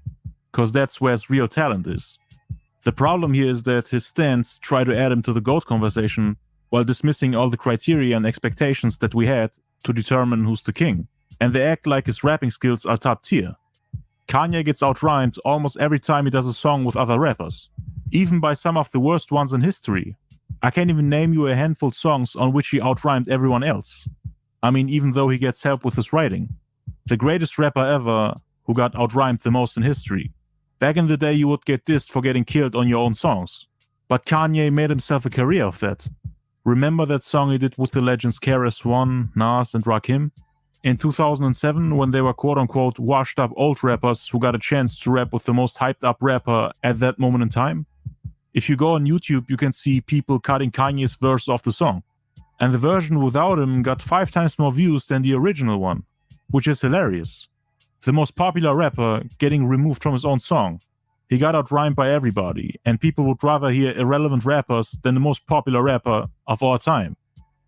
cause that's where his real talent is. The problem here is that his stans try to add him to the GOAT conversation while dismissing all the criteria and expectations that we had to determine who's the king, and they act like his rapping skills are top tier. Kanye gets out-rhymed almost every time he does a song with other rappers, even by some of the worst ones in history. I can't even name you a handful of songs on which he out-rhymed everyone else. I mean, even though he gets help with his writing. The greatest rapper ever who got out-rhymed the most in history. Back in the day, you would get dissed for getting killed on your own songs. But Kanye made himself a career of that. Remember that song he did with the legends KRS-One, Nas, and Rakim? In 2007, when they were quote-unquote washed-up old rappers who got a chance to rap with the most hyped-up rapper at that moment in time? If you go on YouTube, you can see people cutting Kanye's verse off the song. And the version without him got 5 times more views than the original one, which is hilarious. The most popular rapper getting removed from his own song. He got out-rhymed by everybody, and people would rather hear irrelevant rappers than the most popular rapper of all time.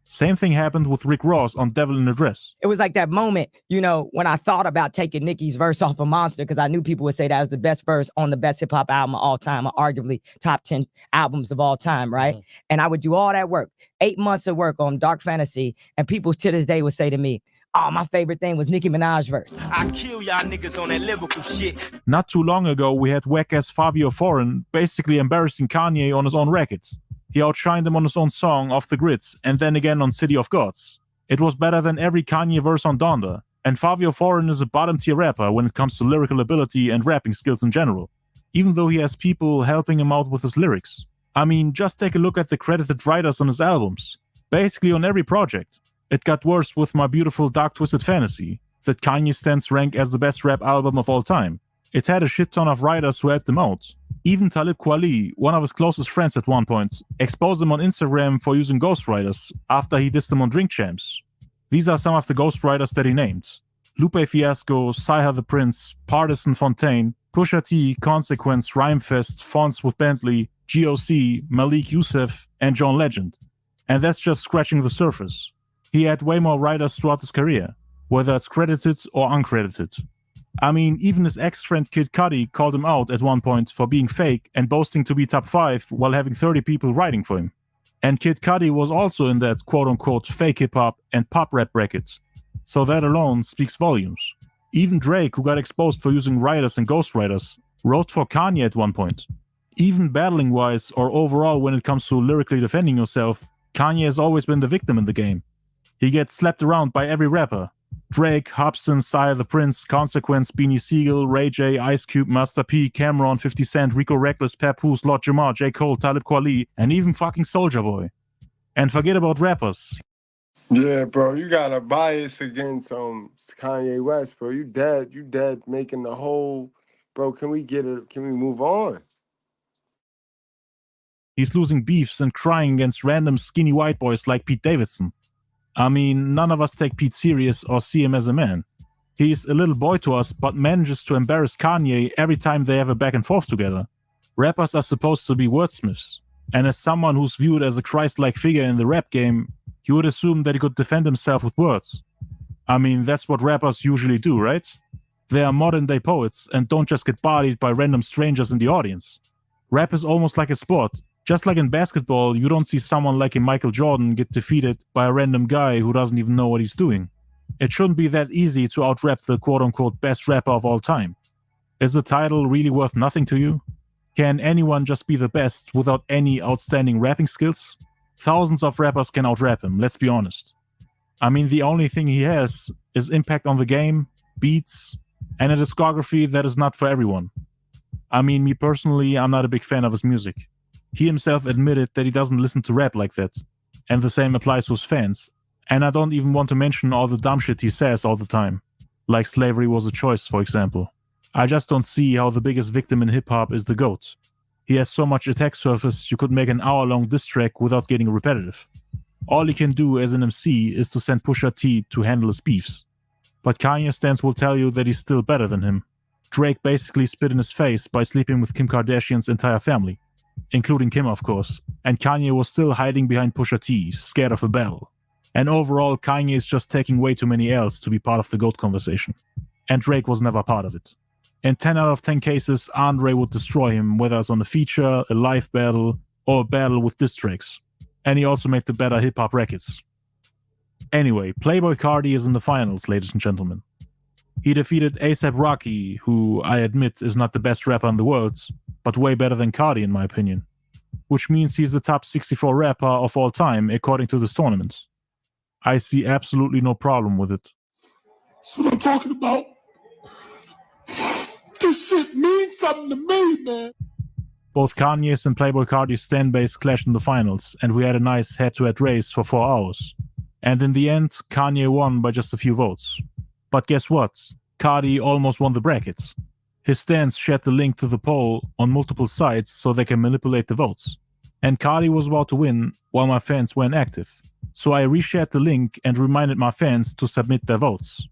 Same thing happened with Rick Ross on Devil in a Dress. It was like that moment, you know, when I thought about taking Nicki's verse off of Monster, because I knew people would say that was the best verse on the best hip-hop album of all time, or arguably top 10 albums of all time, right? Mm-hmm. And I would do all that work, 8 months of work on Dark Fantasy, and people to this day would say to me, oh, my favorite thing was Nicki Minaj's verse. I kill y'all niggas on that lyrical shit. Not too long ago, we had whack-ass Fabio Foreign basically embarrassing Kanye on his own records. He outshined him on his own song, Off the Grids, and then again on City of Gods. It was better than every Kanye verse on Donda, and Fabio Foreign is a bottom-tier rapper when it comes to lyrical ability and rapping skills in general, even though he has people helping him out with his lyrics. I mean, just take a look at the credited writers on his albums. Basically on every project. It got worse with My Beautiful Dark Twisted Fantasy, that Kanye stands rank as the best rap album of all time. It had a shit ton of writers who helped him out. Even Talib Kweli, one of his closest friends at one point, exposed him on Instagram for using ghostwriters after he dissed him on Drink Champs. These are some of the ghostwriters that he named. Lupe Fiasco, Cyha the Prince, Partisan Fontaine, Pusha T, Consequence, Rhymefest, Fonts with Bentley, GOC, Malik Youssef, and John Legend. And that's just scratching the surface. He had way more writers throughout his career, whether it's credited or uncredited. I mean, even his ex-friend Kid Cudi called him out at one point for being fake and boasting to be top 5 while having 30 people writing for him. And Kid Cudi was also in that quote-unquote fake hip-hop and pop rap bracket. So that alone speaks volumes. Even Drake, who got exposed for using writers and ghostwriters, wrote for Kanye at one point. Even battling-wise or overall when it comes to lyrically defending yourself, Kanye has always been the victim in the game. He gets slapped around by every rapper. Drake, Hobson, Sire the Prince, Consequence, Beanie Siegel, Ray J, Ice Cube, Master P, Cameron, 50 Cent, Rico Reckless, Papoose, Lord Jamar, J. Cole, Talib Kweli, and even fucking Soulja Boy. And forget about rappers. Yeah, bro, you got a bias against Kanye West, bro. You dead making the whole, bro. Can we move on? He's losing beefs and crying against random skinny white boys like Pete Davidson. I mean, none of us take Pete serious or see him as a man. He's a little boy to us, but manages to embarrass Kanye every time they have a back and forth together. Rappers are supposed to be wordsmiths, and as someone who's viewed as a Christ-like figure in the rap game, you would assume that he could defend himself with words. I mean, that's what rappers usually do, right? They are modern-day poets and don't just get bodied by random strangers in the audience. Rap is almost like a sport. Just like in basketball, you don't see someone like a Michael Jordan get defeated by a random guy who doesn't even know what he's doing. It shouldn't be that easy to out-rap the quote-unquote best rapper of all time. Is the title really worth nothing to you? Can anyone just be the best without any outstanding rapping skills? Thousands of rappers can out-rap him, let's be honest. I mean, the only thing he has is impact on the game, beats, and a discography that is not for everyone. I mean, me personally, I'm not a big fan of his music. He himself admitted that he doesn't listen to rap like that, and the same applies to his fans. And I don't even want to mention all the dumb shit he says all the time, like slavery was a choice, for example. I just don't see how the biggest victim in hip-hop is the GOAT. He has so much attack surface you could make an hour-long diss track without getting repetitive. All he can do as an MC is to send Pusha T to handle his beefs. But Kanye stans will tell you that he's still better than him. Drake basically spit in his face by sleeping with Kim Kardashian's entire family, including Kim, of course, and Kanye was still hiding behind Pusha T, scared of a battle. And overall, Kanye is just taking way too many L's to be part of the GOAT conversation. And Drake was never part of it. In 10 out of 10 cases, Andre would destroy him, whether it's on a feature, a live battle, or a battle with diss tracks. And he also made the better hip-hop records. Anyway, Playboi Carti is in the finals, ladies and gentlemen. He defeated A$AP Rocky, who I admit is not the best rapper in the world, but way better than Carti in my opinion. Which means he's the top 64 rapper of all time according to this tournament. I see absolutely no problem with it. That's what I'm talking about. This shit means something to me, man. Both Kanye's and Playboi Carti's stan base clashed in the finals, and we had a nice head-to-head race for 4 hours. And in the end, Kanye won by just a few votes. But guess what? Carti almost won the brackets. His stans shared the link to the poll on multiple sites so they can manipulate the votes. And Carti was about to win while my fans were inactive. So I reshared the link and reminded my fans to submit their votes.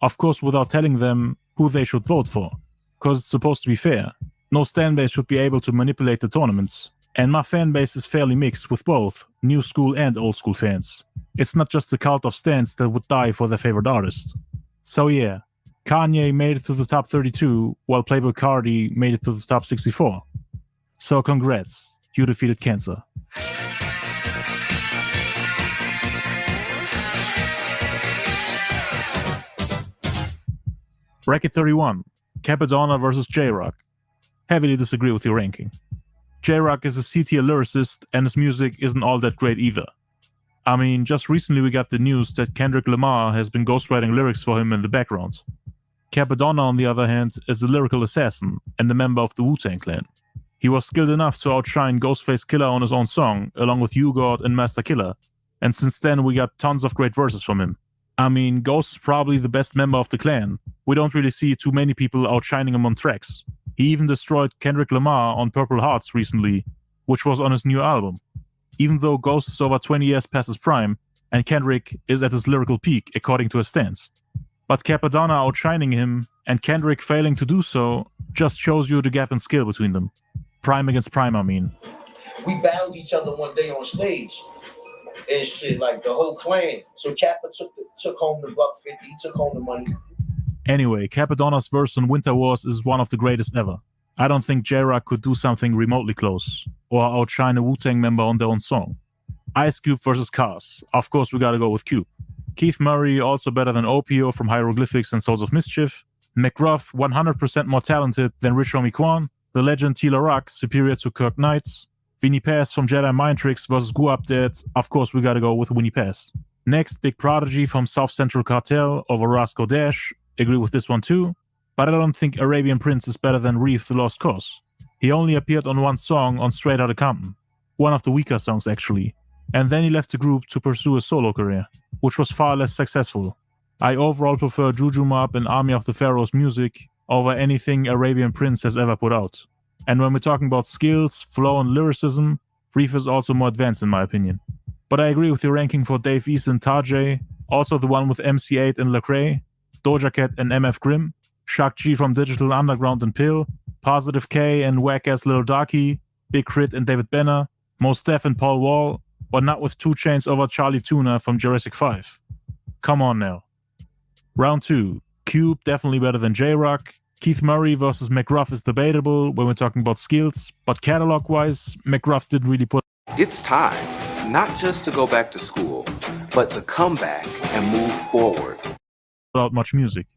Of course, without telling them who they should vote for, because it's supposed to be fair. No stan base should be able to manipulate the tournaments. And my fan base is fairly mixed with both new school and old school fans. It's not just a cult of stans that would die for their favorite artist. So yeah, Kanye made it to the top 32, while Playboi Carti made it to the top 64. So congrats, you defeated cancer. Bracket 31, Capadonna versus J-Rock. Heavily disagree with your ranking. J-Rock is a C-tier lyricist, and his music isn't all that great either. I mean, just recently we got the news that Kendrick Lamar has been ghostwriting lyrics for him in the background. Capadonna, on the other hand, is a lyrical assassin and a member of the Wu-Tang Clan. He was skilled enough to outshine Ghostface Killah on his own song, along with U-God and Master Killer, and since then we got tons of great verses from him. I mean, Ghost is probably the best member of the clan. We don't really see too many people outshining him on tracks. He even destroyed Kendrick Lamar on Purple Hearts recently, which was on his new album. Even though Ghost is over 20 years past his prime, and Kendrick is at his lyrical peak according to his stance. But Capadonna outshining him, and Kendrick failing to do so, just shows you the gap in skill between them. Prime against prime, I mean. We battled each other one day on stage and shit, like the whole clan. So Kappa took home the $150, he took home the money. Anyway, Capadonna's verse on Winter Wars is one of the greatest ever. I don't think J-Rock could do something remotely close, or outshine a Wu-Tang member on their own song. Ice Cube versus Cars. Of course we gotta go with Cube. Keith Murray also better than Opio from Hieroglyphics and Souls of Mischief. McGruff 100% more talented than Rich Homie Quan. The legend Tila Rock superior to Kirk Knight. Vinnie Paz from Jedi Mind Tricks versus Guap Dead. Of course we gotta go with Winnie Paz. Next, Big Prodigy from South Central Cartel over Roscoe Dash. Agree with this one too. But I don't think Arabian Prince is better than Reef the Lost Cause. He only appeared on one song on Straight Outta Compton. One of the weaker songs actually. And then he left the group to pursue a solo career, which was far less successful. I overall prefer Juju Mob and Army of the Pharaohs music over anything Arabian Prince has ever put out. And when we're talking about skills, flow and lyricism, Reef is also more advanced in my opinion. But I agree with your ranking for Dave East and Tajay, also the one with MC8 and Lecrae, Doja Cat and MF Grimm, Shock G from Digital Underground and Pill, Positive K and Whack-Ass Lil Darky, Big Crit and David Banner, Mos Def and Paul Wall, but not with 2 Chainz over Charlie Tuna from Jurassic 5. Come on now. Round 2. Cube definitely better than J-Rock. Keith Murray versus McGruff is debatable when we're talking about skills, but catalog-wise, McGruff didn't really put... It's time, not just to go back to school, but to come back and move forward. ...without much music.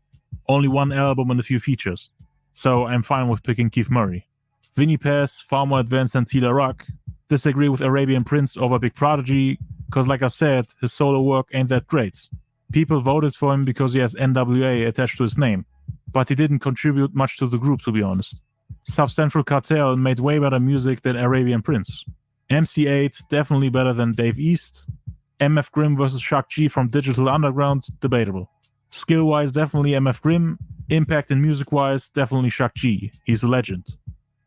Only one album and a few features. So I'm fine with picking Keith Murray. Vinnie Paz, far more advanced than Tila Rock. Disagree with Arabian Prince over Big Prodigy, cause like I said, his solo work ain't that great. People voted for him because he has NWA attached to his name, but he didn't contribute much to the group to be honest. South Central Cartel made way better music than Arabian Prince. MC8 definitely better than Dave East. MF Grimm versus Shock G from Digital Underground, debatable. Skill-wise definitely MF Grimm, impact and music-wise definitely Shock G, he's a legend.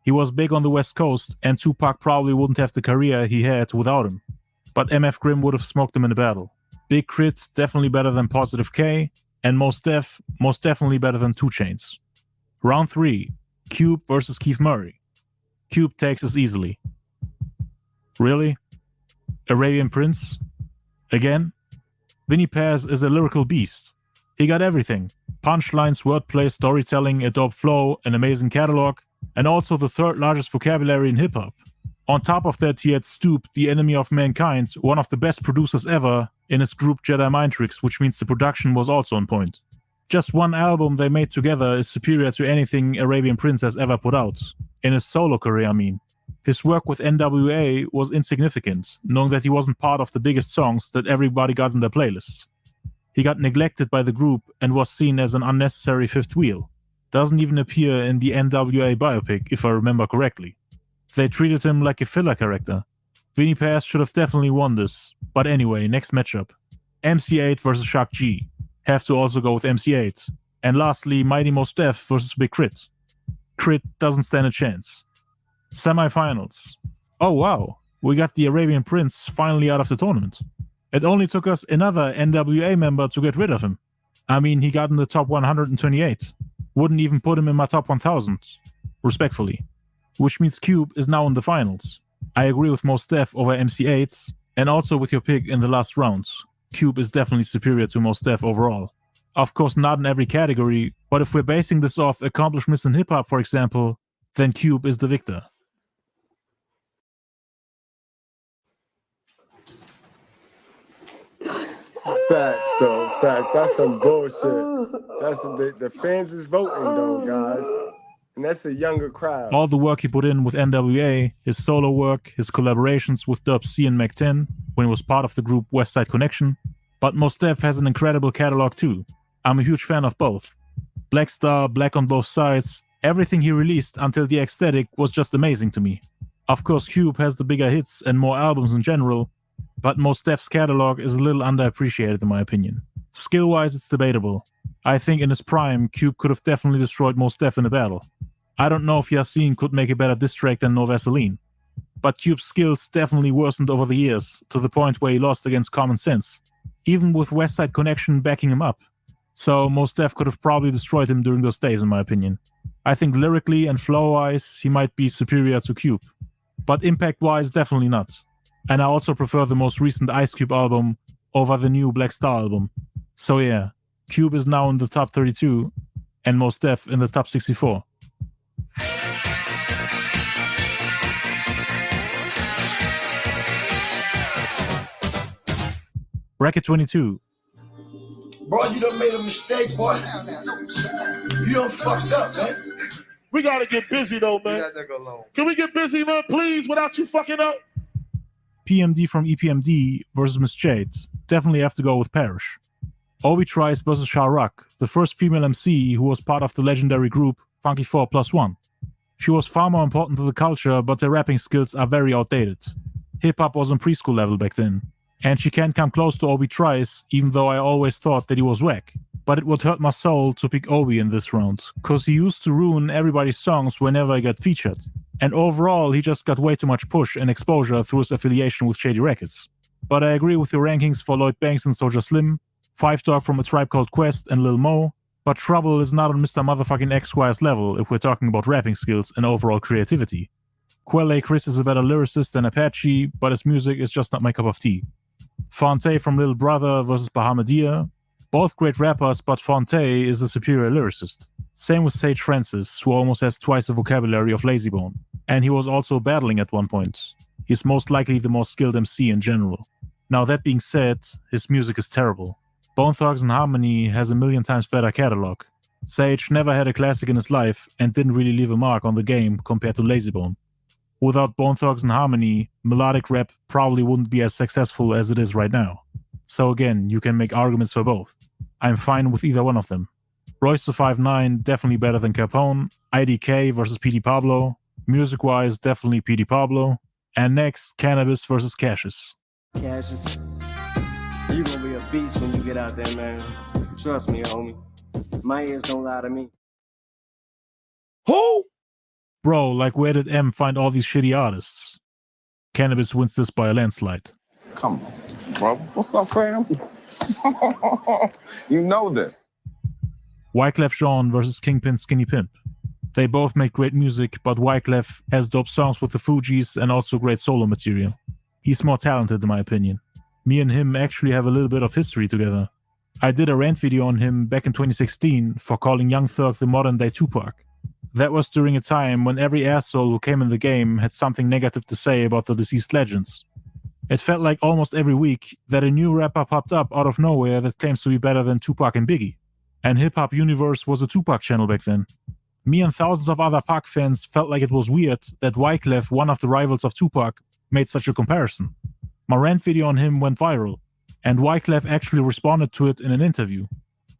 He was big on the West Coast, and Tupac probably wouldn't have the career he had without him. But MF Grimm would have smoked him in a battle. Big Crit, definitely better than Positive K, and Mos Def, most definitely better than 2 Chainz. Round 3, Cube versus Keith Murray. Cube takes this easily. Really? Arabian Prince? Again? Vinnie Paz is a lyrical beast. He got everything. Punchlines, wordplay, storytelling, a dope flow, an amazing catalog, and also the 3rd largest vocabulary in hip-hop. On top of that, he had Stoop, the enemy of mankind, one of the best producers ever, in his group Jedi Mind Tricks, which means the production was also on point. Just one album they made together is superior to anything Arabian Prince has ever put out. In his solo career, I mean. His work with NWA was insignificant, knowing that he wasn't part of the biggest songs that everybody got in their playlists. He got neglected by the group and was seen as an unnecessary fifth wheel. Doesn't even appear in the NWA biopic, if I remember correctly. They treated him like a filler character. Vinnie Paz should have definitely won this. But anyway, next matchup. MC8 versus Shock G. Have to also go with MC8. And lastly, Mighty Mos Def versus Big Crit. Crit doesn't stand a chance. Semifinals. Oh wow, we got the Arabian Prince finally out of the tournament. It only took us another NWA member to get rid of him. I mean, he got in the top 128. Wouldn't even put him in my top 1000. Respectfully. Which means Cube is now in the finals. I agree with Mos Def over MC8, and also with your pick in the last rounds. Cube is definitely superior to Mos Def overall. Of course, not in every category, but if we're basing this off accomplishments in hip-hop, for example, then Cube is the victor. Facts, though. Facts. That's some bullshit. That's the fans is voting, though, guys. And that's a younger crowd. All the work he put in with NWA, his solo work, his collaborations with Dub C and Mac 10 when he was part of the group West Side Connection. But Mos Def has an incredible catalog too. I'm a huge fan of both. Black Star, Black on Both Sides, everything he released until the Ecstatic was just amazing to me. Of course, Cube has the bigger hits and more albums in general, but Mos Def's catalog is a little underappreciated in my opinion. Skill-wise, it's debatable. I think in his prime, Cube could have definitely destroyed Mos Def in a battle. I don't know if Yasin could make a better diss track than No Vaseline. But Cube's skills definitely worsened over the years, to the point where he lost against Common Sense, even with West Side Connection backing him up. So Mos Def could have probably destroyed him during those days in my opinion. I think lyrically and flow-wise, he might be superior to Cube. But impact-wise, definitely not. And I also prefer the most recent Ice Cube album over the new Black Star album. So yeah, Cube is now in the top 32, and Mos Def in the top 64. Bracket 22. Bro, you done made a mistake, boy. You done fucked up, man. We gotta get busy though, man. Can we get busy, man, please, without you fucking up? PMD from EPMD versus Miss Jade. Definitely have to go with Parrish. Obi Trice versus Shah Rukh, the first female MC who was part of the legendary group Funky 4+1. She was far more important to the culture, but her rapping skills are very outdated. Hip-hop was on preschool level back then. And she can't come close to Obi Trice, even though I always thought that he was whack. But it would hurt my soul to pick Obi in this round, cause he used to ruin everybody's songs whenever he got featured. And overall, he just got way too much push and exposure through his affiliation with Shady Records. But I agree with your rankings for Lloyd Banks and Soulja Slim, Five Dog from A Tribe Called Quest and Lil Mo, but Trouble is not on Mr. Motherfucking X Squire's level if we're talking about rapping skills and overall creativity. Quelle Chris is a better lyricist than Apache, but his music is just not my cup of tea. Fonte from Little Brother versus Bahamadia. Both great rappers, but Fonte is the superior lyricist. Same with Sage Francis, who almost has twice the vocabulary of Lazybone. And he was also battling at one point. He's most likely the most skilled MC in general. Now that being said, his music is terrible. Bone Thugs and Harmony has a million times better catalog. Sage never had a classic in his life and didn't really leave a mark on the game compared to Lazybone. Without Bone Thugs and Harmony, melodic rap probably wouldn't be as successful as it is right now. So again, you can make arguments for both. I'm fine with either one of them. Royce the 5'9", definitely better than Capone. IDK versus PD Pablo. Music-wise, definitely PD Pablo. And next, Cannabis versus Cassius. Cassius, you gonna be a beast when you get out there, man. Trust me, homie. My ears don't lie to me. Who? Bro, like where did M find all these shitty artists? Cannabis wins this by a landslide. Come on, bro. What's up, fam? You know this. Wyclef Jean versus Kingpin Skinny Pimp. They both make great music, but Wyclef has dope songs with the Fugees and also great solo material. He's more talented in my opinion. Me and him actually have a little bit of history together. I did a rant video on him back in 2016 for calling Young Thug the modern day Tupac. That was during a time when every asshole who came in the game had something negative to say about the deceased legends. It felt like almost every week that a new rapper popped up out of nowhere that claims to be better than Tupac and Biggie. And Hip Hop Universe was a Tupac channel back then. Me and thousands of other Pac fans felt like it was weird that Wyclef, one of the rivals of Tupac, made such a comparison. My rant video on him went viral, and Wyclef actually responded to it in an interview.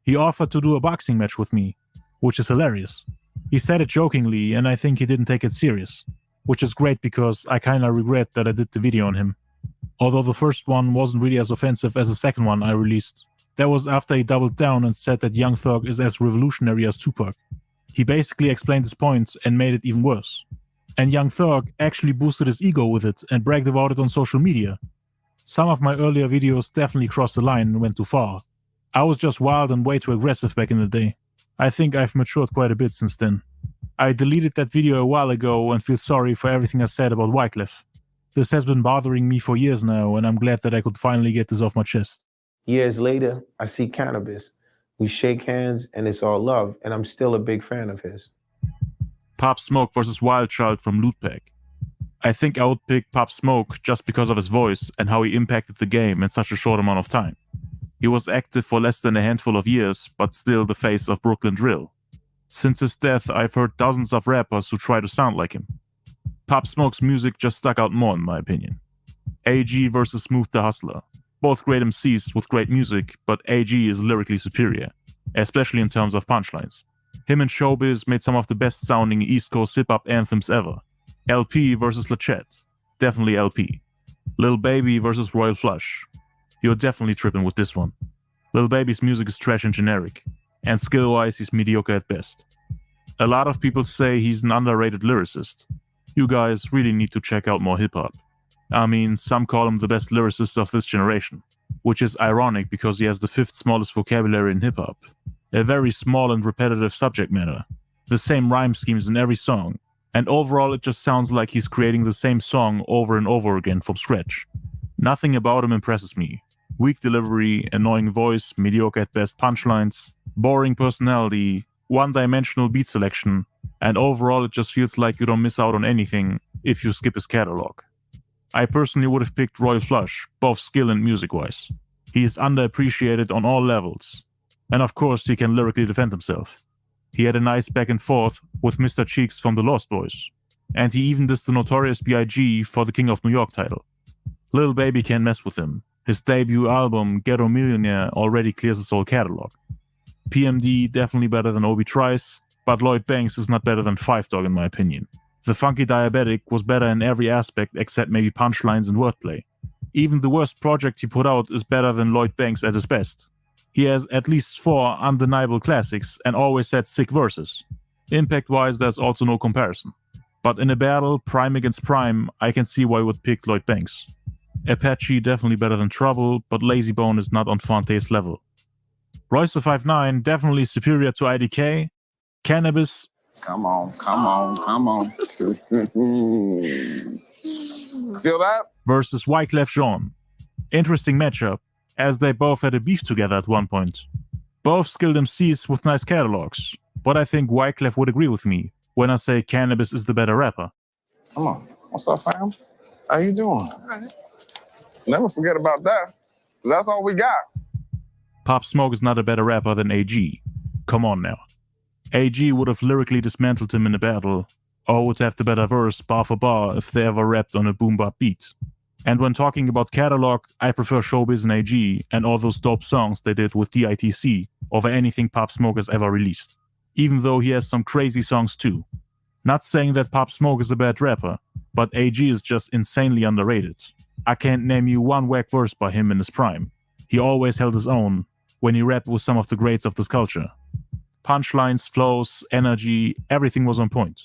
He offered to do a boxing match with me, which is hilarious. He said it jokingly, and I think he didn't take it serious, which is great because I kinda regret that I did the video on him. Although the first one wasn't really as offensive as the second one I released. That was after he doubled down and said that Young Thug is as revolutionary as Tupac. He basically explained his point and made it even worse. And Young Thug actually boosted his ego with it and bragged about it on social media. Some of my earlier videos definitely crossed the line and went too far. I was just wild and way too aggressive back in the day. I think I've matured quite a bit since then. I deleted that video a while ago and feel sorry for everything I said about Wyclef. This has been bothering me for years now, and I'm glad that I could finally get this off my chest. Years later, I see Cannabis. We shake hands and it's all love, and I'm still a big fan of his. Pop Smoke versus Wild Child from Loot Pack. I think I would pick Pop Smoke just because of his voice and how he impacted the game in such a short amount of time. He was active for less than a handful of years, but still the face of Brooklyn drill. Since his death, I've heard dozens of rappers who try to sound like him. Pop Smoke's music just stuck out more in my opinion. AG versus Smooth the Hustler. Both great MCs with great music, but AG is lyrically superior, especially in terms of punchlines. Him and Showbiz made some of the best sounding East Coast hip-hop anthems ever. LP versus Lachette. Definitely LP. Lil Baby versus Royal Flush. You're definitely tripping with this one. Lil Baby's music is trash and generic, and skill-wise he's mediocre at best. A lot of people say he's an underrated lyricist. You guys really need to check out more hip-hop. I mean, some call him the best lyricist of this generation, which is ironic because he has the 5th smallest vocabulary in hip-hop. A very small and repetitive subject matter. The same rhyme schemes in every song, and overall it just sounds like he's creating the same song over and over again from scratch. Nothing about him impresses me. Weak delivery, annoying voice, mediocre at best punchlines, boring personality, one-dimensional beat selection, and overall it just feels like you don't miss out on anything if you skip his catalog. I personally would have picked Royal Flush, both skill and music-wise. He is underappreciated on all levels. And of course he can lyrically defend himself. He had a nice back and forth with Mr. Cheeks from the Lost Boys. And he even dissed the Notorious B.I.G. for the King of New York title. Lil Baby can't mess with him. His debut album, Ghetto Millionaire, already clears his whole catalog. PMD definitely better than Obi Trice, but Lloyd Banks is not better than Five Dog in my opinion. The Funky Diabetic was better in every aspect except maybe punchlines and wordplay. Even the worst project he put out is better than Lloyd Banks at his best. He has at least 4 undeniable classics and always had sick verses. Impact-wise, there's also no comparison. But in a battle, Prime against Prime, I can see why I would pick Lloyd Banks. Apache definitely better than Trouble, but Lazy Bone is not on Fonte's level. Royce the 5'9" definitely superior to IDK. Cannabis. Come on. Feel that? Versus Wyclef Jean. Interesting matchup, as they both had a beef together at one point. Both skilled MCs with nice catalogs, but I think Wyclef would agree with me when I say Cannabis is the better rapper. Come on. What's up, fam? How you doing? All right. Never forget about that, because that's all we got. Pop Smoke is not a better rapper than AG. Come on now. AG would have lyrically dismantled him in a battle, or would have the better verse bar for bar if they ever rapped on a boom bap beat. And when talking about catalog, I prefer Showbiz and AG and all those dope songs they did with DITC over anything Pop Smoke has ever released. Even though he has some crazy songs too. Not saying that Pop Smoke is a bad rapper, but AG is just insanely underrated. I can't name you one whack verse by him in his prime. He always held his own when he rapped with some of the greats of this culture. Punchlines, flows, energy, everything was on point.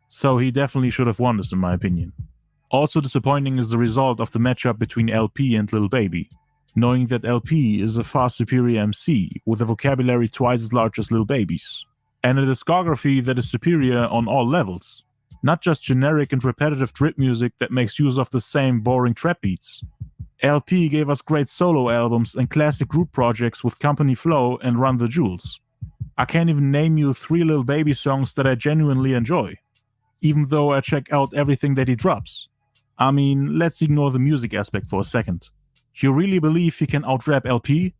So he definitely should have won this in my opinion. Also disappointing is the result of the matchup between LP and Lil Baby, knowing that LP is a far superior MC with a vocabulary twice as large as Lil Baby's, and a discography that is superior on all levels, not just generic and repetitive drip music that makes use of the same boring trap beats. LP gave us great solo albums and classic group projects with Company Flow and Run the Jewels. I can't even name you 3 Lil Baby songs that I genuinely enjoy, even though I check out everything that he drops. I mean, let's ignore the music aspect for a second. You really believe he can out-rap LP?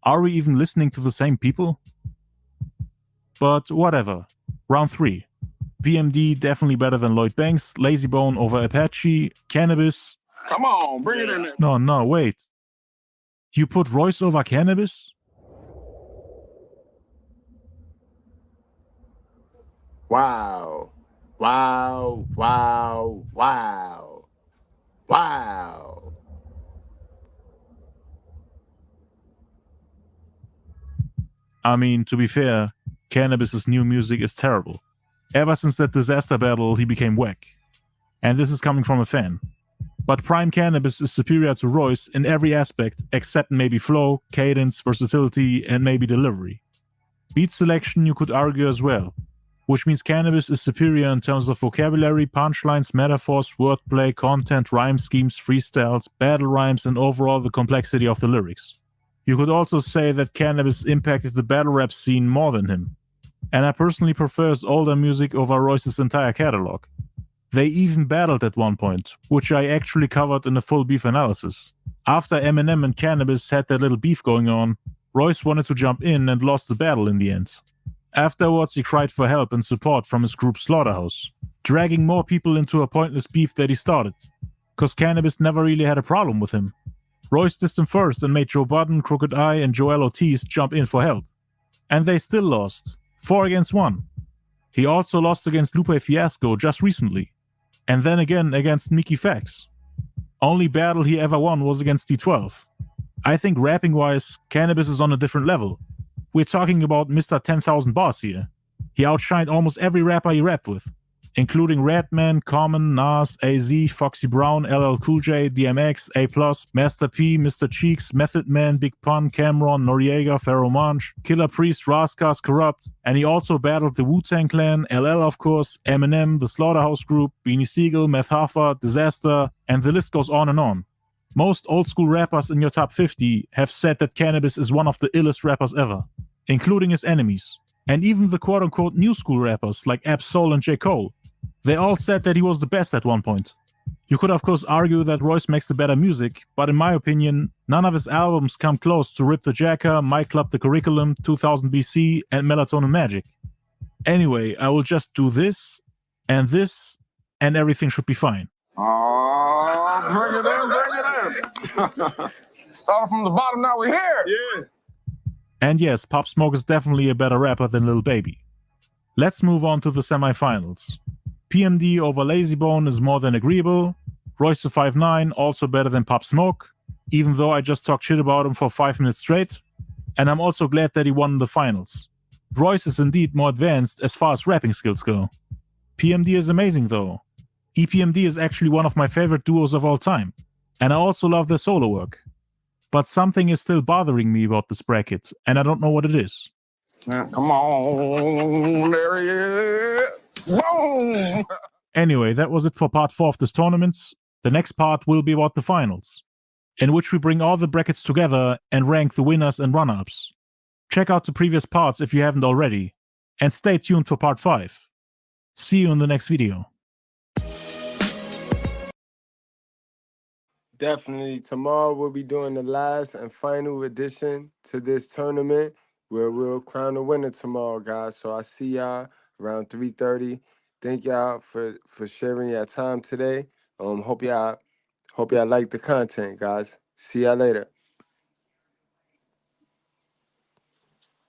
Are we even listening to the same people? But whatever. Round 3. PMD definitely better than Lloyd Banks, Lazy Bone over Apache, Cannabis. Come on, bring it in there. No, wait. You put Royce over Cannabis? Wow. I mean, to be fair, Cannabis's new music is terrible. Ever since that disaster battle, he became whack. And this is coming from a fan. But Prime Cannabis is superior to Royce in every aspect except maybe flow, cadence, versatility, and maybe delivery. Beat selection you could argue as well, which means Cannabis is superior in terms of vocabulary, punchlines, metaphors, wordplay, content, rhyme schemes, freestyles, battle rhymes, and overall the complexity of the lyrics. You could also say that Cannabis impacted the battle rap scene more than him. And I personally prefer his older music over Royce's entire catalog. They even battled at one point, which I actually covered in a full beef analysis. After Eminem and Cannabis had that little beef going on, Royce wanted to jump in and lost the battle in the end. Afterwards, he cried for help and support from his group Slaughterhouse, dragging more people into a pointless beef that he started, cause Cannabis never really had a problem with him. Royce dissed him first and made Joe Budden, Crooked Eye, and Joel Ortiz jump in for help. And they still lost, 4 against 1. He also lost against Lupe Fiasco just recently, and then again against Mickey Fax. Only battle he ever won was against D12. I think rapping-wise, Cannabis is on a different level. We're talking about Mr. 10,000 bars here. He outshined almost every rapper he rapped with, including Redman, Common, Nas, AZ, Foxy Brown, LL Cool J, DMX, A+, Master P, Mr. Cheeks, Method Man, Big Pun, Cameron, Noriega, Pharoah Monch, Killer Priest, Rascas, Corrupt, and he also battled the Wu-Tang Clan, LL of course, Eminem, the Slaughterhouse Group, Beanie Siegel, Meth Hoffa, Disaster, and the list goes on and on. Most old school rappers in your top 50 have said that Cannabis is one of the illest rappers ever, including his enemies. And even the quote-unquote new school rappers like Ab-Soul and J. Cole, they all said that he was the best at one point. You could of course argue that Royce makes the better music, but in my opinion, none of his albums come close to Rip the Jacker, My Club the Curriculum, 2000 BC, and Melatonin Magic. Anyway, I will just do this, and everything should be fine. Oh, bring it in. Starting from the bottom, now we're here. Yeah. And yes, Pop Smoke is definitely a better rapper than Lil Baby. Let's move on to the semifinals. PMD over Lazy Bone is more than agreeable. Royce the 5'9" also better than Pop Smoke, even though I just talked shit about him for 5 minutes straight. And I'm also glad that he won the finals. Royce is indeed more advanced as far as rapping skills go. PMD is amazing though. EPMD is actually one of my favorite duos of all time, and I also love their solo work. But something is still bothering me about this bracket, and I don't know what it is. Come on, there he is. Boom! Anyway, that was it for part 4 of this tournament. The next part will be about the finals, in which we bring all the brackets together and rank the winners and runner-ups. Check out the previous parts if you haven't already, and stay tuned for part 5. See you in the next video. Definitely. Tomorrow we'll be doing the last and final edition to this tournament where we'll crown the winner tomorrow, guys. So I see y'all around 3:30. Thank y'all for sharing your time today. Hope y'all like the content, guys. See y'all later.